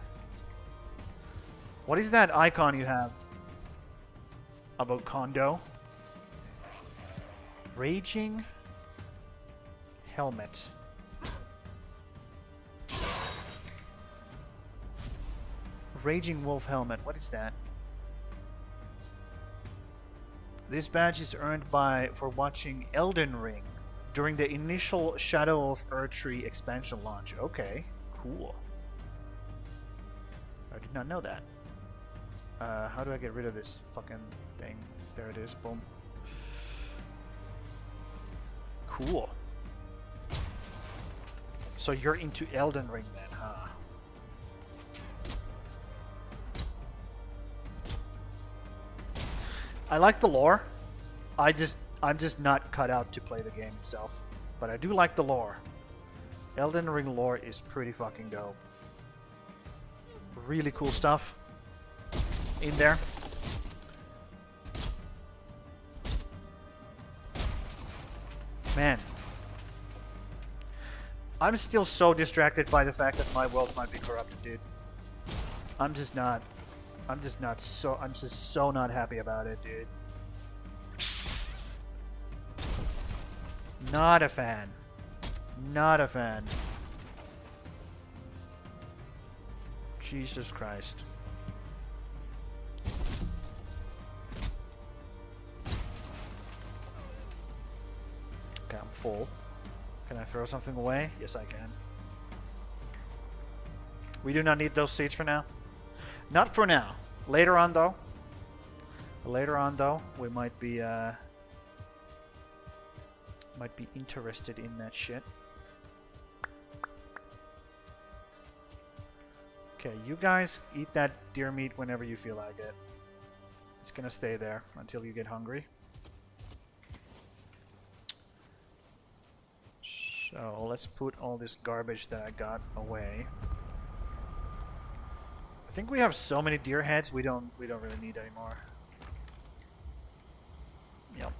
What is that icon you have? About condo? Raging Helmet. Raging Wolf Helmet. What is that? This badge is earned for watching Elden Ring during the initial Shadow of Erdtree expansion launch. Okay, cool. I did not know that. How do I get rid of this fucking thing? There it is. Boom. Cool. So you're into Elden Ring then, huh? I like the lore. I'm just not cut out to play the game itself. But I do like the lore. Elden Ring lore is pretty fucking dope. Really cool stuff in there. Man. I'm still so distracted by the fact that my world might be corrupted, dude. I'm just so not happy about it, dude. Not a fan. Not a fan. Jesus Christ. Okay, I'm full. Can I throw something away? Yes, I can. We do not need those seeds for now. Not for now. Later on, though. Later on, though, we might be interested in that shit. Okay, you guys eat that deer meat whenever you feel like it. It's gonna stay there until you get hungry. So let's put all this garbage that I got away. I think we have so many deer heads we don't really need anymore. Yep.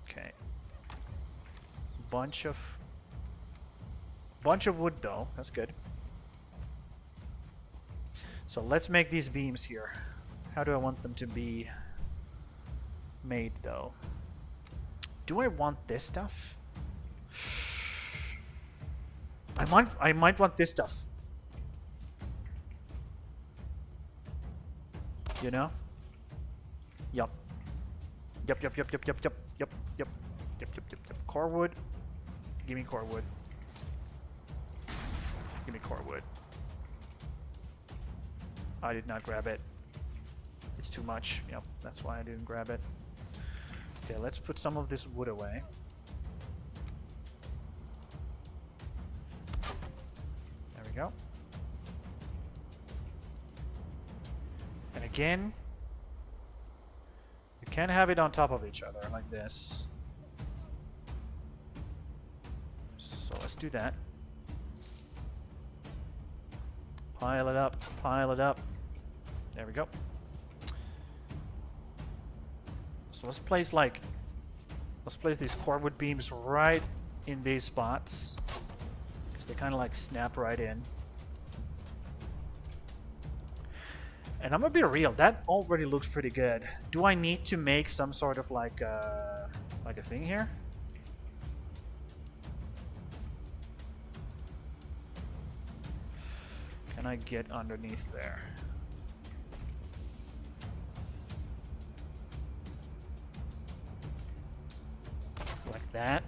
Okay. Bunch of wood though. That's good. So let's make these beams here. How do I want them to be made though? Do I want this stuff? I might want this stuff. You know? Yup. Yup. Core wood. Give me core wood. Give me core wood. I did not grab it. It's too much. Yep, that's why I didn't grab it. Okay, let's put some of this wood away. There we go. And again, you can't have it on top of each other like this. So let's do that. Pile it up, pile it up. There we go. So let's place these cordwood beams right in these spots, because they kind of like snap right in. And I'm gonna be real, that already looks pretty good. Do I need to make some sort of like a thing here? Can I get underneath there? Like that.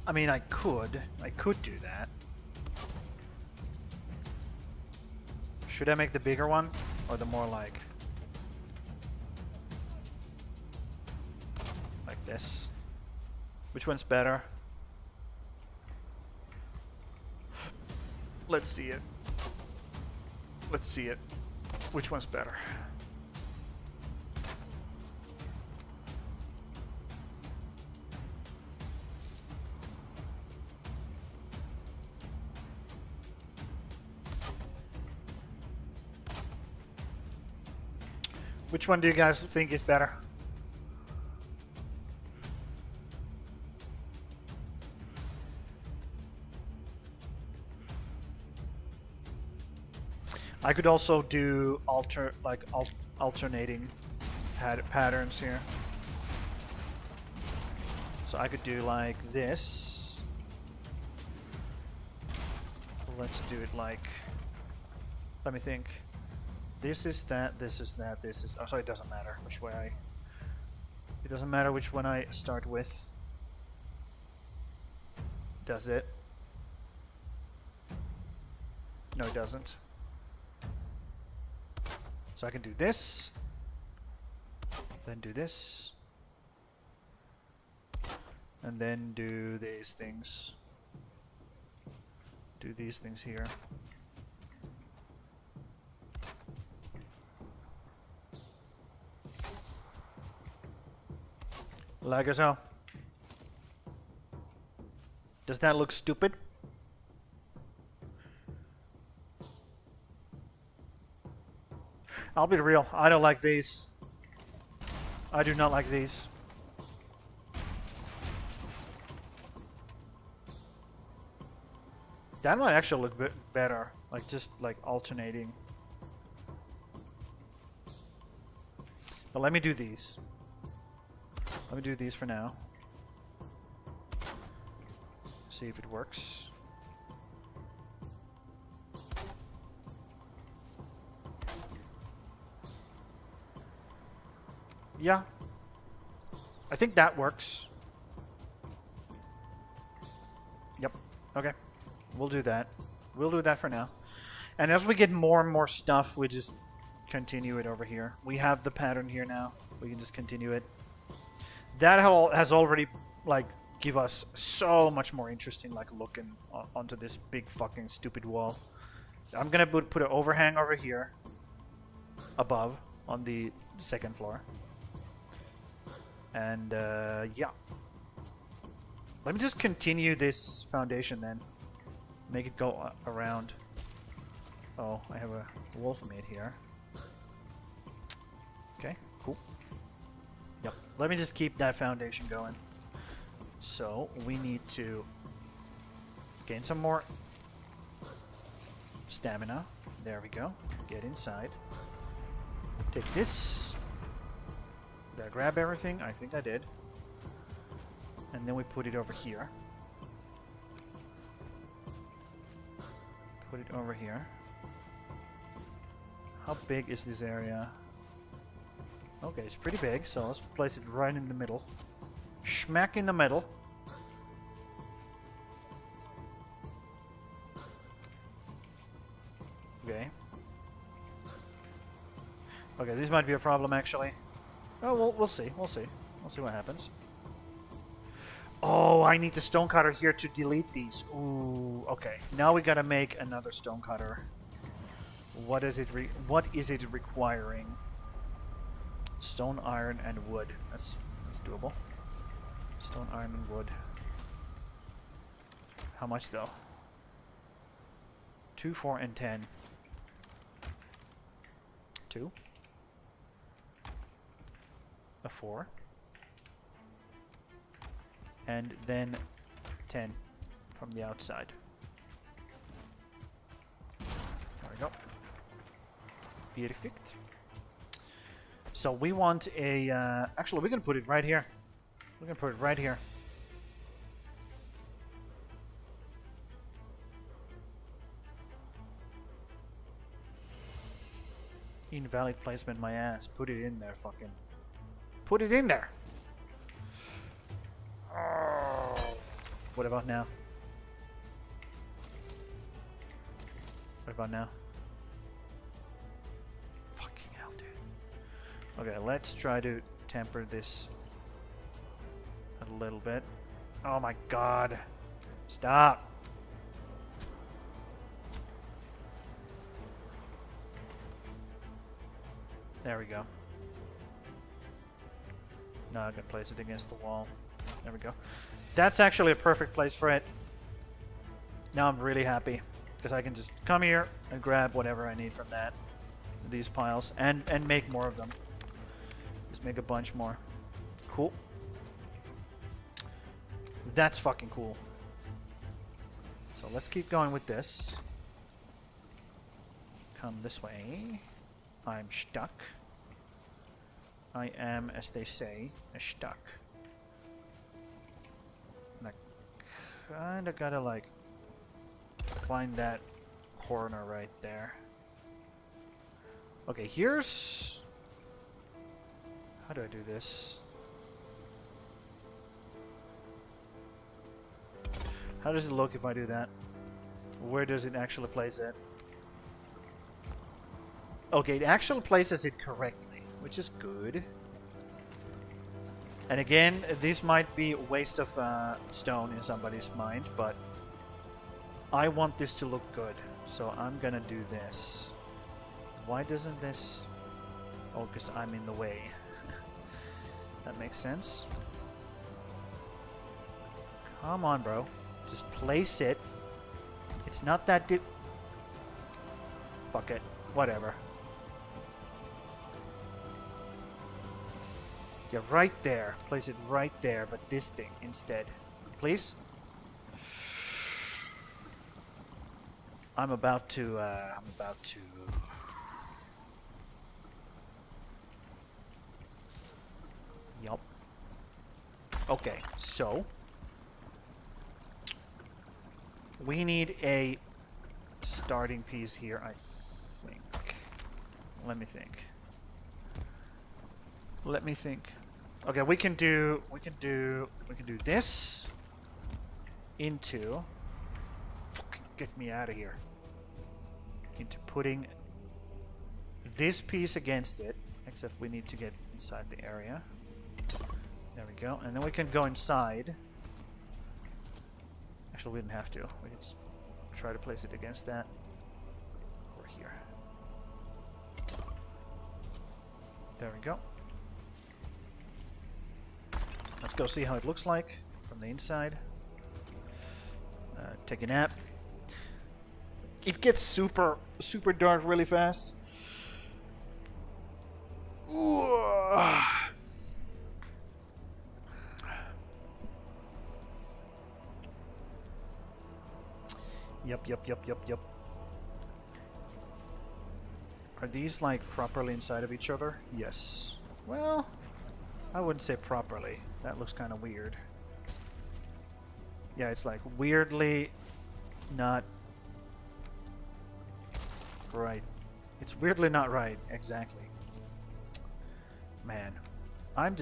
I mean, I could do that. Should I make the bigger one or the more like this? Which one's better? Let's see it. Let's see it. Which one's better? Which one do you guys think is better? I could also do alternating patterns here. So I could do like this. Let's do it like, let me think. This is that, this is that, this is... Oh, so it doesn't matter which way I... It doesn't matter which one I start with. Does it? No, it doesn't. So I can do this. Then do this. And then do these things. Do these things here. Like so. Does that look stupid? I'll be real, I don't like these. I do not like these. That might actually look bit better, like just like alternating. But let me do these. Let me do these for now. See if it works. Yeah. I think that works. Yep. Okay. We'll do that. We'll do that for now. And as we get more and more stuff, we just continue it over here. We have the pattern here now. We can just continue it. That has already, like, give us so much more interesting, like, looking onto this big fucking stupid wall. I'm gonna put an overhang over here, above, on the second floor. And, yeah. Let me just continue this foundation then. Make it go around. Oh, I have a wolf made here. Okay, cool. Yep. Let me just keep that foundation going. So, we need to gain some more stamina. There we go. Get inside. Take this. Did I grab everything? I think I did. And then we put it over here. Put it over here. How big is this area? Okay, it's pretty big, so let's place it right in the middle. Smack in the middle. Okay. Okay, this might be a problem actually. Oh, we'll see. We'll see. We'll see what happens. Oh, I need the stonecutter here to delete these. Ooh, okay. Now we gotta make another stonecutter. What is it requiring? Stone, iron, and wood. That's doable. Stone, iron, and wood. How much though? 2, 4, and 10. 2. A 4. And then 10 from the outside. There we go. Perfect. So we want a... actually, we can put it right here. We can put it right here. Invalid placement, my ass. Put it in there, fucking. Put it in there! Oh. What about now? What about now? Fucking hell, dude. Okay, let's try to temper this a little bit. Oh my god. Stop! There we go. Now I can place it against the wall. There we go. That's actually a perfect place for it. Now I'm really happy. Because I can just come here and grab whatever I need from that. These piles. And make more of them. Just make a bunch more. Cool. That's fucking cool. So let's keep going with this. Come this way. I'm stuck. I am, as they say, stuck. And I kinda gotta like find that corner right there. Okay, here's... How do I do this? How does it look if I do that? Where does it actually place it? Okay, it actually places it correctly, which is good. And again, this might be a waste of stone in somebody's mind, but I want this to look good, so I'm gonna do this. Why doesn't this... Oh, because I'm in the way. That makes sense. Come on, bro. Just place it. It's not that deep. Fuck it. Whatever. Yeah, right there. Place it right there, but this thing instead. Please? I'm about to... Yup. Okay, so... We need a starting piece here, I think. Let me think. Let me think. Okay, we can do this into... Get me out of here. Into putting this piece against it, except we need to get inside the area. There we go, and then we can go inside. Actually, we didn't have to. We can just try to place it against that. Or here. There we go. Let's go see how it looks like from the inside. Take a nap. It gets super dark really fast. Ooh. Yep. Are these like properly inside of each other? Yes. Well, I wouldn't say properly. That looks kind of weird. Yeah, it's like weirdly not right. It's weirdly not right, exactly. Man, I'm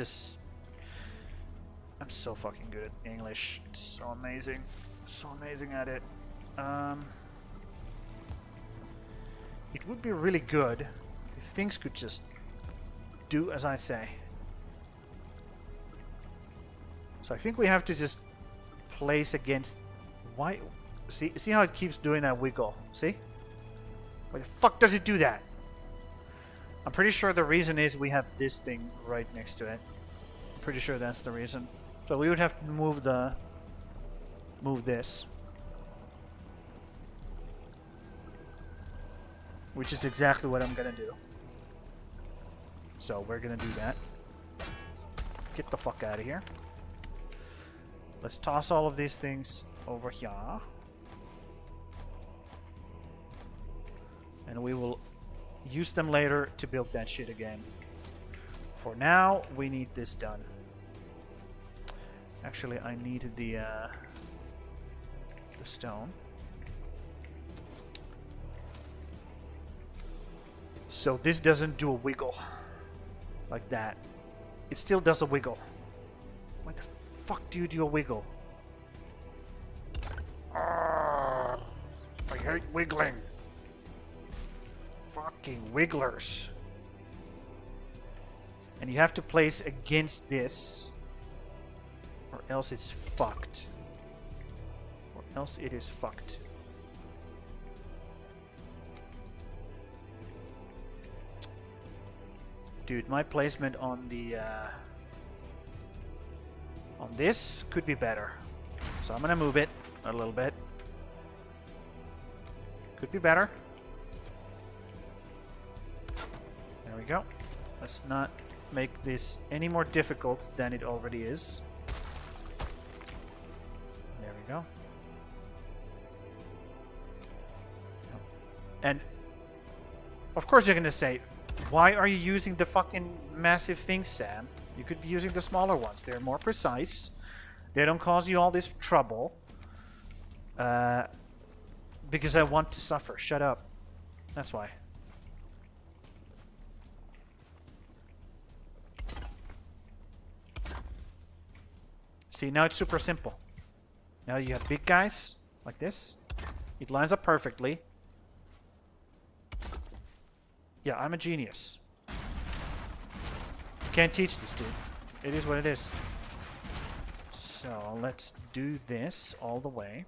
so fucking good at English. It's so amazing. So amazing at it. It would be really good if things could just do as I say. So I think we have to just place against... Why? See how it keeps doing that wiggle? See? Why the fuck does it do that? I'm pretty sure the reason is we have this thing right next to it. I'm pretty sure that's the reason. So we would have to move this. Which is exactly what I'm gonna do. So we're gonna do that. Get the fuck out of here. Let's toss all of these things over here. And we will use them later to build that shit again. For now, we need this done. Actually, I need the stone. So this doesn't do a wiggle. Like that. It still does a wiggle. Why the fuck do you do a wiggle? I hate wiggling. Fucking wigglers. And you have to place against this, or else it's fucked. Or else it is fucked. Dude, my placement on the on this could be better. So I'm gonna move it a little bit. Could be better. There we go. Let's not make this any more difficult than it already is. There we go. And of course you're gonna say, why are you using the fucking massive things, Sam? You could be using the smaller ones. They're more precise. They don't cause you all this trouble. Because I want to suffer. Shut up. That's why. See, now it's super simple. Now you have big guys like this. It lines up perfectly. Yeah, I'm a genius. Can't teach this, dude. It is what it is. So let's do this all the way.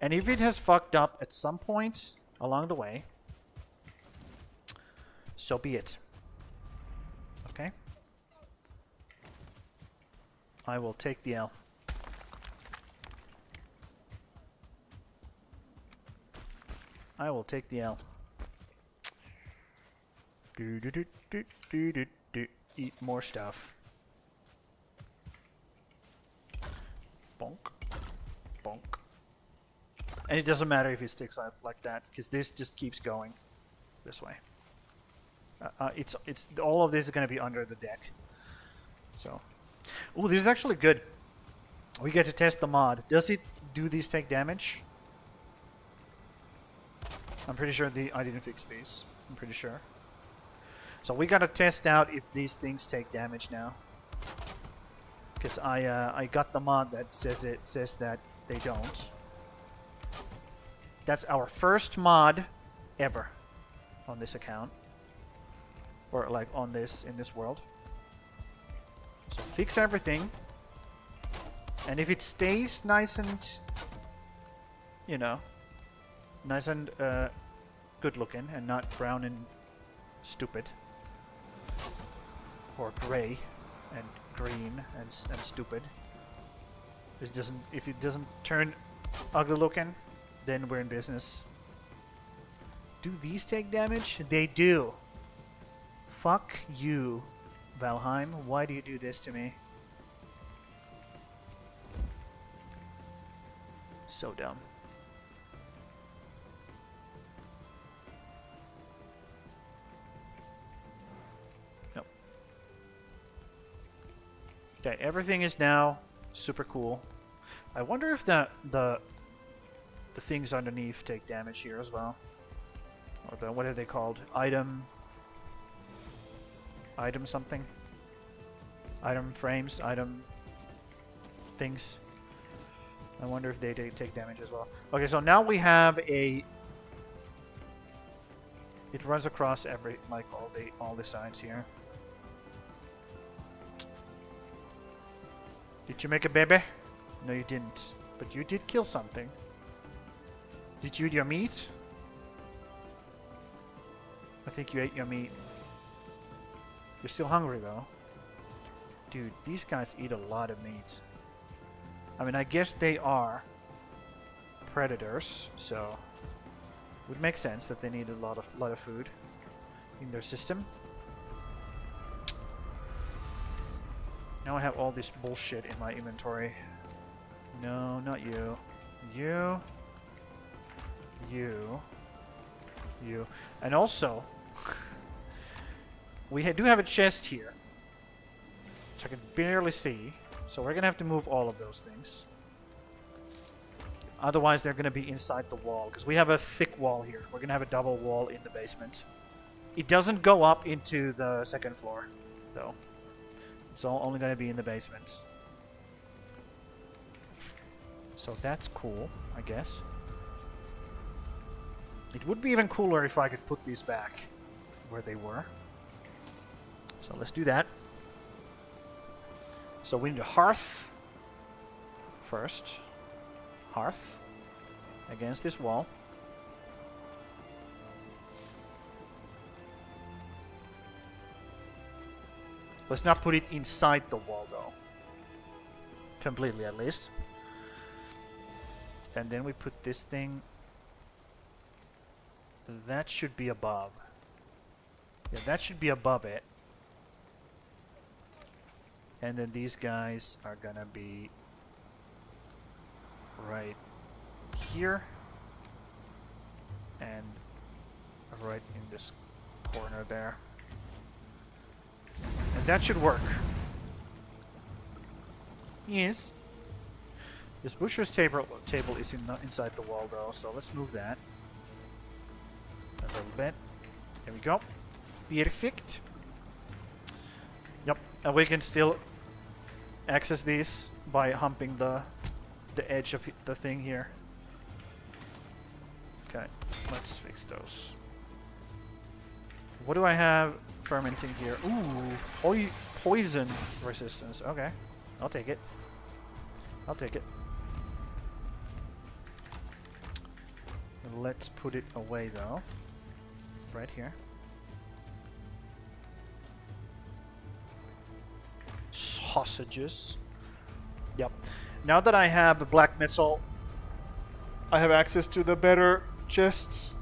And if it has fucked up at some point along the way, so be it. Okay? I will take the L. I will take the L. Eat more stuff. Bonk. Bonk. And it doesn't matter if it sticks out like that, because this just keeps going this way. It's all of this is going to be under the deck. So, oh, this is actually good. We get to test the mod. Does it do these take damage? I'm pretty sure I didn't fix these. I'm pretty sure. So we gotta test out if these things take damage now. Because I got the mod that says that they don't. That's our first mod ever on this account, or like on this in this world. So fix everything, and if it stays nice and, you know, nice and good looking and not brown and stupid, or gray and green and stupid, if it doesn't turn ugly looking, then we're in business. Do these take damage? They do. Fuck you, Valheim. Why do you do this to me? So dumb. Nope. Okay, everything is now super cool. I wonder if the things underneath take damage here as well. Or the, what are they called? Item something? Item frames? Item things? I wonder if they take damage as well. Okay, so now we have a... It runs across every, like, all the sides here. Did you make a baby? No, you didn't. But you did kill something. Did you eat your meat? think you ate your meat. You're still hungry, though. Dude, these guys eat a lot of meat. I mean, I guess they are predators, so it would make sense that they need a lot of food in their system. Now I have all this bullshit in my inventory. No, not you. You. You. You. And also, we do have a chest here, which I can barely see. So we're going to have to move all of those things. Otherwise, they're going to be inside the wall, because we have a thick wall here. We're going to have a double wall in the basement. It doesn't go up into the second floor, though. It's all only going to be in the basement. So that's cool, I guess. It would be even cooler if I could put these back where they were. So let's do that. So we need a hearth first. Hearth against this wall. Let's not put it inside the wall, though. Completely, at least. And then we put this thing. That should be above. Yeah, that should be above it. And then these guys are gonna be right here. And right in this corner there. And that should work. Yes. This butcher's table is inside the wall, though, so let's move that a little bit. There we go. Perfect. Yep, and we can still access these by humping the edge of the thing here. Okay, let's fix those. What do I have fermenting here? Ooh, poison resistance. Okay, I'll take it. I'll take it. Let's put it away, though. Right here. Sausages. Yep. Now that I have the black metal, I have access to the better chests.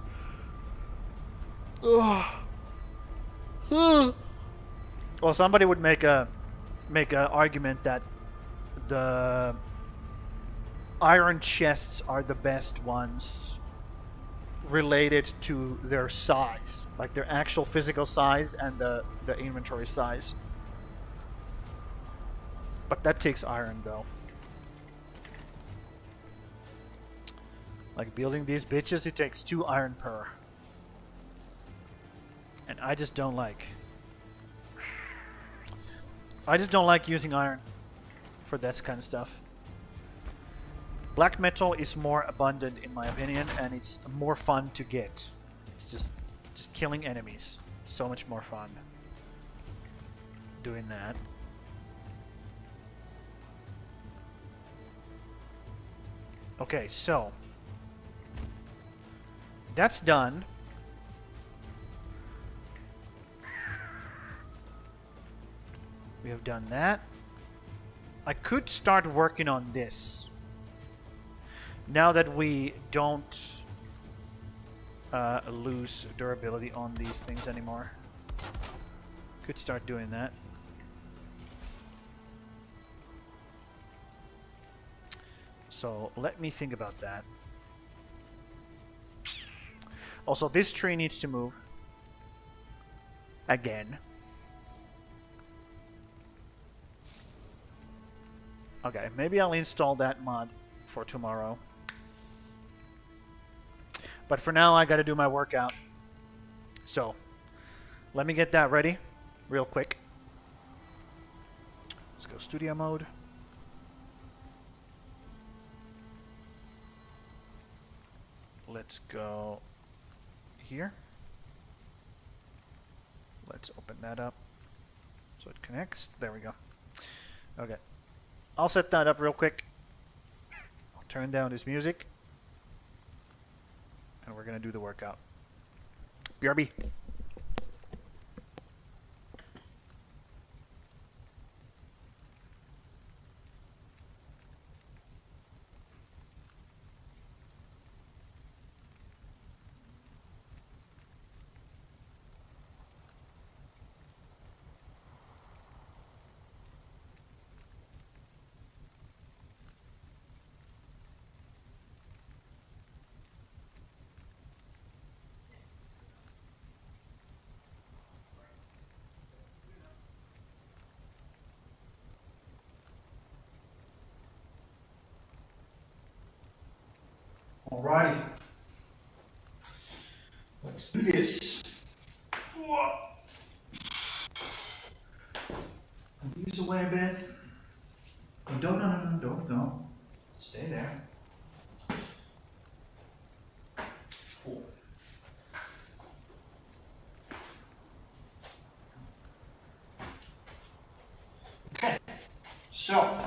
Ugh. Well, somebody would make a argument that the iron chests are the best ones related to their size, like their actual physical size and the inventory size. But that takes iron, though. Like building these bitches, it takes 2 iron per. And I just don't like using iron for that kind of stuff. Black metal is more abundant in my opinion, and it's more fun to get. It's just killing enemies. So much more fun doing that. Okay, so that's done. We have done that. I could start working on this. Now that we don't lose durability on these things anymore. Could start doing that. So let me think about that. Also, this tree needs to move. Again. Okay, maybe I'll install that mod for tomorrow. But for now, I gotta do my workout. So, let me get that ready real quick. Let's go studio mode. Let's go here. Let's open that up so it connects. There we go. Okay. I'll set that up real quick. I'll turn down this music. And we're going to do the workout. BRB. Alrighty. Let's do this. Move these away a bit. Don't. Stay there. Cool. Okay. So,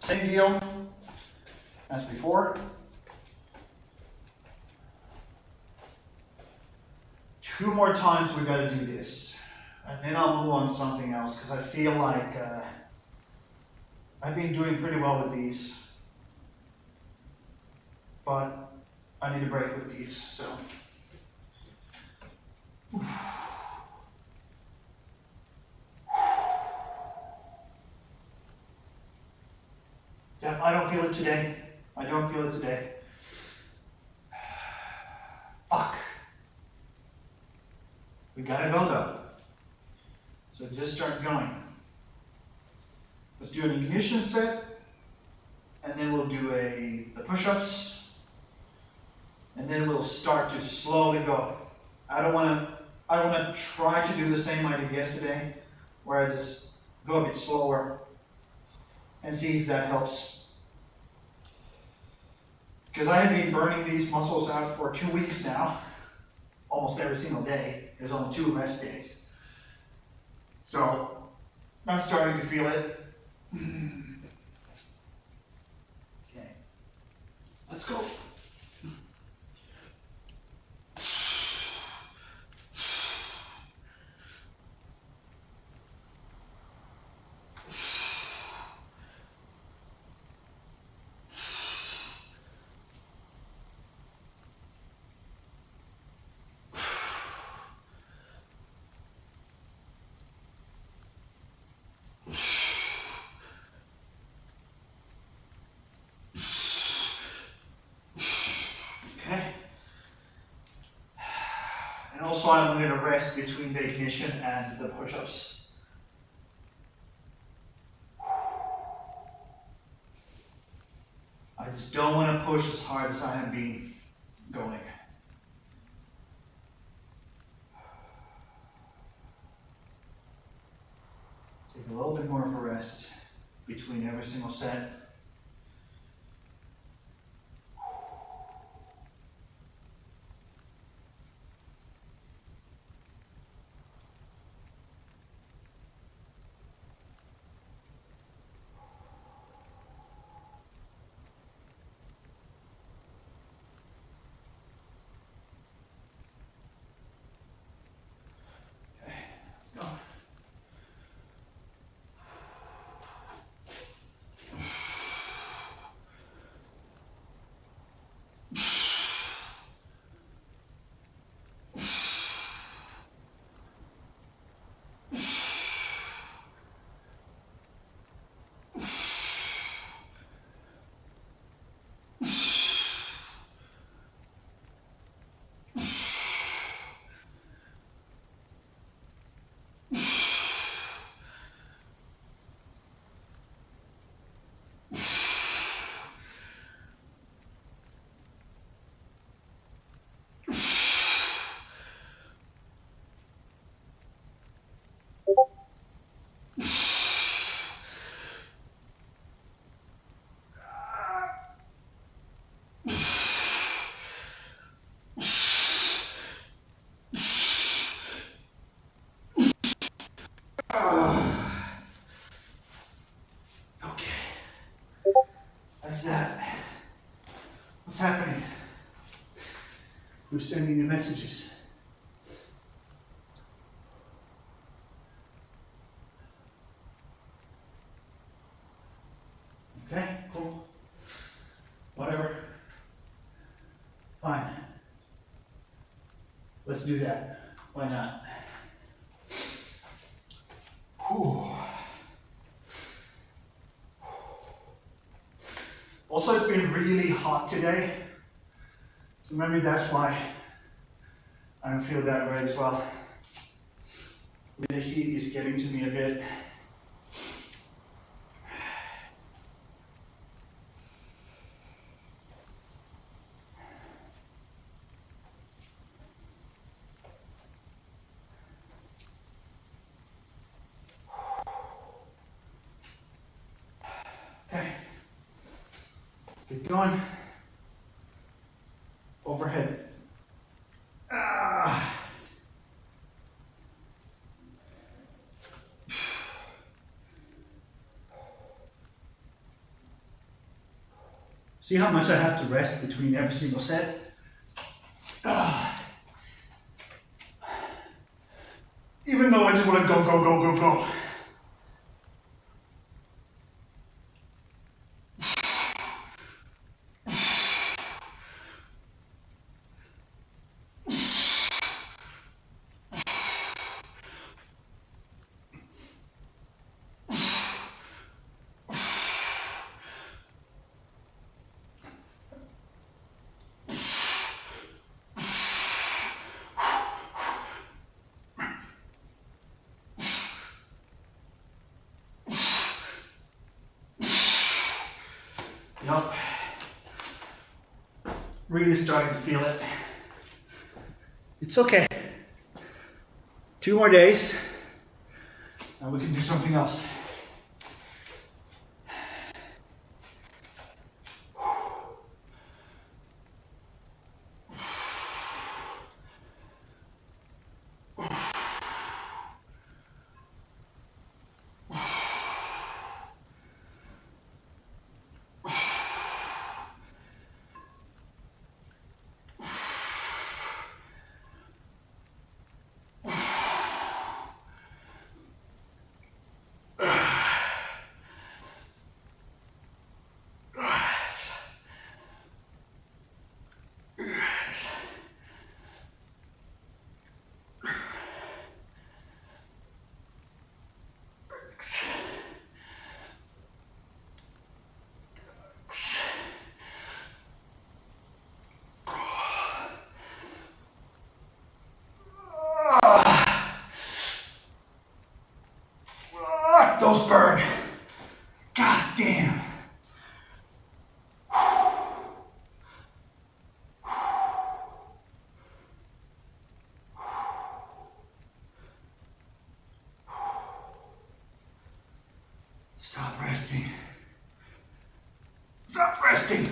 same deal as before. 2 more times we got to do this. And then I'll move on to something else because I feel like I've been doing pretty well with these. But I need a break with these, so. Yeah, I don't feel it today. I don't feel it today. Fuck. We gotta go though. So just start going. Let's do an ignition set, and then we'll do the push-ups, and then we'll start to slowly go. I wanna try to do the same I did yesterday, where I just go a bit slower and see if that helps. Because I have been burning these muscles out for 2 weeks now, almost every single day. There's only 2 rest days. So I'm starting to feel it. Okay, let's go. And also I'm going to rest between the ignition and the push-ups. I just don't want to push as hard as I have been going. Take a little bit more of a rest between every single set. That's that. What's happening? Who's sending you messages? Okay, cool. Whatever. Fine. Let's do that. Why not? Whew. Also, it's been really hot today, so maybe that's why I don't feel that great as well. The heat is getting to me a bit. Keep going. Overhead. See how much I have to rest between every single set? Even though I just want to go, go, go, go, go. Yup. Really starting to feel it. It's okay. 2 more days, and we can do something else. Those burn. God damn. Stop resting. Stop resting.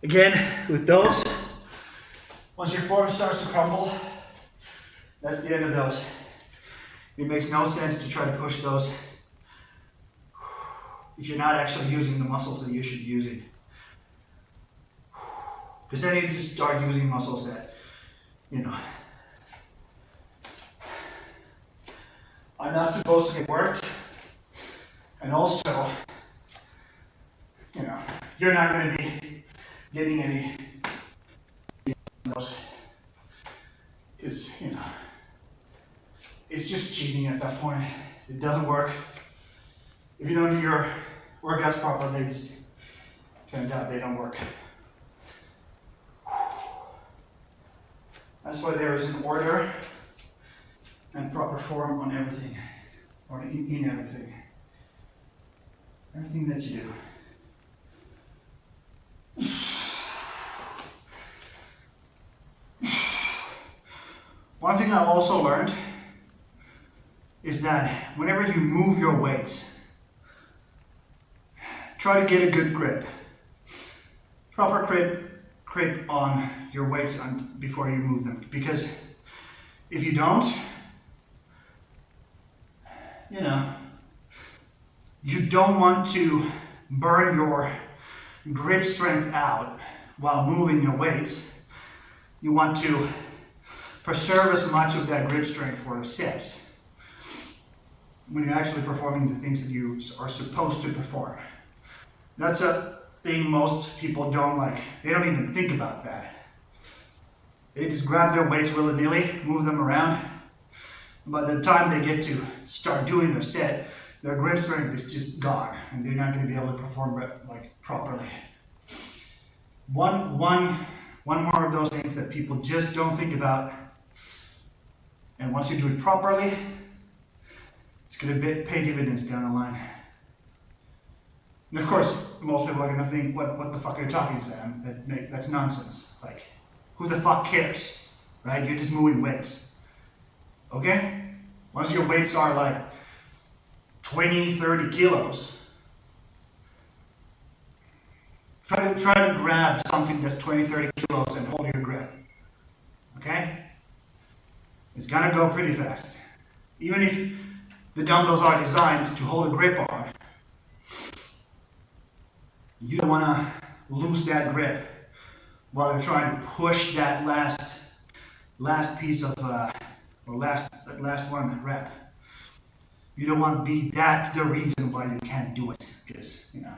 Again, with those, once your form starts to crumble, that's the end of those. It makes no sense to try to push those if you're not actually using the muscles that you should be using. Because then you just start using muscles that, are not supposed to get worked. And also, you're not going to be getting any of those. Because, it's just cheating at that point. It doesn't work. If you don't do your workouts properly, they just turns out they don't work. That's why there is an order and proper form on everything, or in everything. Everything that you do. One thing I also learned is that whenever you move your weights, try to get a good grip. Proper grip on your weights before you move them. Because if you don't, you don't want to burn your grip strength out while moving your weights. You want to preserve as much of that grip strength for the sets. when you're actually performing the things that you are supposed to perform. That's a thing most people don't like. They don't even think about that. They just grab their weights willy-nilly, move them around. By the time they get to start doing their set, their grip strength is just gone, and they're not going to be able to perform like properly. One more of those things that people just don't think about, and once you do it properly, it's going to pay dividends down the line. And of course, most people are going to think, what the fuck are you talking, Sam? That's nonsense. Like, who the fuck cares? Right? You're just moving weights. Okay? Once your weights are like 20, 30 kilos, try to grab something that's 20, 30 kilos and hold your grip. Okay? It's gonna go pretty fast. Even if the dumbbells are designed to hold a grip on, you don't wanna lose that grip while you're trying to push that last piece of, or last one rep. You don't want to be that the reason why you can't do it, because, you know,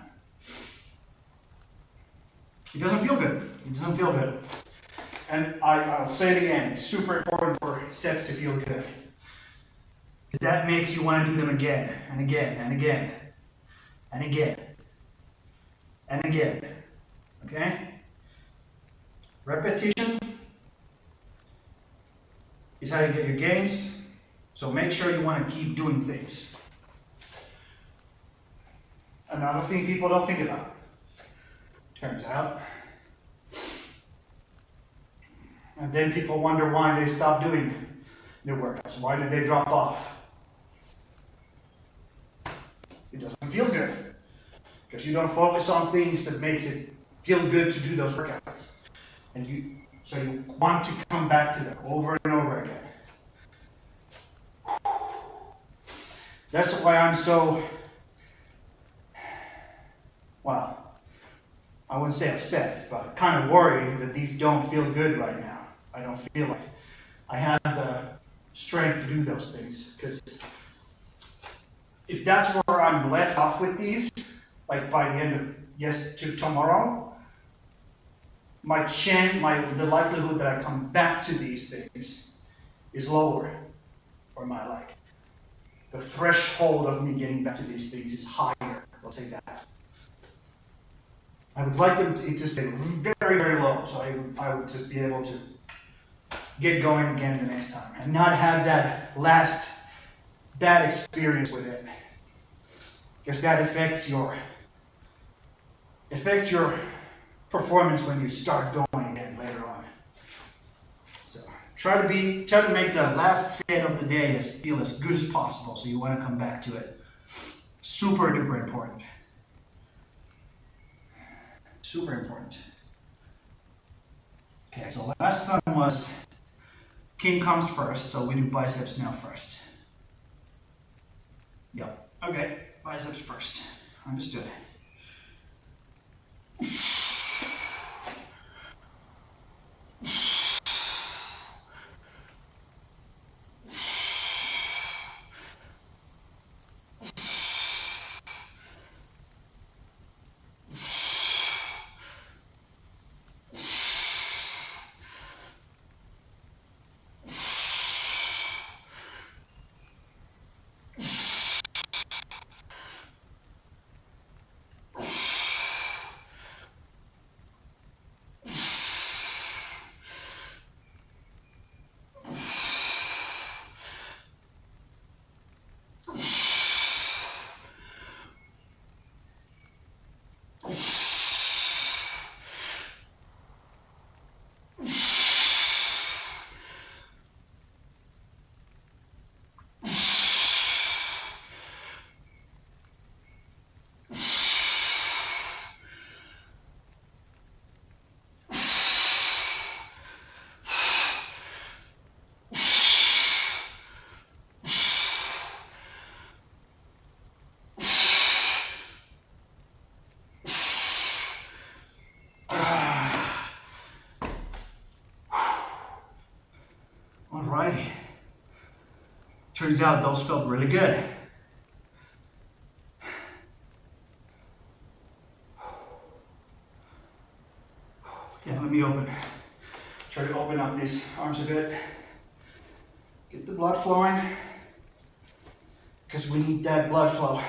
it doesn't feel good. It doesn't feel good. And I'll say it again, it's super important for sets to feel good. That makes you want to do them again, and again, and again, and again, and again. Okay? Repetition is how you get your gains, so make sure you want to keep doing things. Another thing people don't think about, turns out, and then people wonder why they stop doing their workouts. Why did they drop off? It doesn't feel good, because you don't focus on things that makes it feel good to do those workouts. And so you want to come back to them over and over again. That's why I'm so, well, I wouldn't say upset, but kind of worried that these don't feel good right now. I don't feel like I have the strength to do those things, because if that's where I'm left off with these, like by the end of to tomorrow, the likelihood that I come back to these things is lower, or the threshold of me getting back to these things is higher. Let's say that. I would like them to stay very, very low, so I would just be able to get going again the next time and not have that last bad experience with it, because that affects your performance when you start going again later on. So try to make the last set of the day feel as good as possible, so you want to come back to it. Super duper important. Super important. Okay, so last time was king comes first, so we do biceps now first. Yep. Okay, biceps first. Understood. Alrighty. Turns out those felt really good. Yeah, let me try to open up these arms a bit. Get the blood flowing, because we need that blood flow.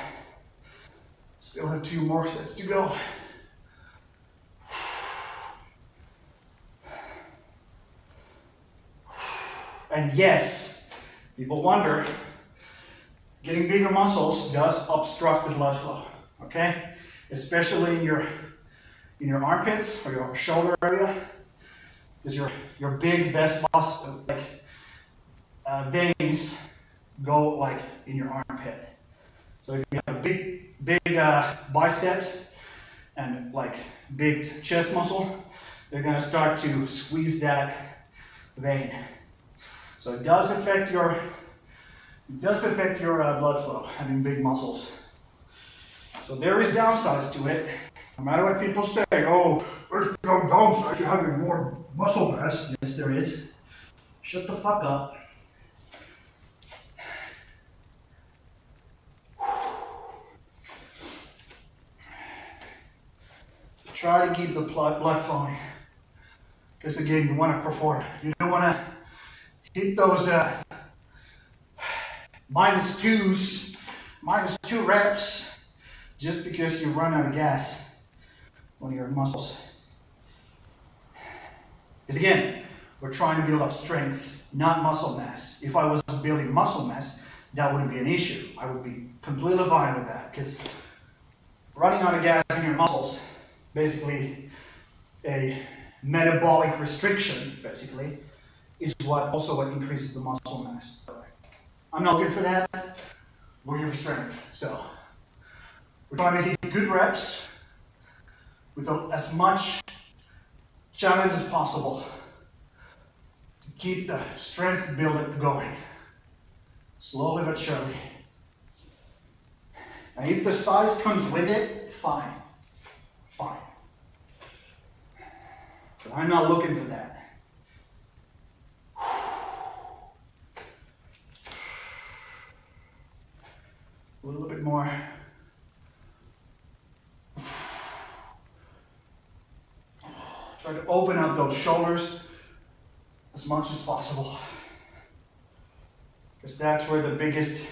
Still have 2 more sets to go. And yes, people wonder, getting bigger muscles does obstruct the blood flow, okay? Especially in your armpits or your shoulder area, because your big veins go like in your armpit. So if you have a big bicep and like big chest muscle, they're gonna start to squeeze that vein. So it does affect your blood flow, having big muscles. So there is downsides to it. No matter what people say, oh, there's no downside to having more muscle mass. Yes, there is. Shut the fuck up. Try to keep the blood flowing. Because again, you want to perform. You don't want to hit those -2 reps just because you run out of gas on your muscles. Because again, we're trying to build up strength, not muscle mass. If I was building muscle mass, that wouldn't be an issue. I would be completely fine with that, because running out of gas in your muscles, basically a metabolic restriction, basically, is what increases the muscle mass. I'm not looking for that. We're looking for strength. So we're trying to hit good reps with as much challenge as possible to keep the strength build-up going, slowly but surely. And if the size comes with it, fine. But I'm not looking for that. A little bit more. Try to open up those shoulders as much as possible, because that's where the biggest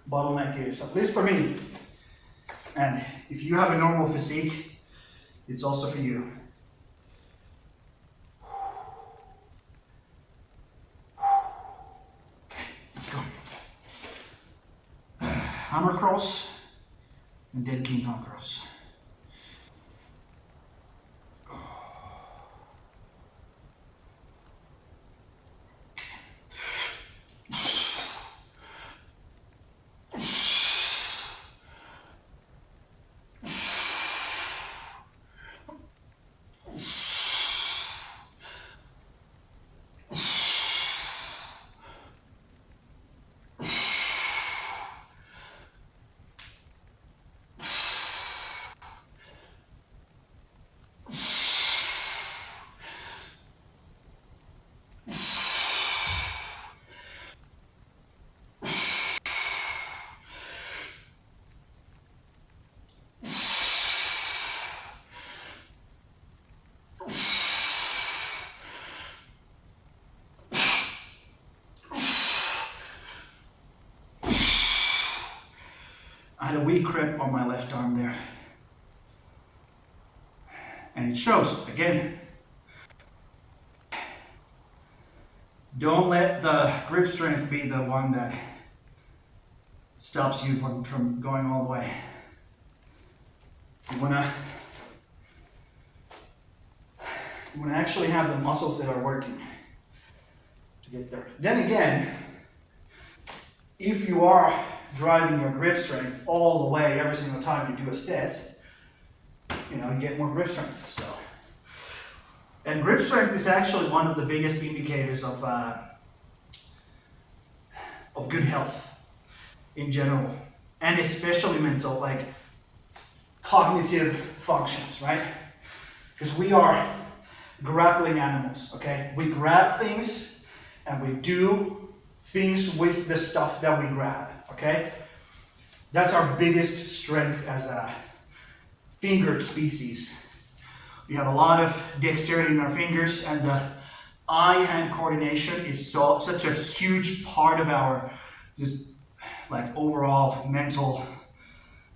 bottleneck is, at least for me. And if you have a normal physique, it's also for you. Let's go. Hammer curls and dead King Kong curls. I had a weak grip on my left arm there. And it shows, again. Don't let the grip strength be the one that stops you from going all the way. You wanna actually have the muscles that are working to get there. Then again, if you are driving your grip strength all the way every single time you do a set, you get more grip strength. So, and grip strength is actually one of the biggest indicators of good health in general, and especially mental, like cognitive functions, right? Because we are grappling animals, okay? We grab things and we do things with the stuff that we grab, okay? That's our biggest strength as a fingered species. We have a lot of dexterity in our fingers, and the eye-hand coordination is such a huge part of our just like overall mental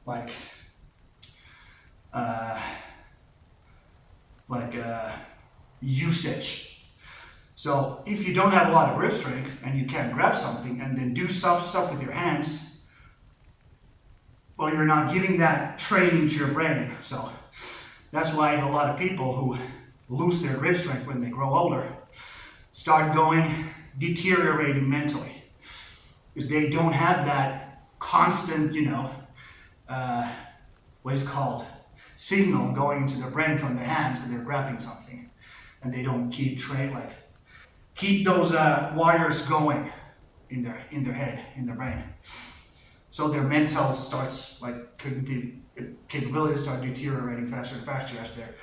like uh, usage. So if you don't have a lot of grip strength and you can't grab something and then do stuff with your hands, well, you're not giving that training to your brain. So that's why a lot of people who lose their grip strength when they grow older start deteriorating mentally, because they don't have that constant, what is called signal going into their brain from their hands, and they're grabbing something, and they don't keep those wires going in their head, in their brain. So their mental starts, like, cognitive capabilities start deteriorating faster and faster as their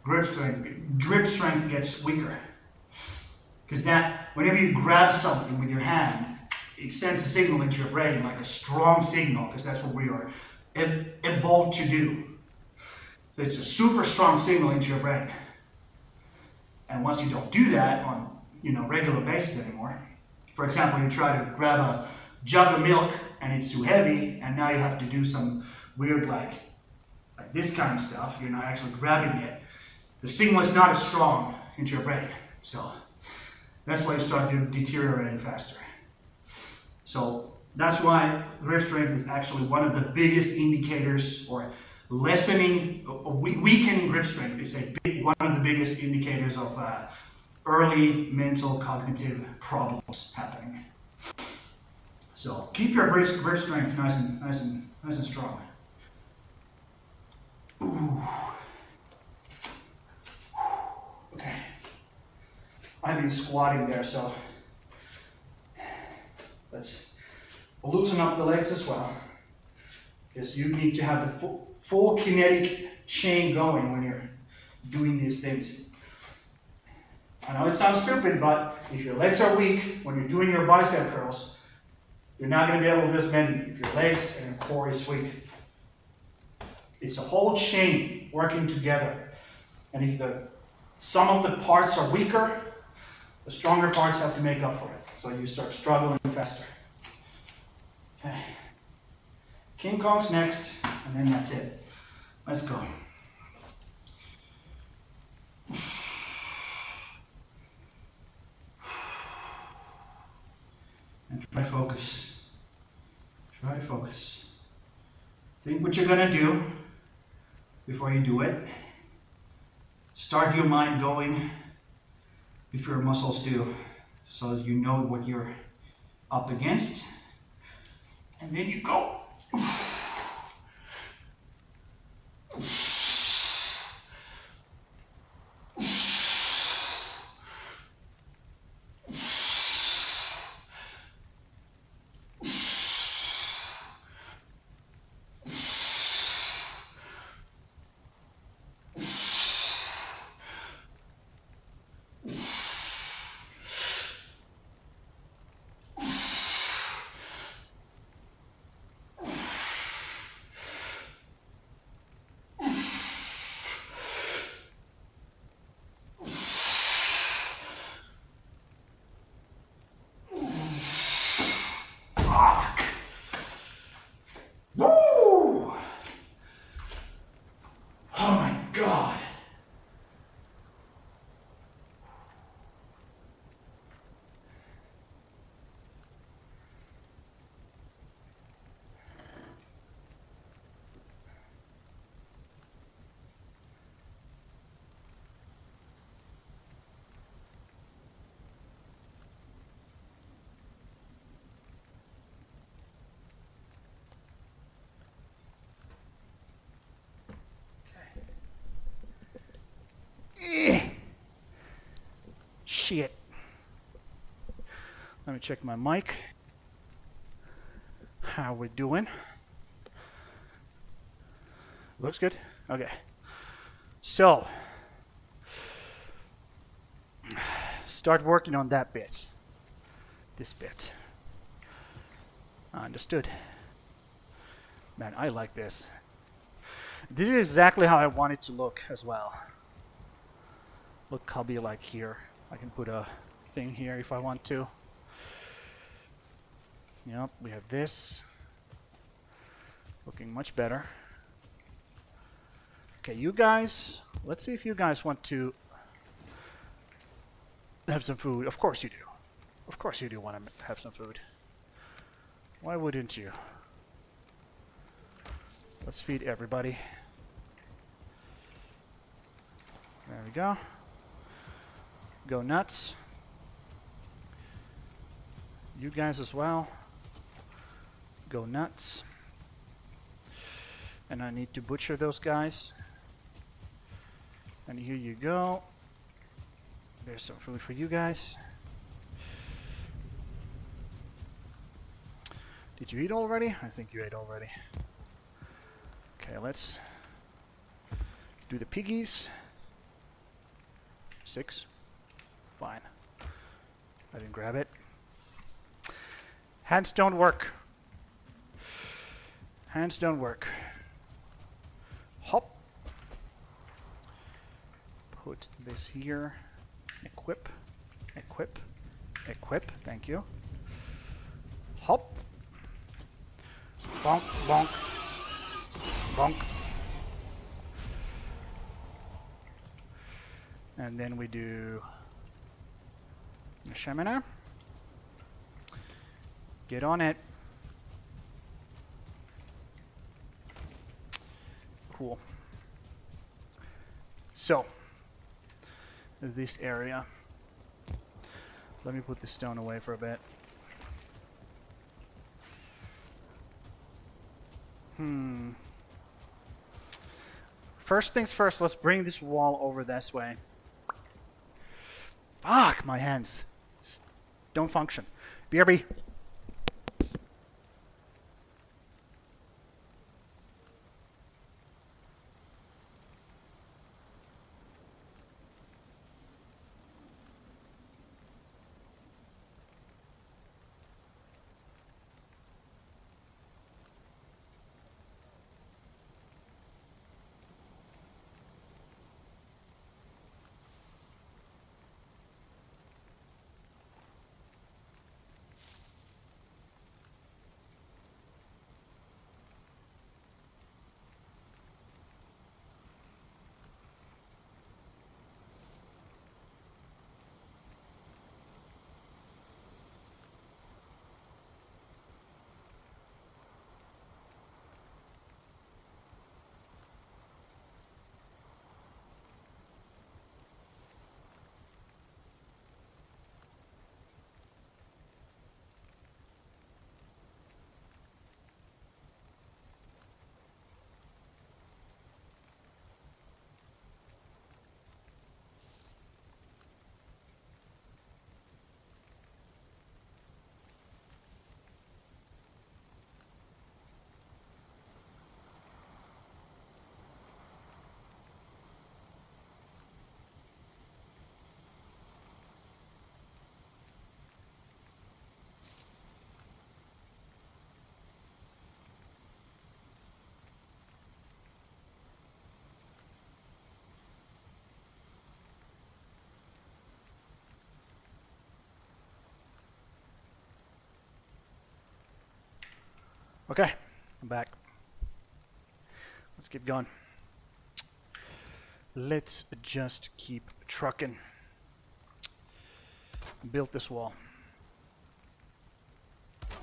grip strength gets weaker. Because whenever you grab something with your hand, it sends a signal into your brain, like a strong signal, because that's what we are evolved to do. It's a super strong signal into your brain. And once you don't do that on regular basis anymore, for example, you try to grab a jug of milk and it's too heavy, and now you have to do some weird like this kind of stuff. You're not actually grabbing it. The signal is not as strong into your brain, so that's why you start deteriorating faster. So that's why grip strength is actually one of the biggest indicators, or weakening grip strength is one of the biggest indicators of early mental cognitive problems happening. So keep your grip strength nice and strong. Ooh. Okay. I've been squatting there, so let's loosen up the legs as well, because you need to have the full kinetic chain going when you're doing these things. I know it sounds stupid, but if your legs are weak when you're doing your bicep curls, you're not going to be able to do as many if your legs and your core is weak. It's a whole chain working together, and if some of the parts are weaker, the stronger parts have to make up for it. So you start struggling faster. Okay. King Kong's next, and then that's it. Let's go. And try to focus. Try to focus. Think what you're gonna do before you do it. Start your mind going before your muscles do, so that you know what you're up against. And then you go. Shit. Let me check my mic. How we doing? Looks good? Okay. So, start working on that bit. This bit. Understood. Man, I like this. This is exactly how I want it to look as well. Look cubby like here. I can put a thing here if I want to. Yep, we have this. Looking much better. Okay, you guys, let's see if you guys want to have some food. Of course you do. Of course you do want to have some food. Why wouldn't you? Let's feed everybody. There we go. Go nuts. You guys as well. Go nuts. And I need to butcher those guys. And here you go. There's some food for you guys. Did you eat already? I think you ate already. Okay, let's do the piggies. 6. Fine. I didn't grab it. Hands don't work. Hands don't work. Hop. Put this here. Equip. Equip. Equip. Thank you. Hop. Bonk. Bonk. Bonk. And then we do Shamina. Get on it. Cool. So, this area. Let me put the stone away for a bit. First things first, let's bring this wall over this way. Fuck, my hands just don't function. BRB. Okay, I'm back. Let's keep going. Let's just keep trucking. Build this wall.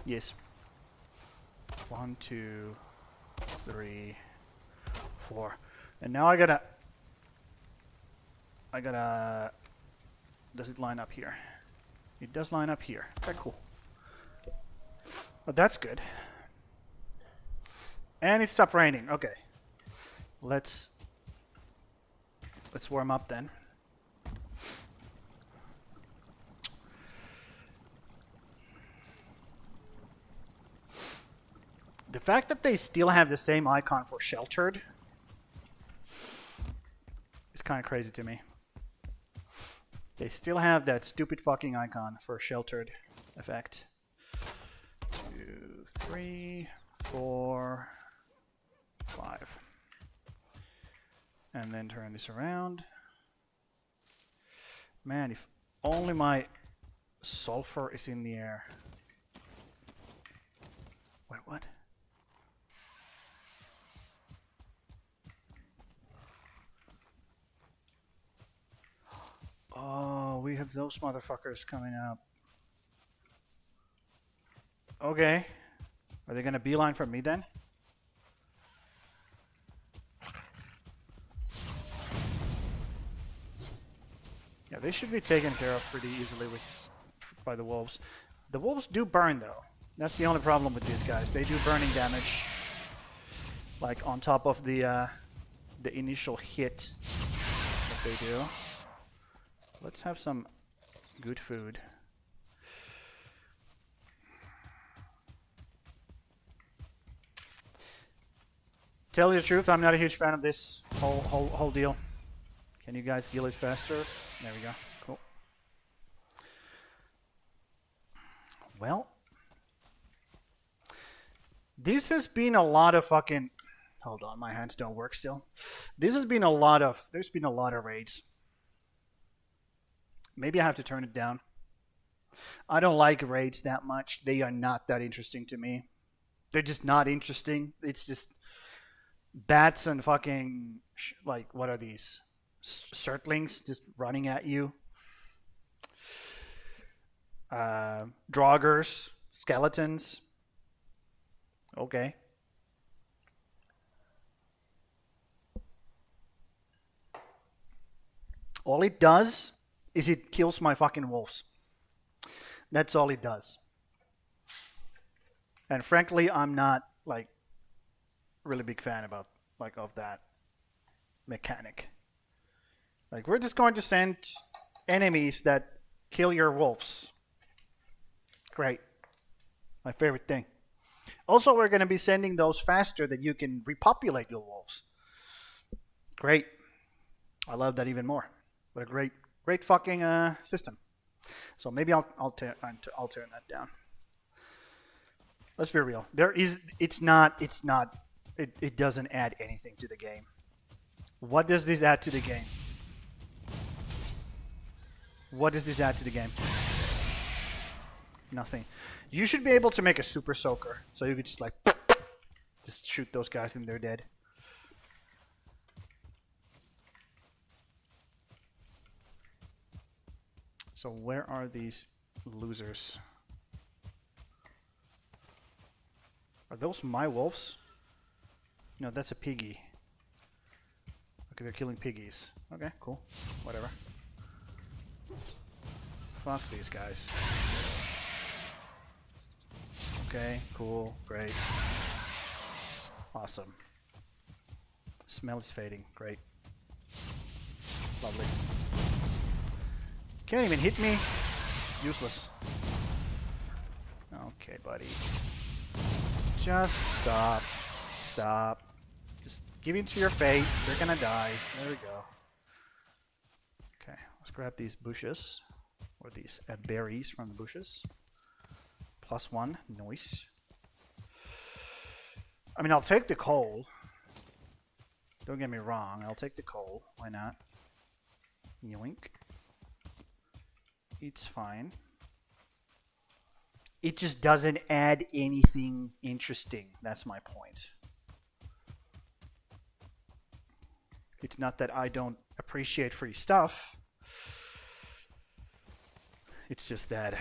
Yes. 1, 2, 3, 4. And now I gotta... Does it line up here? It does line up here. Okay, cool. Well, that's good. And it stopped raining. Okay. Let's warm up then. The fact that they still have the same icon for sheltered is kind of crazy to me. They still have that stupid fucking icon for sheltered effect. 2, 3, 4, 5. And then turn this around. Man, if only my sulfur is in the air. Wait, what? Oh, we have those motherfuckers coming up. Okay. Are they gonna beeline for me then? Yeah, they should be taken care of pretty easily by the wolves. The wolves do burn though. That's the only problem with these guys. They do burning damage, like on top of the initial hit that they do. Let's have some good food. Tell you the truth, I'm not a huge fan of this whole deal. Can you guys heal it faster? There we go. Cool. Well, this has been a lot of fucking. Hold on, my hands don't work still. This has been a lot of. There's been a lot of raids. Maybe I have to turn it down. I don't like raids that much. They are not that interesting to me. They're just not interesting. It's just bats and fucking like what are these? Surtlings just running at you. Draugrs, skeletons. Okay. All it does is it kills my fucking wolves. That's all it does. And frankly, I'm not like really big fan about like of that mechanic. Like we're just going to send enemies that kill your wolves. Great. My favorite thing. Also, we're going to be sending those faster that you can repopulate your wolves. Great. I love that even more. What a great fucking system. So maybe I'll turn that down. Let's be real. It doesn't add anything to the game. What does this add to the game? What does this add to the game? Nothing. You should be able to make a super soaker, so you could just like just shoot those guys and they're dead. So where are these losers? Are those my wolves? No, that's a piggy. Okay, they're killing piggies. Okay, cool. Whatever. Fuck these guys. Okay, cool, great. Awesome. Smell is fading. Great. Lovely. Can't even hit me. Useless. Okay, buddy. Just stop. Stop. Just give in to your fate. You're gonna die. There we go. Okay, let's grab these bushes. Or these berries from the bushes. +1. Nice. I mean, I'll take the coal. Don't get me wrong. I'll take the coal. Why not? Yoink. It's fine. It just doesn't add anything interesting. That's my point. It's not that I don't appreciate free stuff. It's just that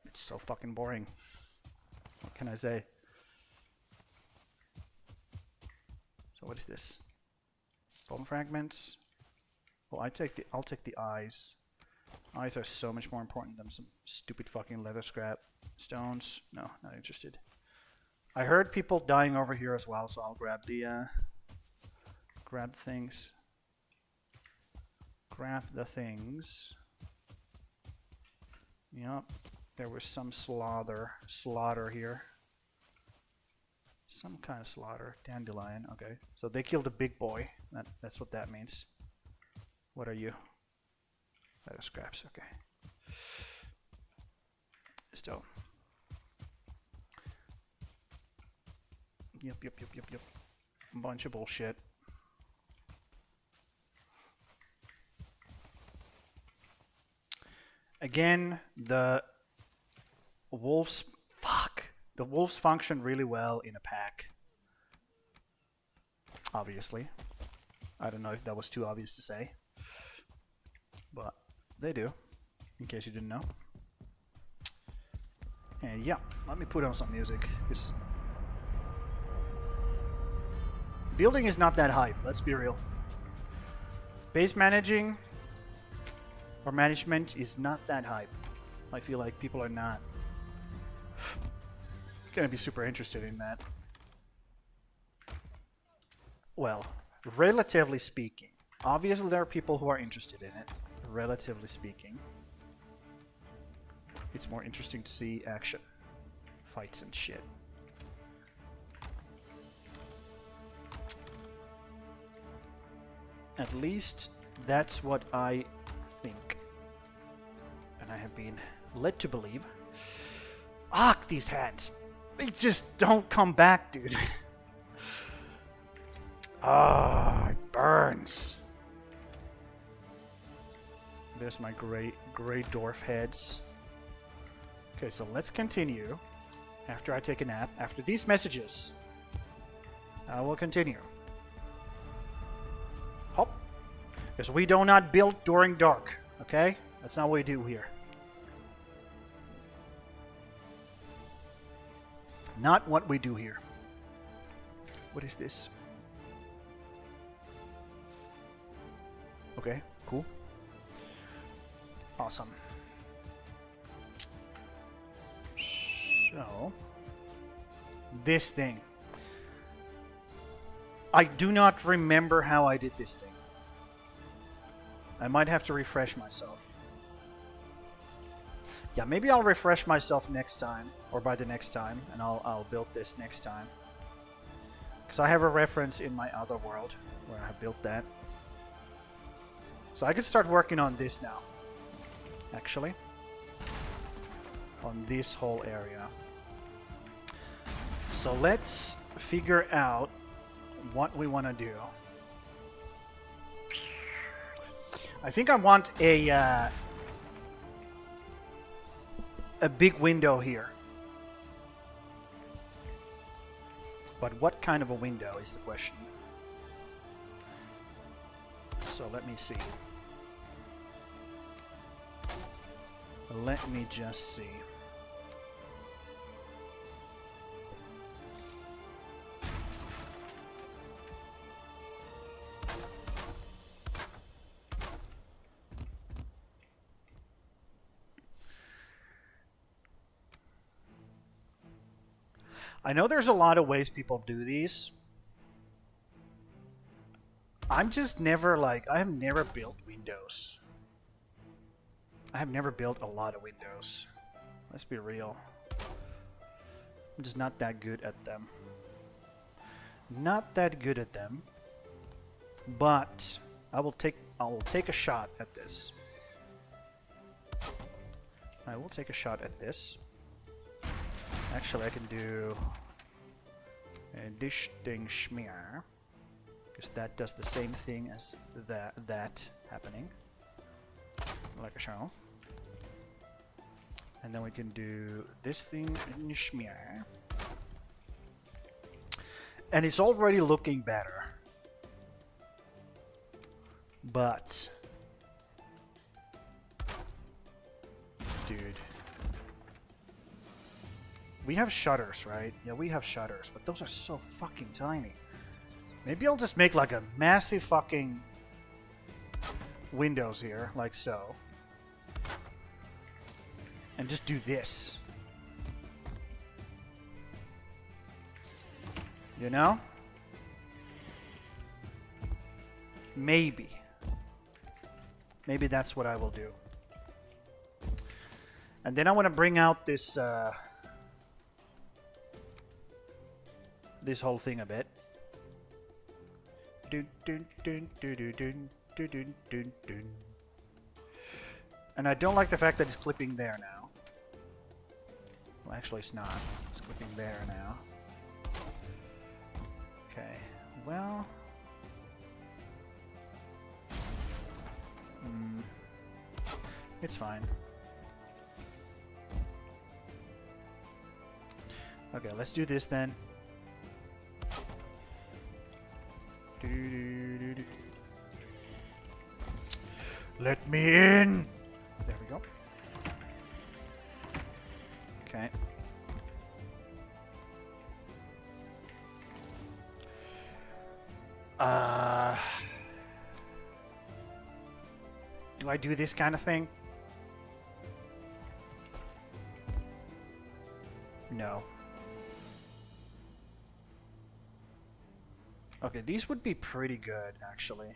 it's so fucking boring. What can I say? So what is this? Bone fragments. Well, I'll take the eyes. Eyes are so much more important than some stupid fucking leather scrap. Stones? No, not interested. I heard people dying over here as well, so I'll grab the grab things. Grab the things. Yep, there was some slaughter here. Some kind of slaughter. Dandelion, okay. So they killed a big boy. That's what that means. What are you? Leather scraps, okay. Still. Yep. Bunch of bullshit. Again, the wolves... Fuck! The wolves function really well in a pack. Obviously. I don't know if that was too obvious to say. But they do, in case you didn't know. And yeah, let me put on some music, because building is not that hype, let's be real. Base managing or management is not that hype. I feel like people are not gonna be super interested in that. Well, relatively speaking. Obviously there are people who are interested in it, relatively speaking. It's more interesting to see action. Fights and shit. At least that's what I think. And I have been led to believe. Fuck these hands. They just don't come back, dude. Ah, it burns. There's my gray dwarf heads. Okay, so let's continue. After I take a nap, after these messages, I will continue. Hop. Because we do not build during dark, okay? That's not what we do here. Not what we do here. What is this? Okay, cool. Awesome. So, this thing. I do not remember how I did this thing. I might have to refresh myself. Yeah, maybe I'll refresh myself next time, or by the next time, and I'll build this next time. Because I have a reference in my other world where I built that. So I could start working on this now, actually. On this whole area. So let's figure out what we want to do. I think I want a big window here. But what kind of a window is the question. So let me see. Let me just see. I know there's a lot of ways people do these. I'm just never like, I have never built windows. I have never built a lot of windows. Let's be real. I'm just not that good at them. Not that good at them. But I will take a shot at this. I will take a shot at this. Actually, I can do a dish ding schmear, because that does the same thing as that happening, like a show. And then we can do this thing in schmear, and it's already looking better. But, dude. We have shutters, right? Yeah, we have shutters, but those are so fucking tiny. Maybe I'll just make like a massive fucking windows here, like so. And just do this. You know? Maybe. Maybe that's what I will do. And then I want to bring out this this whole thing a bit. And I don't like the fact that it's clipping there now. Well, actually it's not. It's clipping there now. Okay, well... it's fine. Okay, let's do this then. Let me in! There we go. Okay. Do I do this kind of thing? No. Okay, these would be pretty good, actually.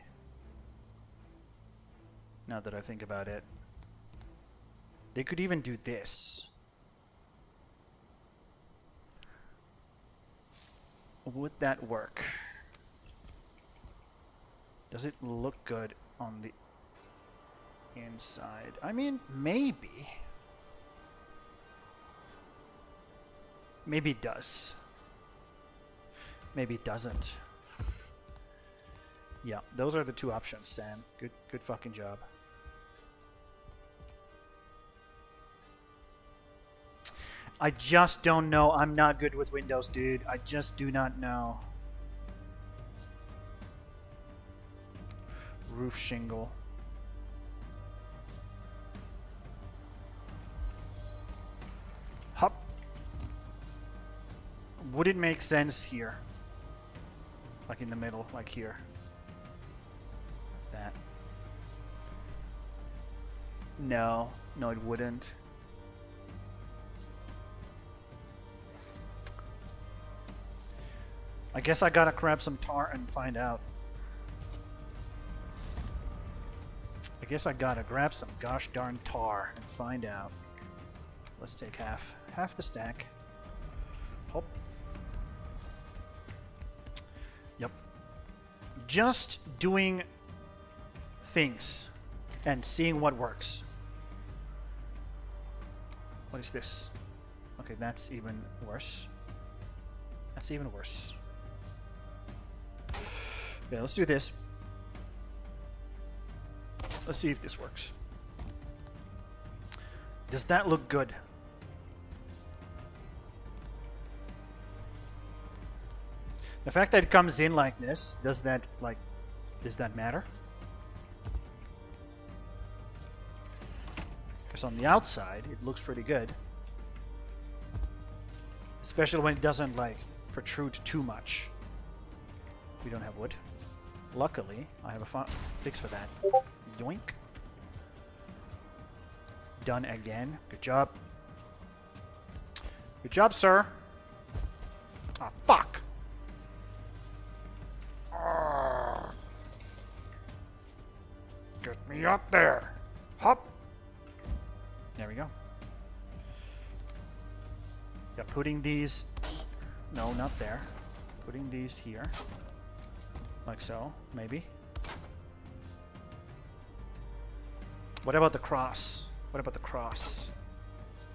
Now that I think about it. They could even do this. Would that work? Does it look good on the inside? I mean, maybe. Maybe it does. Maybe it doesn't. Yeah, those are the two options, Sam. Good fucking job. I just don't know. I'm not good with Windows, dude. I just do not know. Roof shingle. Hop. Would it make sense here? Like in the middle, like here. That. No. No, it wouldn't. I guess I gotta grab some tar and find out. I guess I gotta grab some gosh darn tar and find out. Let's take half the stack. Hop. Yep. Just doing things and seeing what works. What is this? Okay, that's even worse. That's even worse. Okay, let's do this. Let's see if this works. Does that look good? The fact that it comes in like this, does that matter? Because on the outside, it looks pretty good. Especially when it doesn't like protrude too much. We don't have wood. Luckily, I have a fix for that. Yoink. Done again. Good job. Good job, sir. Ah, fuck. Get me up there. Hop. There we go. Yeah, putting these... No, not there. Putting these here. Like so, maybe. What about the cross? What about the cross?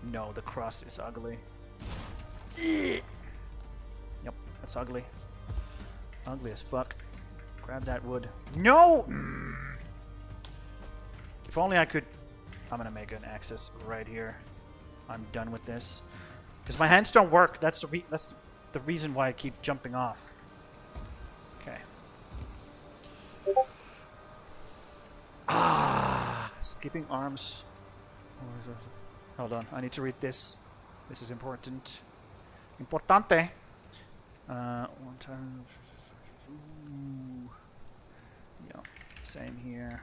No, the cross is ugly. Yep, that's ugly. Ugly as fuck. Grab that wood. No! If only I could... I'm gonna make an access right here. I'm done with this. Because my hands don't work. That's the reason why I keep jumping off. Okay. Skipping arms. Hold on, I need to read this. This is important. Importante. One time. Ooh. Yeah, same here.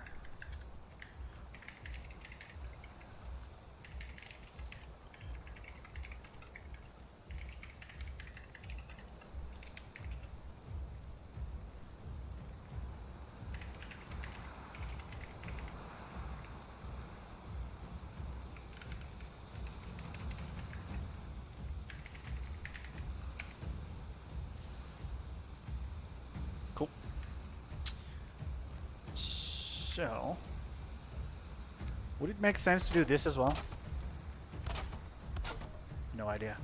Cool. So, would it make sense to do this as well? No idea.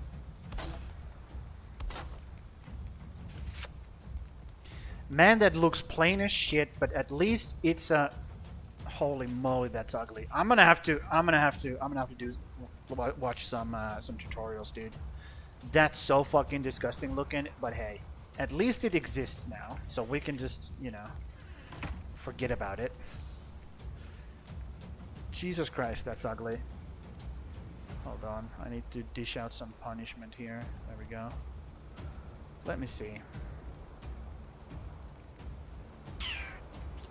Man, that looks plain as shit, but at least it's a... Holy moly, that's ugly. I'm gonna have to watch some tutorials, dude. That's so fucking disgusting looking, but hey, at least it exists now, so we can just, you know, forget about it. Jesus Christ, that's ugly. Hold on, I need to dish out some punishment here. There we go. Let me see.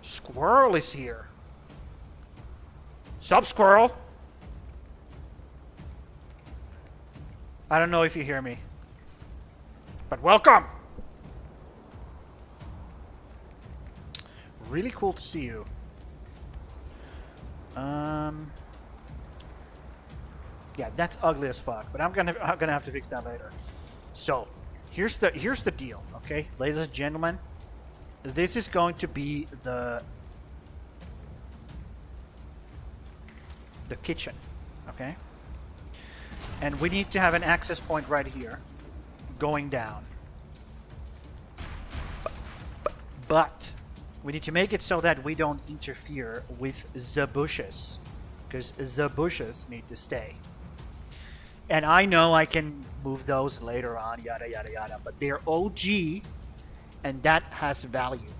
Squirrel is here. Sup, squirrel? I don't know if you hear me, but welcome. Really cool to see you. Yeah, that's ugly as fuck, but I'm gonna have to fix that later. So, here's the deal, okay, ladies and gentlemen. This is going to be the kitchen, okay? And we need to have an access point right here, going down. But we need to make it so that we don't interfere with the bushes, because the bushes need to stay. And I know I can move those later on, yada yada yada, but they're OG, and that has value.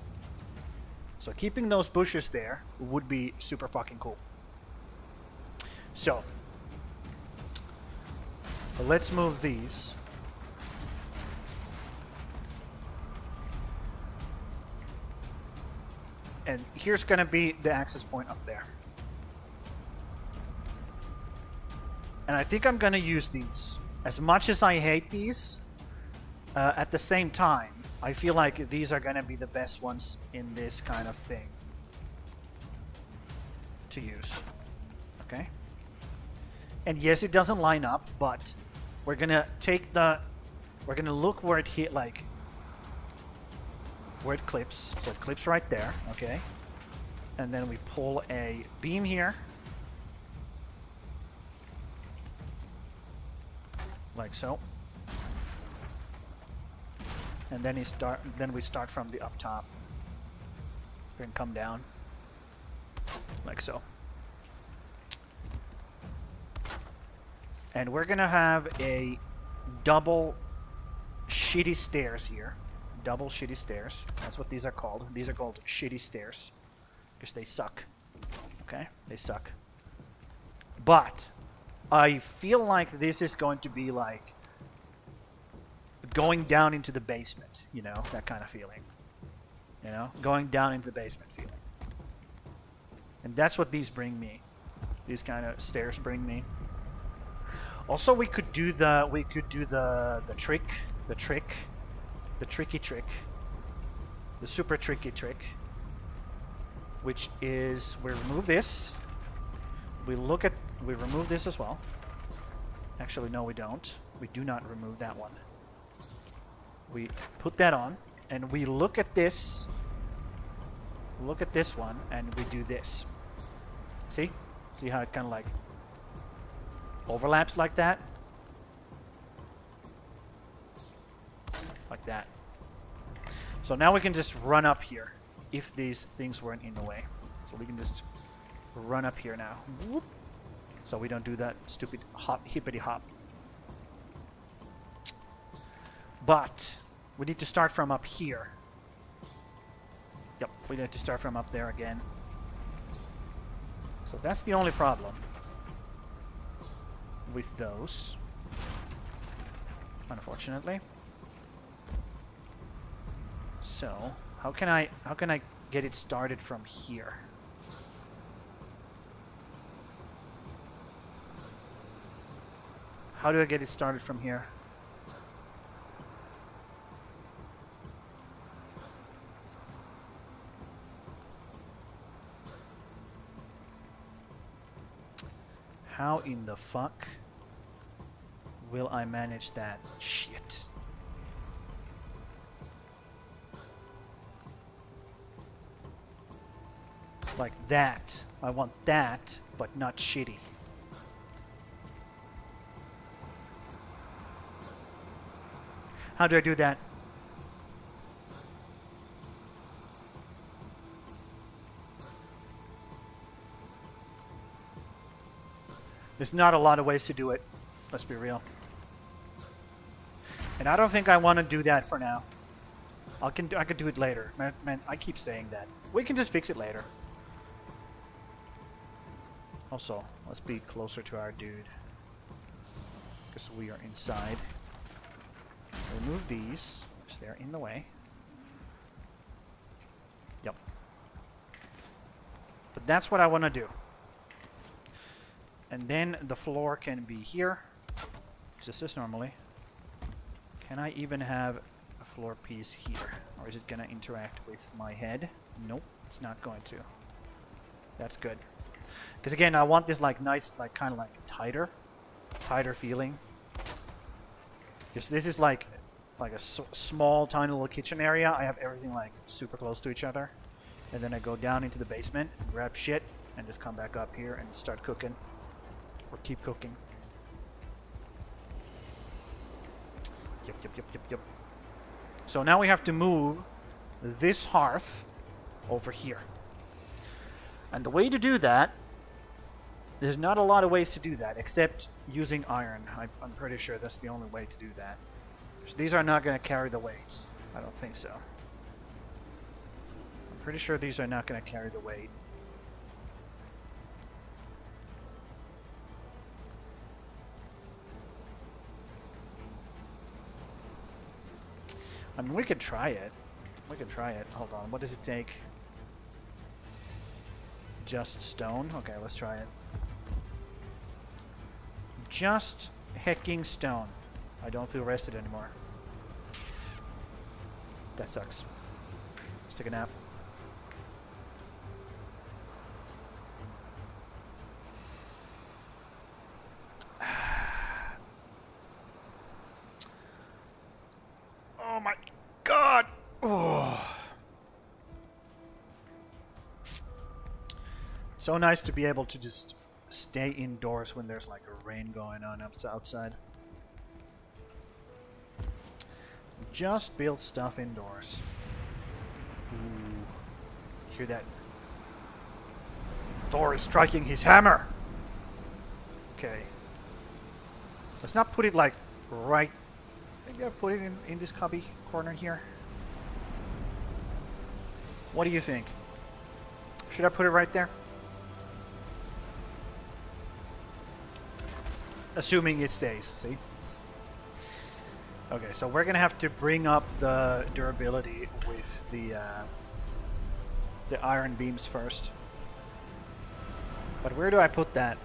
So keeping those bushes there would be super fucking cool. So let's move these. And here's gonna be the access point up there. And I think I'm gonna use these. As much as I hate these, at the same time, I feel like these are gonna be the best ones in this kind of thing to use. Okay? And yes, it doesn't line up, but we're gonna we're gonna look where it hit, like, where it clips. So it clips right there, okay? And then we pull a beam here. Like so. And then we start from the up top. Then come down. Like so. And we're gonna have a double shitty stairs here. Double shitty stairs. That's what these are called. These are called shitty stairs. Because they suck. Okay? They suck. But I feel like this is going to be like going down into the basement, you know, that kind of feeling. You know, going down into the basement feeling. And that's what these bring me. These kind of stairs bring me. Also, we could do the tricky trick, the super tricky trick, which is we remove this. We remove this as well. Actually, no, we don't. We do not remove that one. We put that on, and we look at this. Look at this one, and we do this. See? See how it kind of like overlaps like that? Like that. So now we can just run up here if these things weren't in the way. So we can just run up here now. Whoop. So we don't do that stupid hop, hippity hop. But we need to start from up here. Yep, we need to start from up there again. So that's the only problem with those, unfortunately. So how can I get it started from here? How do I get it started from here? How in the fuck will I manage that shit? Like that. I want that, but not shitty. How do I do that? There's not a lot of ways to do it. Let's be real. And I don't think I want to do that for now. I could do it later. Man, I keep saying that. We can just fix it later. Also, let's be closer to our dude. Because we are inside. Remove these, because they're in the way. Yep. But that's what I want to do. And then the floor can be here, just as normally. Can I even have a floor piece here? Or is it going to interact with my head? Nope, it's not going to. That's good. Because again, I want this like nice, like kind of like tighter feeling. Because this is like a small, tiny little kitchen area. I have everything like super close to each other. And then I go down into the basement, grab shit, and just come back up here and start cooking. Or keep cooking. Yep. So now we have to move this hearth over here. And the way to do that, there's not a lot of ways to do that, except using iron. I'm pretty sure that's the only way to do that. So these are not going to carry the weights. I don't think so. I'm pretty sure these are not going to carry the weight. I mean, we could try it. We could try it. Hold on. What does it take? Just stone? Okay, let's try it. Just hecking stone. I don't feel rested anymore. That sucks. Let's take a nap. Oh my god! Oh. So nice to be able to just stay indoors when there's like a rain going on outside. Just build stuff indoors. Ooh. Hear that? Thor is striking his hammer! Okay. Let's not put it like right. Maybe I put it in this cubby corner here. What do you think? Should I put it right there? Assuming it stays, see? Okay, so we're gonna have to bring up the durability with the iron beams first. But where do I put that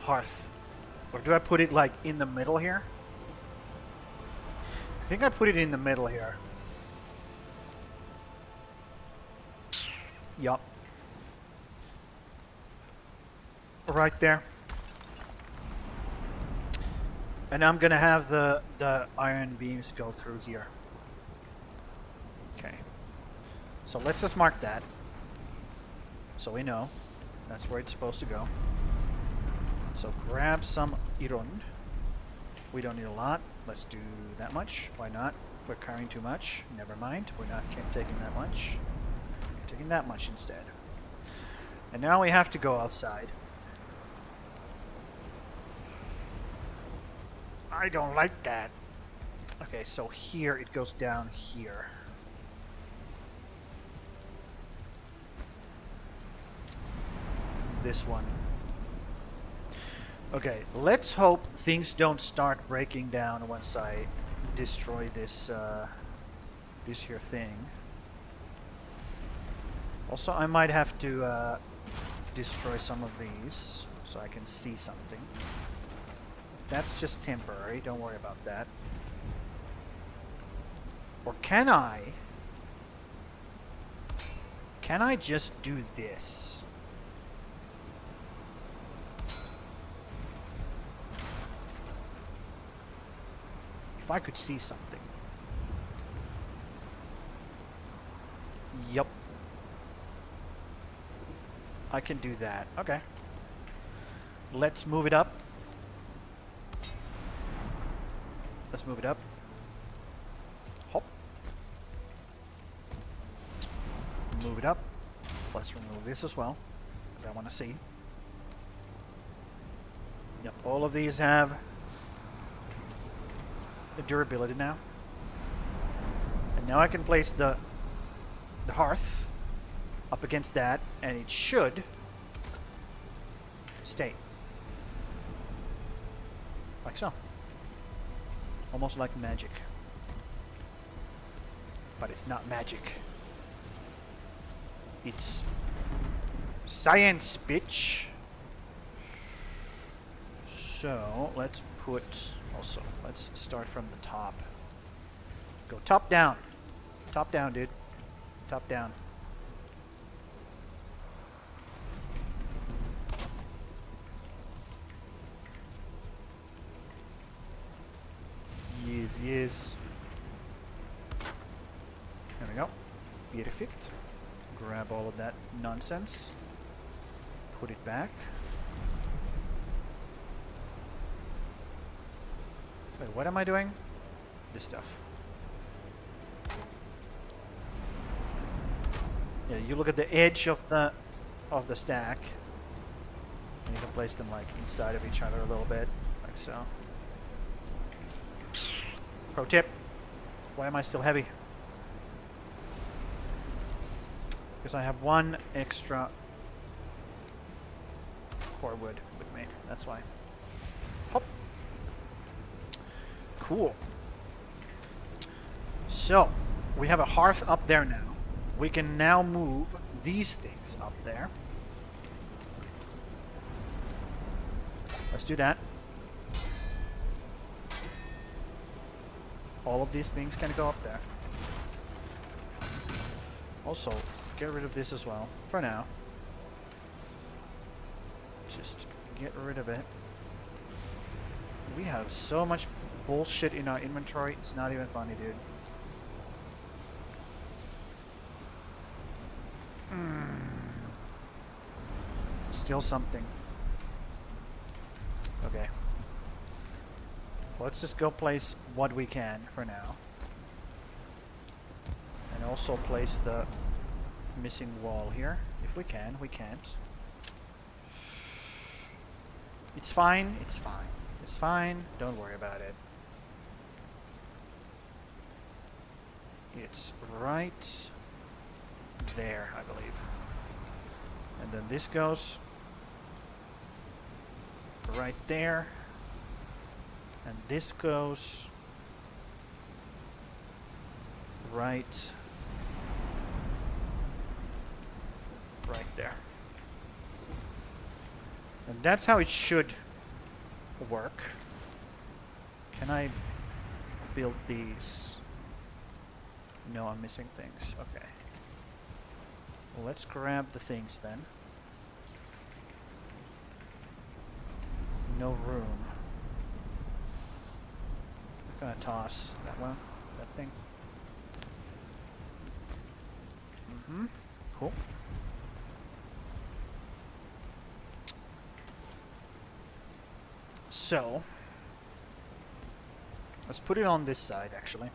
hearth? Or do I put it like in the middle here? I think I put it in the middle here. Yup. Right there. And I'm gonna have the iron beams go through here. Okay. So let's just mark that. So we know that's where it's supposed to go. So grab some iron. We don't need a lot. Let's do that much. Why not? We're carrying too much. Never mind. We're not taking that much. We're taking that much instead. And now we have to go outside. I don't like that. Okay, so here it goes down here. This one. Okay, let's hope things don't start breaking down once I destroy this this here thing. Also, I might have to destroy some of these so I can see something. That's just temporary, don't worry about that. Or can I? Can I just do this? If I could see something. Yup. I can do that. Okay. Let's move it up. Let's move it up. Hop. Move it up. Let's remove this as well, because I want to see. Yep, all of these have the durability now. And now I can place the hearth up against that, and it should stay. Like so. Almost like magic. But it's not magic. It's science, bitch. So, let's put... Also, let's start from the top. Go top down. Top down, dude. Top down. Yes, yes. There we go. Perfect. Grab all of that nonsense. Put it back. Wait, what am I doing? This stuff. Yeah, you look at the edge of the stack, and you can place them like inside of each other a little bit, like so. Pro tip: why am I still heavy? Because I have one extra core wood with me. That's why. Hop. Cool. So, we have a hearth up there now. We can now move these things up there. Let's do that. All of these things can go up there. Also, get rid of this as well, for now. Just get rid of it. We have so much bullshit in our inventory, it's not even funny, dude. Still something. Okay. Let's just go place what we can for now. And also place the missing wall here. If we can, we can't. It's fine, it's fine. It's fine, don't worry about it. It's right there, I believe. And then this goes right there. And this goes right there. And that's how it should work. Can I build these? No, I'm missing things. Okay. Well, let's grab the things then. No room. I'm gonna toss that one, that thing. Cool. So, let's put it on this side, actually.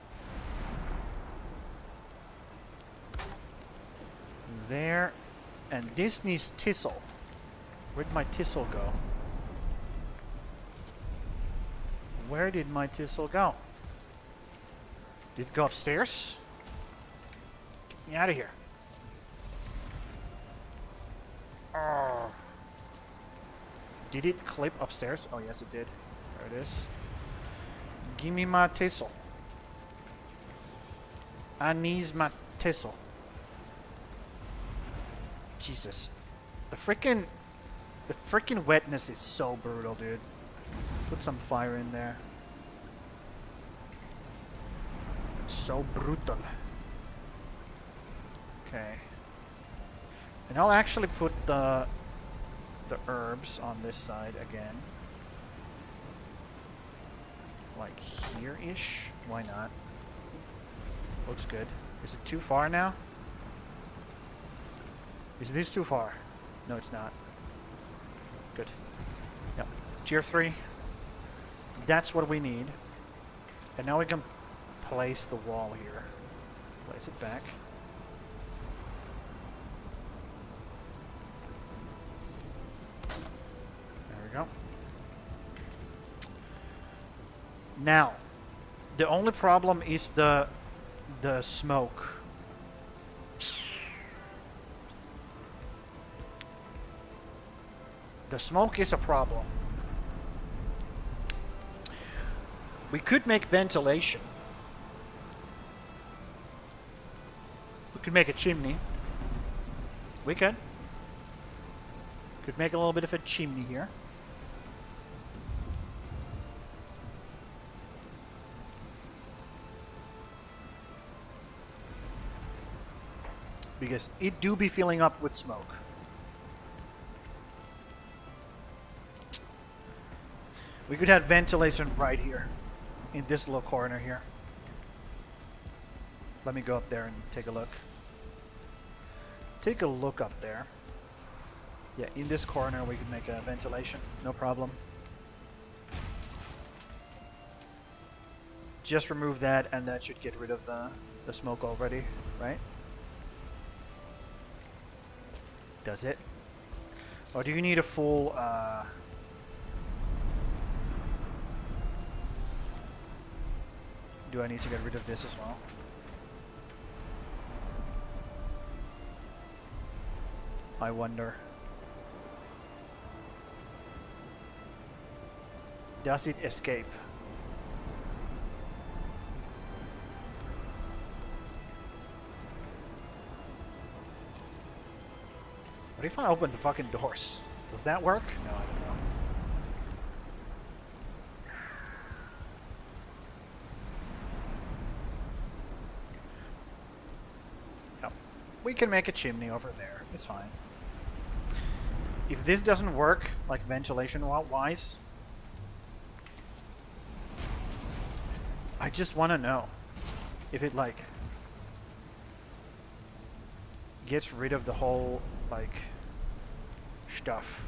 There, and this needs thistle. Where'd my thistle go? Where did my thistle go? Did it go upstairs? Get me out of here. Oh. Did it clip upstairs? Oh, yes, it did. There it is. Give me my thistle. I need my thistle. Jesus. The freaking wetness is so brutal, dude. Put some fire in there. So brutal. Okay. And I'll actually put the herbs on this side again. Like here-ish. Why not? Looks good. Is it too far now? Is this too far? No, it's not. Good. Yep. Tier 3. That's what we need. And now we can place the wall here. Place it back. There we go. Now, The only problem is the smoke. The smoke is a problem. We could make ventilation. We could make a chimney. We could. Could make a little bit of a chimney here. Because it do be filling up with smoke. We could have ventilation right here. In this little corner here. Let me go up there and take a look. Take a look up there. Yeah, in this corner we could make a ventilation. No problem. Just remove that and that should get rid of the smoke already, right? Does it? Or do you need a full do I need to get rid of this as well? I wonder. Does it escape? What if I open the fucking doors? Does that work? No, I don't know. Yep. We can make a chimney over there. It's fine. If this doesn't work, like ventilation-wise, I just want to know if it, like, gets rid of the whole, like, stuff.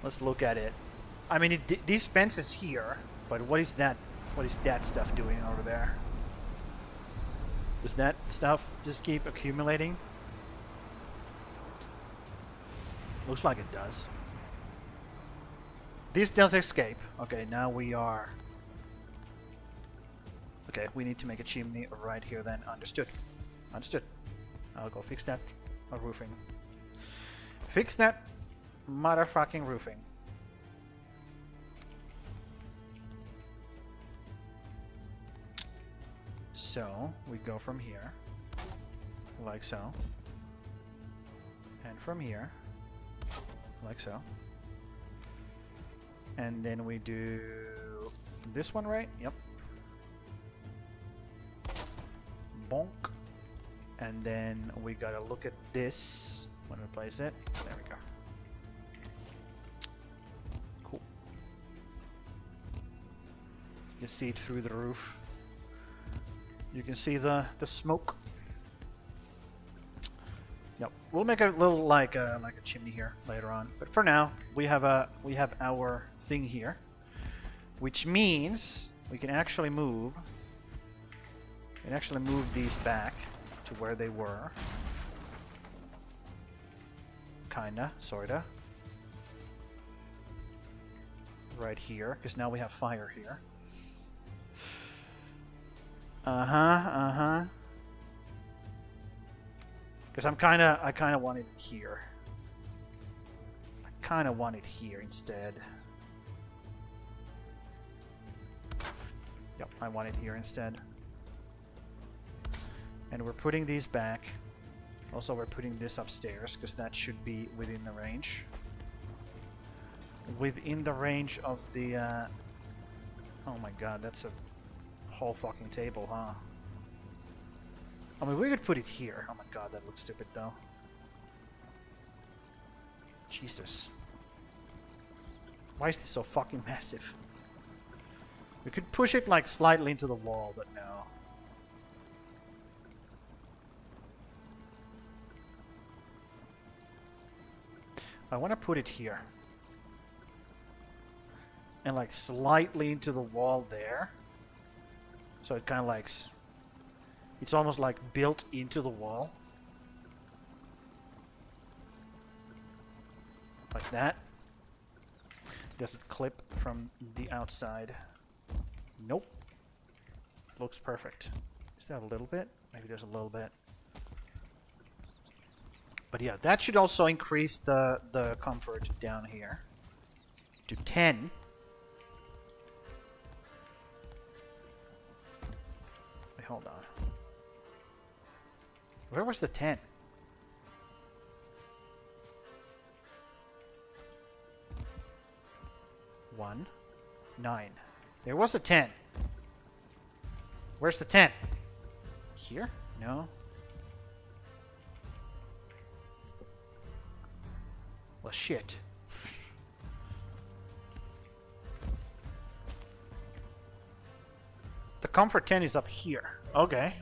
Let's look at it. I mean, it dispenses here, but what is that? What is that stuff doing over there? Does that stuff just keep accumulating? Looks like it does. This does escape. Okay, now we are... Okay, we need to make a chimney right here then. Understood. Understood. I'll go fix that roofing. Fix that motherfucking roofing. So, we go from here. Like so. And from here. Like so. And then we do this one, right? Yep. Bonk. And then we gotta look at this. When we place it. There we go. Cool. You see it through the roof. You can see the smoke. Yep. We'll make a little like a chimney here later on. But for now, we have our thing here, which means we can actually move. We can actually move these back to where they were. Kinda, sorta. Right here, because now we have fire here. Because I kinda want it here. I kinda want it here instead. Yep, I want it here instead. And we're putting these back. Also, we're putting this upstairs, because that should be within the range. Within the range of the... Oh my god, that's a whole fucking table, huh? I mean, we could put it here. Oh my god, that looks stupid, though. Jesus. Why is this so fucking massive? We could push it, like, slightly into the wall, but no. I want to put it here. And like slightly into the wall there. So it kind of like... It's almost like built into the wall. Like that. Does it clip from the outside? Nope. Looks perfect. Is that a little bit? Maybe there's a little bit. But yeah, that should also increase the comfort down here to 10. Wait, hold on. Where was the 10? One, 9. There was a 10. Where's the 10? Here? No. Well, shit. The comfort 10 is up here. Okay.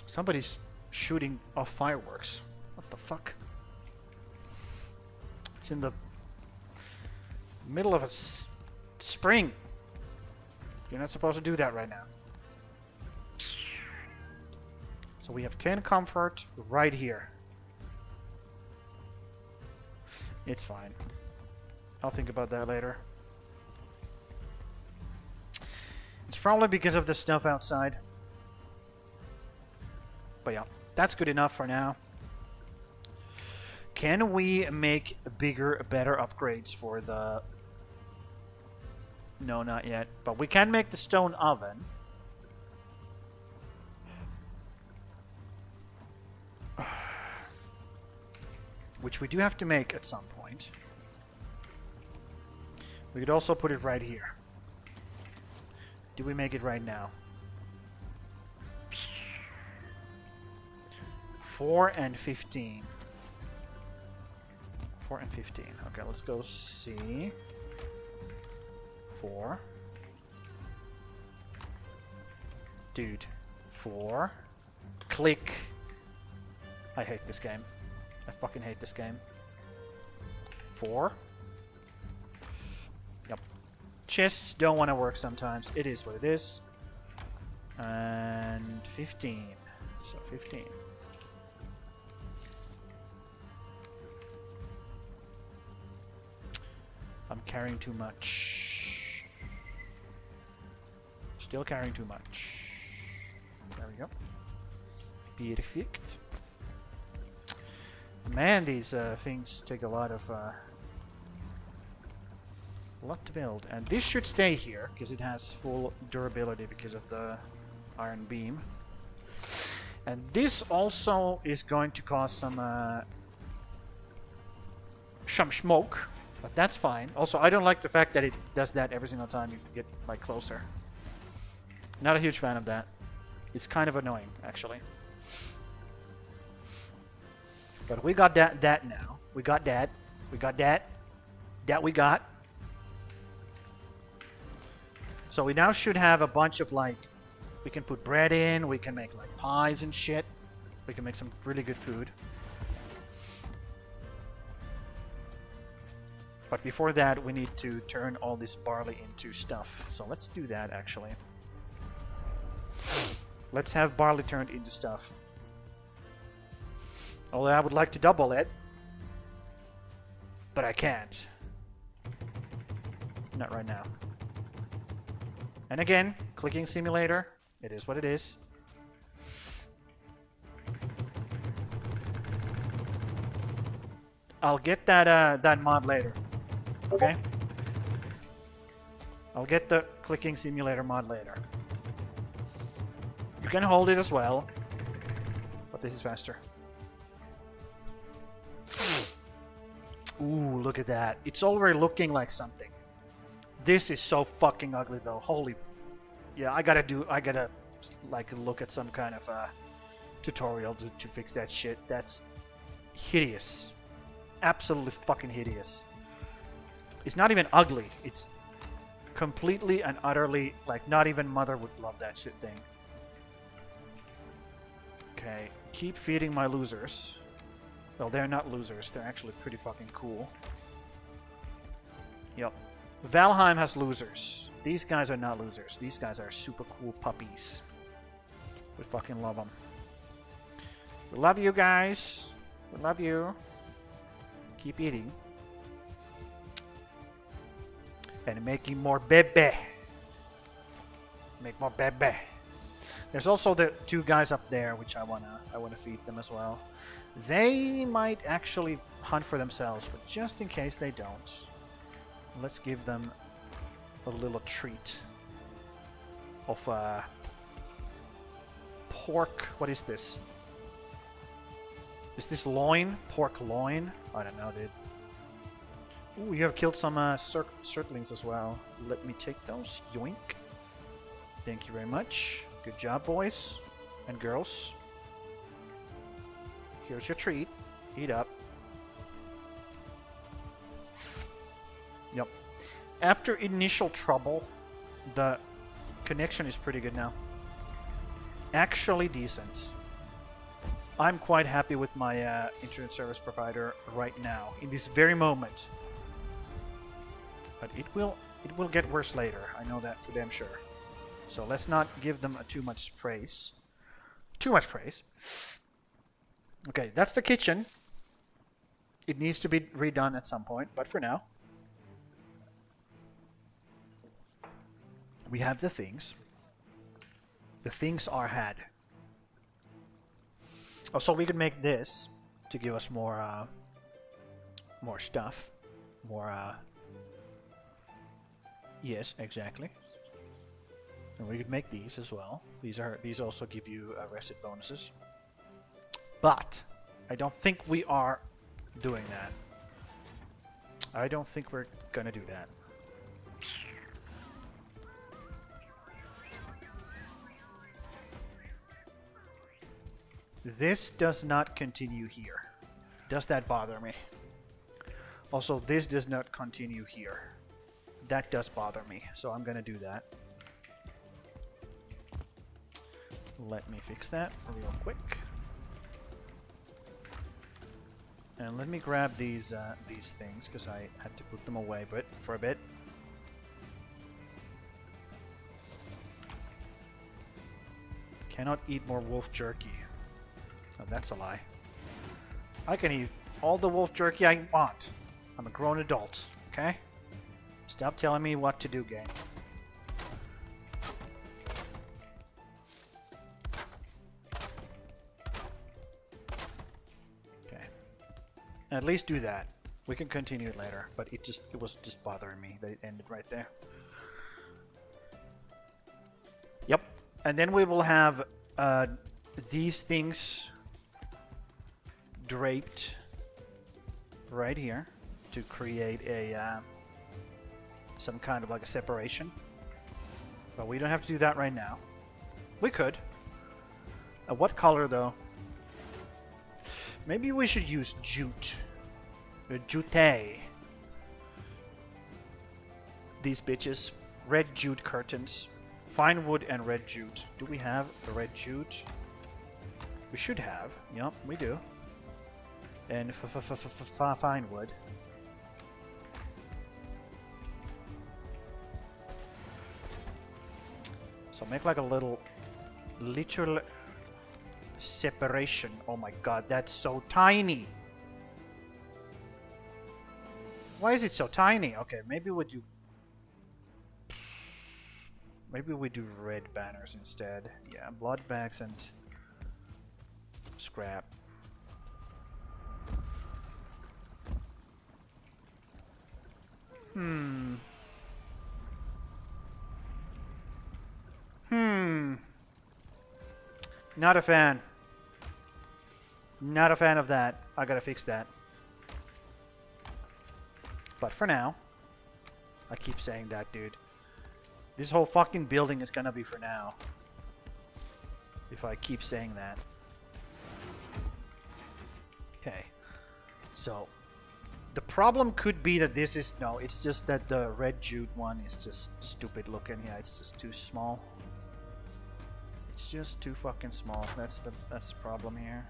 Somebody's shooting off fireworks. What the fuck? It's in the middle of a spring. You're not supposed to do that right now. So we have 10 comfort right here. It's fine. I'll think about that later. It's probably because of the stuff outside. But yeah, that's good enough for now. Can we make bigger, better upgrades for the... No, not yet. But we can make the stone oven. Which we do have to make at some point. We could also put it right here. Do we make it right now? 4 and 15. 4 and 15. Okay, let's go see. 4. Dude. 4. Click. I hate this game. I fucking hate this game. 4. Yep. Chests don't want to work sometimes. It is what it is. And 15. So 15. I'm carrying too much. Still carrying too much. There we go. Perfect. Man, these things take a lot to build. And this should stay here, because it has full durability because of the iron beam. And this also is going to cause some smoke. But that's fine. Also, I don't like the fact that it does that every single time you get like closer. Not a huge fan of that. It's kind of annoying, actually. But we got that now. We got that. We got that. That we got. So we now should have a bunch of like... We can put bread in. We can make like pies and shit. We can make some really good food. But before that, we need to turn all this barley into stuff. So let's do that, actually. Let's have barley turned into stuff. Although I would like to double it. But I can't. Not right now. And again, clicking simulator. It is what it is. I'll get that mod later. Okay? I'll get the clicking simulator mod later. You can hold it as well. But this is faster. Ooh, look at that. It's already looking like something. This is so fucking ugly though. Holy... Yeah, I gotta like look at some kind of tutorial to fix that shit. That's hideous. Absolutely fucking hideous. It's not even ugly. It's completely and utterly, like, not even Mother would love that shit thing. Okay, keep feeding my losers. Well, they're not losers. They're actually pretty fucking cool. Yep. Valheim has losers. These guys are not losers. These guys are super cool puppies. We fucking love them. We love you guys. We love you. Keep eating. And making more bebe. Make more bebe. There's also the two guys up there, which I wanna feed them as well. They might actually hunt for themselves, but just in case they don't, let's give them a little treat of pork. What is this? Is this loin? Pork loin? I don't know, dude. Ooh, you have killed some circlings as well. Let me take those. Yoink. Thank you very much. Good job, boys and girls. Here's your treat. Eat up. Yep. After initial trouble, the connection is pretty good now. Actually decent. I'm quite happy with my internet service provider right now, in this very moment. But it will get worse later. I know that for damn sure. So let's not give them too much praise. Too much praise. Okay, that's the kitchen. It needs to be redone at some point, but for now, we have the things. The things are had. Oh, so we could make this to give us more stuff. Yes, exactly. And we could make these as well. These also give you reset bonuses. But I don't think we are doing that. I don't think we're gonna do that. This does not continue here. Does that bother me? Also, this does not continue here. That does bother me, so I'm gonna do that. Let me fix that real quick. And let me grab these things, because I had to put them away for a bit. Cannot eat more wolf jerky. Oh, that's a lie. I can eat all the wolf jerky I want. I'm a grown adult, okay? Stop telling me what to do, game. Okay. At least do that. We can continue it later, but it was just bothering me that it ended right there. Yep. And then we will have these things draped right here to create a some kind of like a separation, but we don't have to do that right now. We could. What color though? Maybe we should use jute. Jute. These bitches. Red jute curtains. Fine wood and red jute. Do we have the red jute? We should have. Yep, we do. And fine wood. So make like a little separation. Oh my god, that's so tiny. Why is it so tiny? Okay, maybe we do red banners instead. Yeah, blood bags and scrap. Not a fan. Not a fan of that. I gotta fix that. But for now, I keep saying that, dude. This whole fucking building is gonna be for now. If I keep saying that. Okay. So, the problem could be that this is... No, it's just that the red jute one is just stupid looking. Yeah, it's just too small. It's just too fucking small. That's the problem here.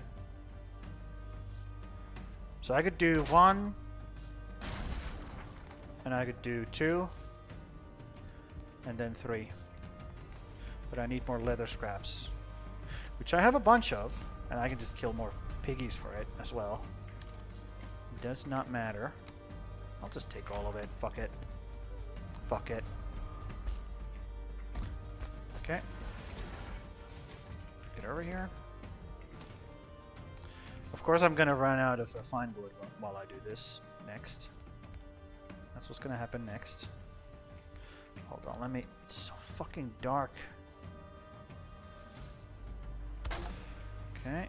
So I could do 1. And I could do 2. And then 3. But I need more leather scraps. Which I have a bunch of. And I can just kill more piggies for it as well. Does not matter. I'll just take all of it. Fuck it. Fuck it. Okay. Get over here. Of course, I'm gonna run out of fine wood while I do this next. That's what's gonna happen next. Hold on, let me. It's so fucking dark. Okay.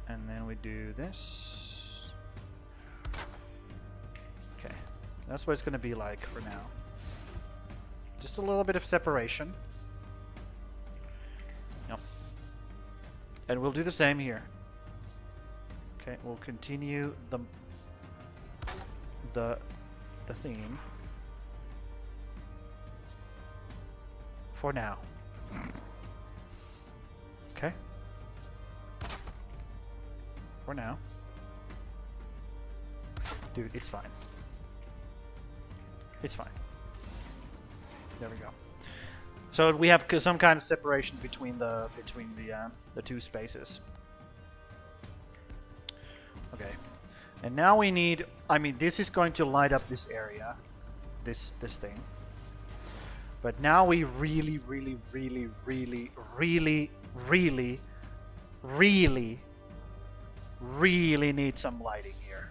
And then we do this. Okay. That's what it's gonna be like for now. Just a little bit of separation. Yep. And we'll do the same here. Okay, we'll continue the theme for now. Okay. For now. Dude, it's fine. It's fine. There we go. So we have some kind of separation between the two spaces. Okay. And now we need, I mean, this is going to light up this area, this thing. But now we really need some lighting here.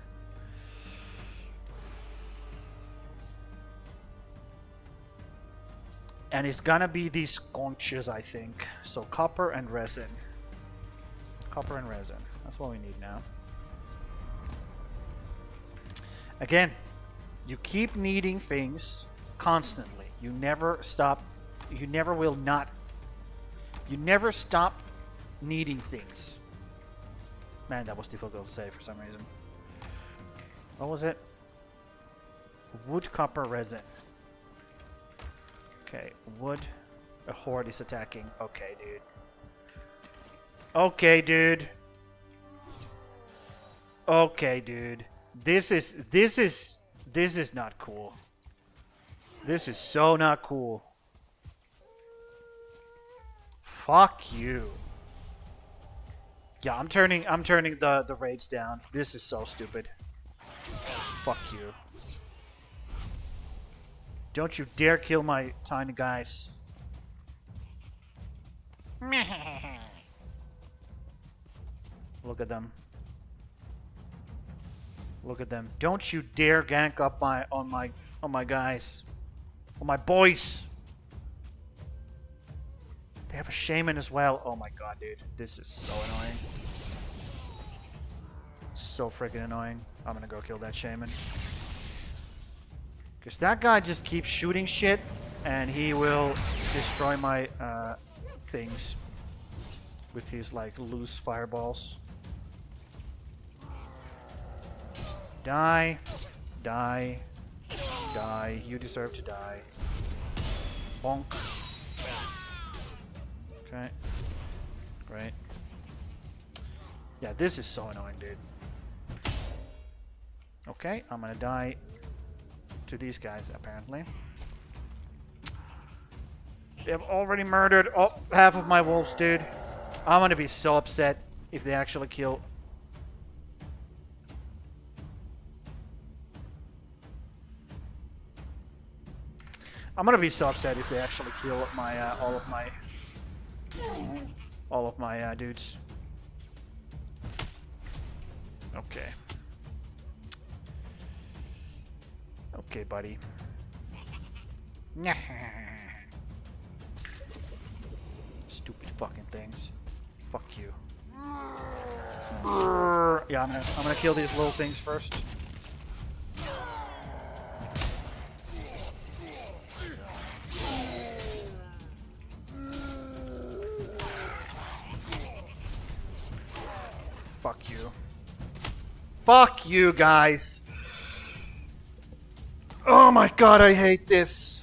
And it's gonna be these conches, I think. So copper and resin. Copper and resin. That's what we need now. Again, you keep needing things constantly. You never stop. You never will not. You never stop needing things. Man, that was difficult to say for some reason. What was it? Wood, copper, resin. Okay, wood. A horde is attacking. Okay, dude. Okay, dude. Okay, dude. This is not cool. This is so not cool. Fuck you. Yeah, I'm turning the raids down. This is so stupid. Fuck you. Don't you dare kill my tiny guys. Look at them. Look at them. Don't you dare gank up on my guys. On my boys. They have a shaman as well. Oh my god, dude. This is so annoying. So freaking annoying. I'm gonna go kill that shaman. Because that guy just keeps shooting shit, and he will destroy my things with his like loose fireballs. Die. Die. Die. You deserve to die. Bonk. Okay. Great. Yeah, this is so annoying, dude. Okay, I'm gonna die to these guys, apparently. They have already murdered half of my wolves, dude. I'm gonna be so upset if they actually kill... I'm gonna be so upset if they actually kill my all of my dudes. Okay. Okay, buddy. Stupid fucking things. Fuck you. Yeah, I'm gonna kill these little things first. Fuck you. Fuck you guys. Oh my god, I hate this.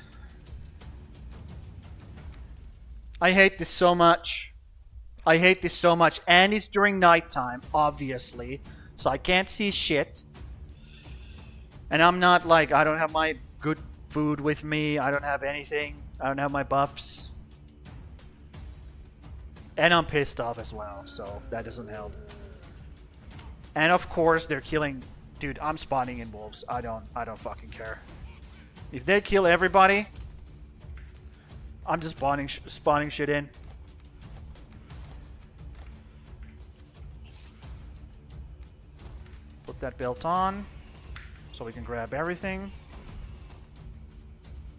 I hate this so much. I hate this so much. And it's during nighttime, obviously. So I can't see shit. And I'm not like, I don't have my good food with me. I don't have anything. I don't have my buffs. And I'm pissed off as well, so that doesn't help. And of course they're killing... Dude, I'm spawning in wolves. I don't fucking care. If they kill everybody, I'm just spawning shit in. Put that belt on so we can grab everything.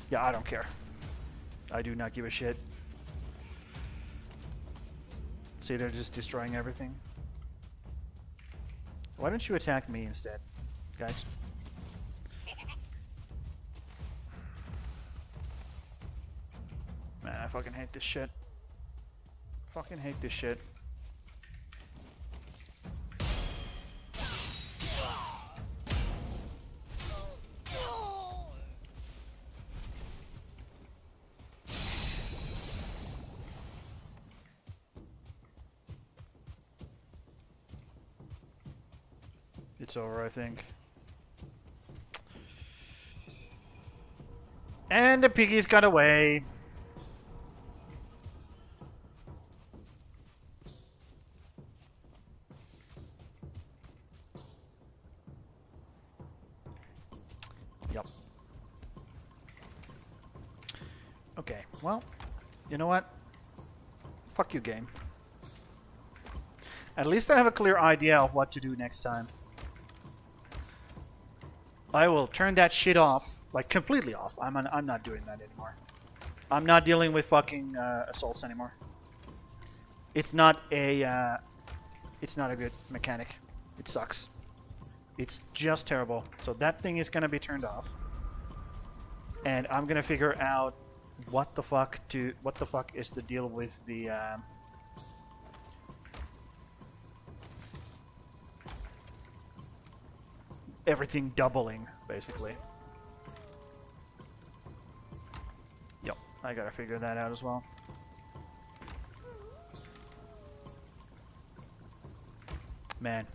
Yeah, I don't care. I do not give a shit. See, they're just destroying everything. Why don't you attack me instead, guys? Man, I fucking hate this shit. Fucking hate this shit. It's over, I think. And the piggies got away. Yep. Okay, well, you know what? Fuck you, game. At least I have a clear idea of what to do next time. I will turn that shit off, like completely off. I'm not doing that anymore. I'm not dealing with fucking assaults anymore. It's not a good mechanic. It sucks. It's just terrible. So that thing is gonna be turned off, and I'm gonna figure out what the fuck is the deal with the everything doubling, basically. Yep, I gotta figure that out as well. Man.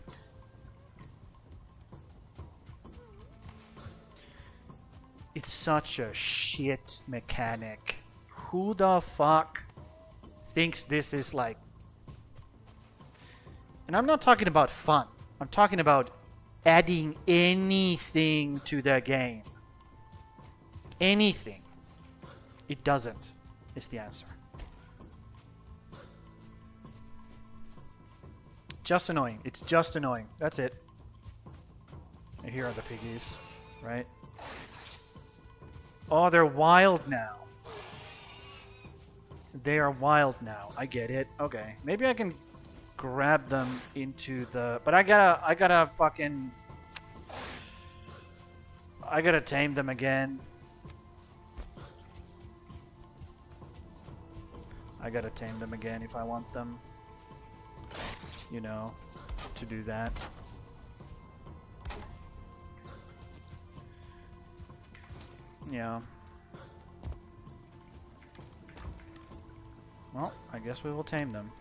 It's such a shit mechanic. Who the fuck thinks this is like... And I'm not talking about fun. I'm talking about adding anything to the game. Anything. It doesn't, is the answer. Just annoying. It's just annoying. That's it. And here are the piggies, right? Oh, they're wild now. They are wild now. I get it. Okay. Maybe I can grab them into the... But I gotta fucking... I gotta tame them again. I gotta tame them again if I want them, you know, to do that. Yeah. Well, I guess we will tame them.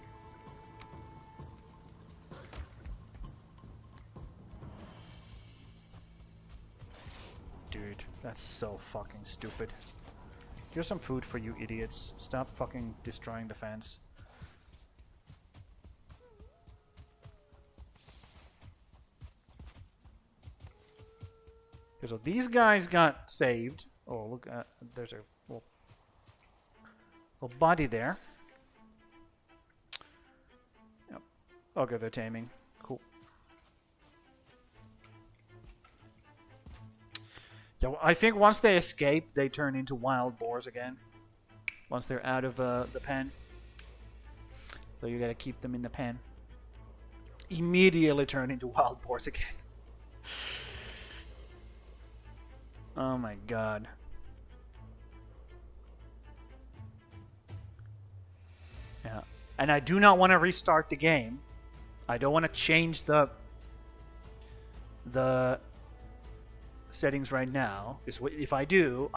Dude, that's so fucking stupid. Here's some food for you idiots. Stop fucking destroying the fence. Okay, so these guys got saved. Oh, look, there's a little body there. Yep. Okay, they're taming. Cool. Yeah, well, I think once they escape, they turn into wild boars again. Once they're out of the pen. So you gotta keep them in the pen. Immediately turn into wild boars again. Oh my god. Yeah. And I do not want to restart the game. I don't want to change the settings right now. Because if I do...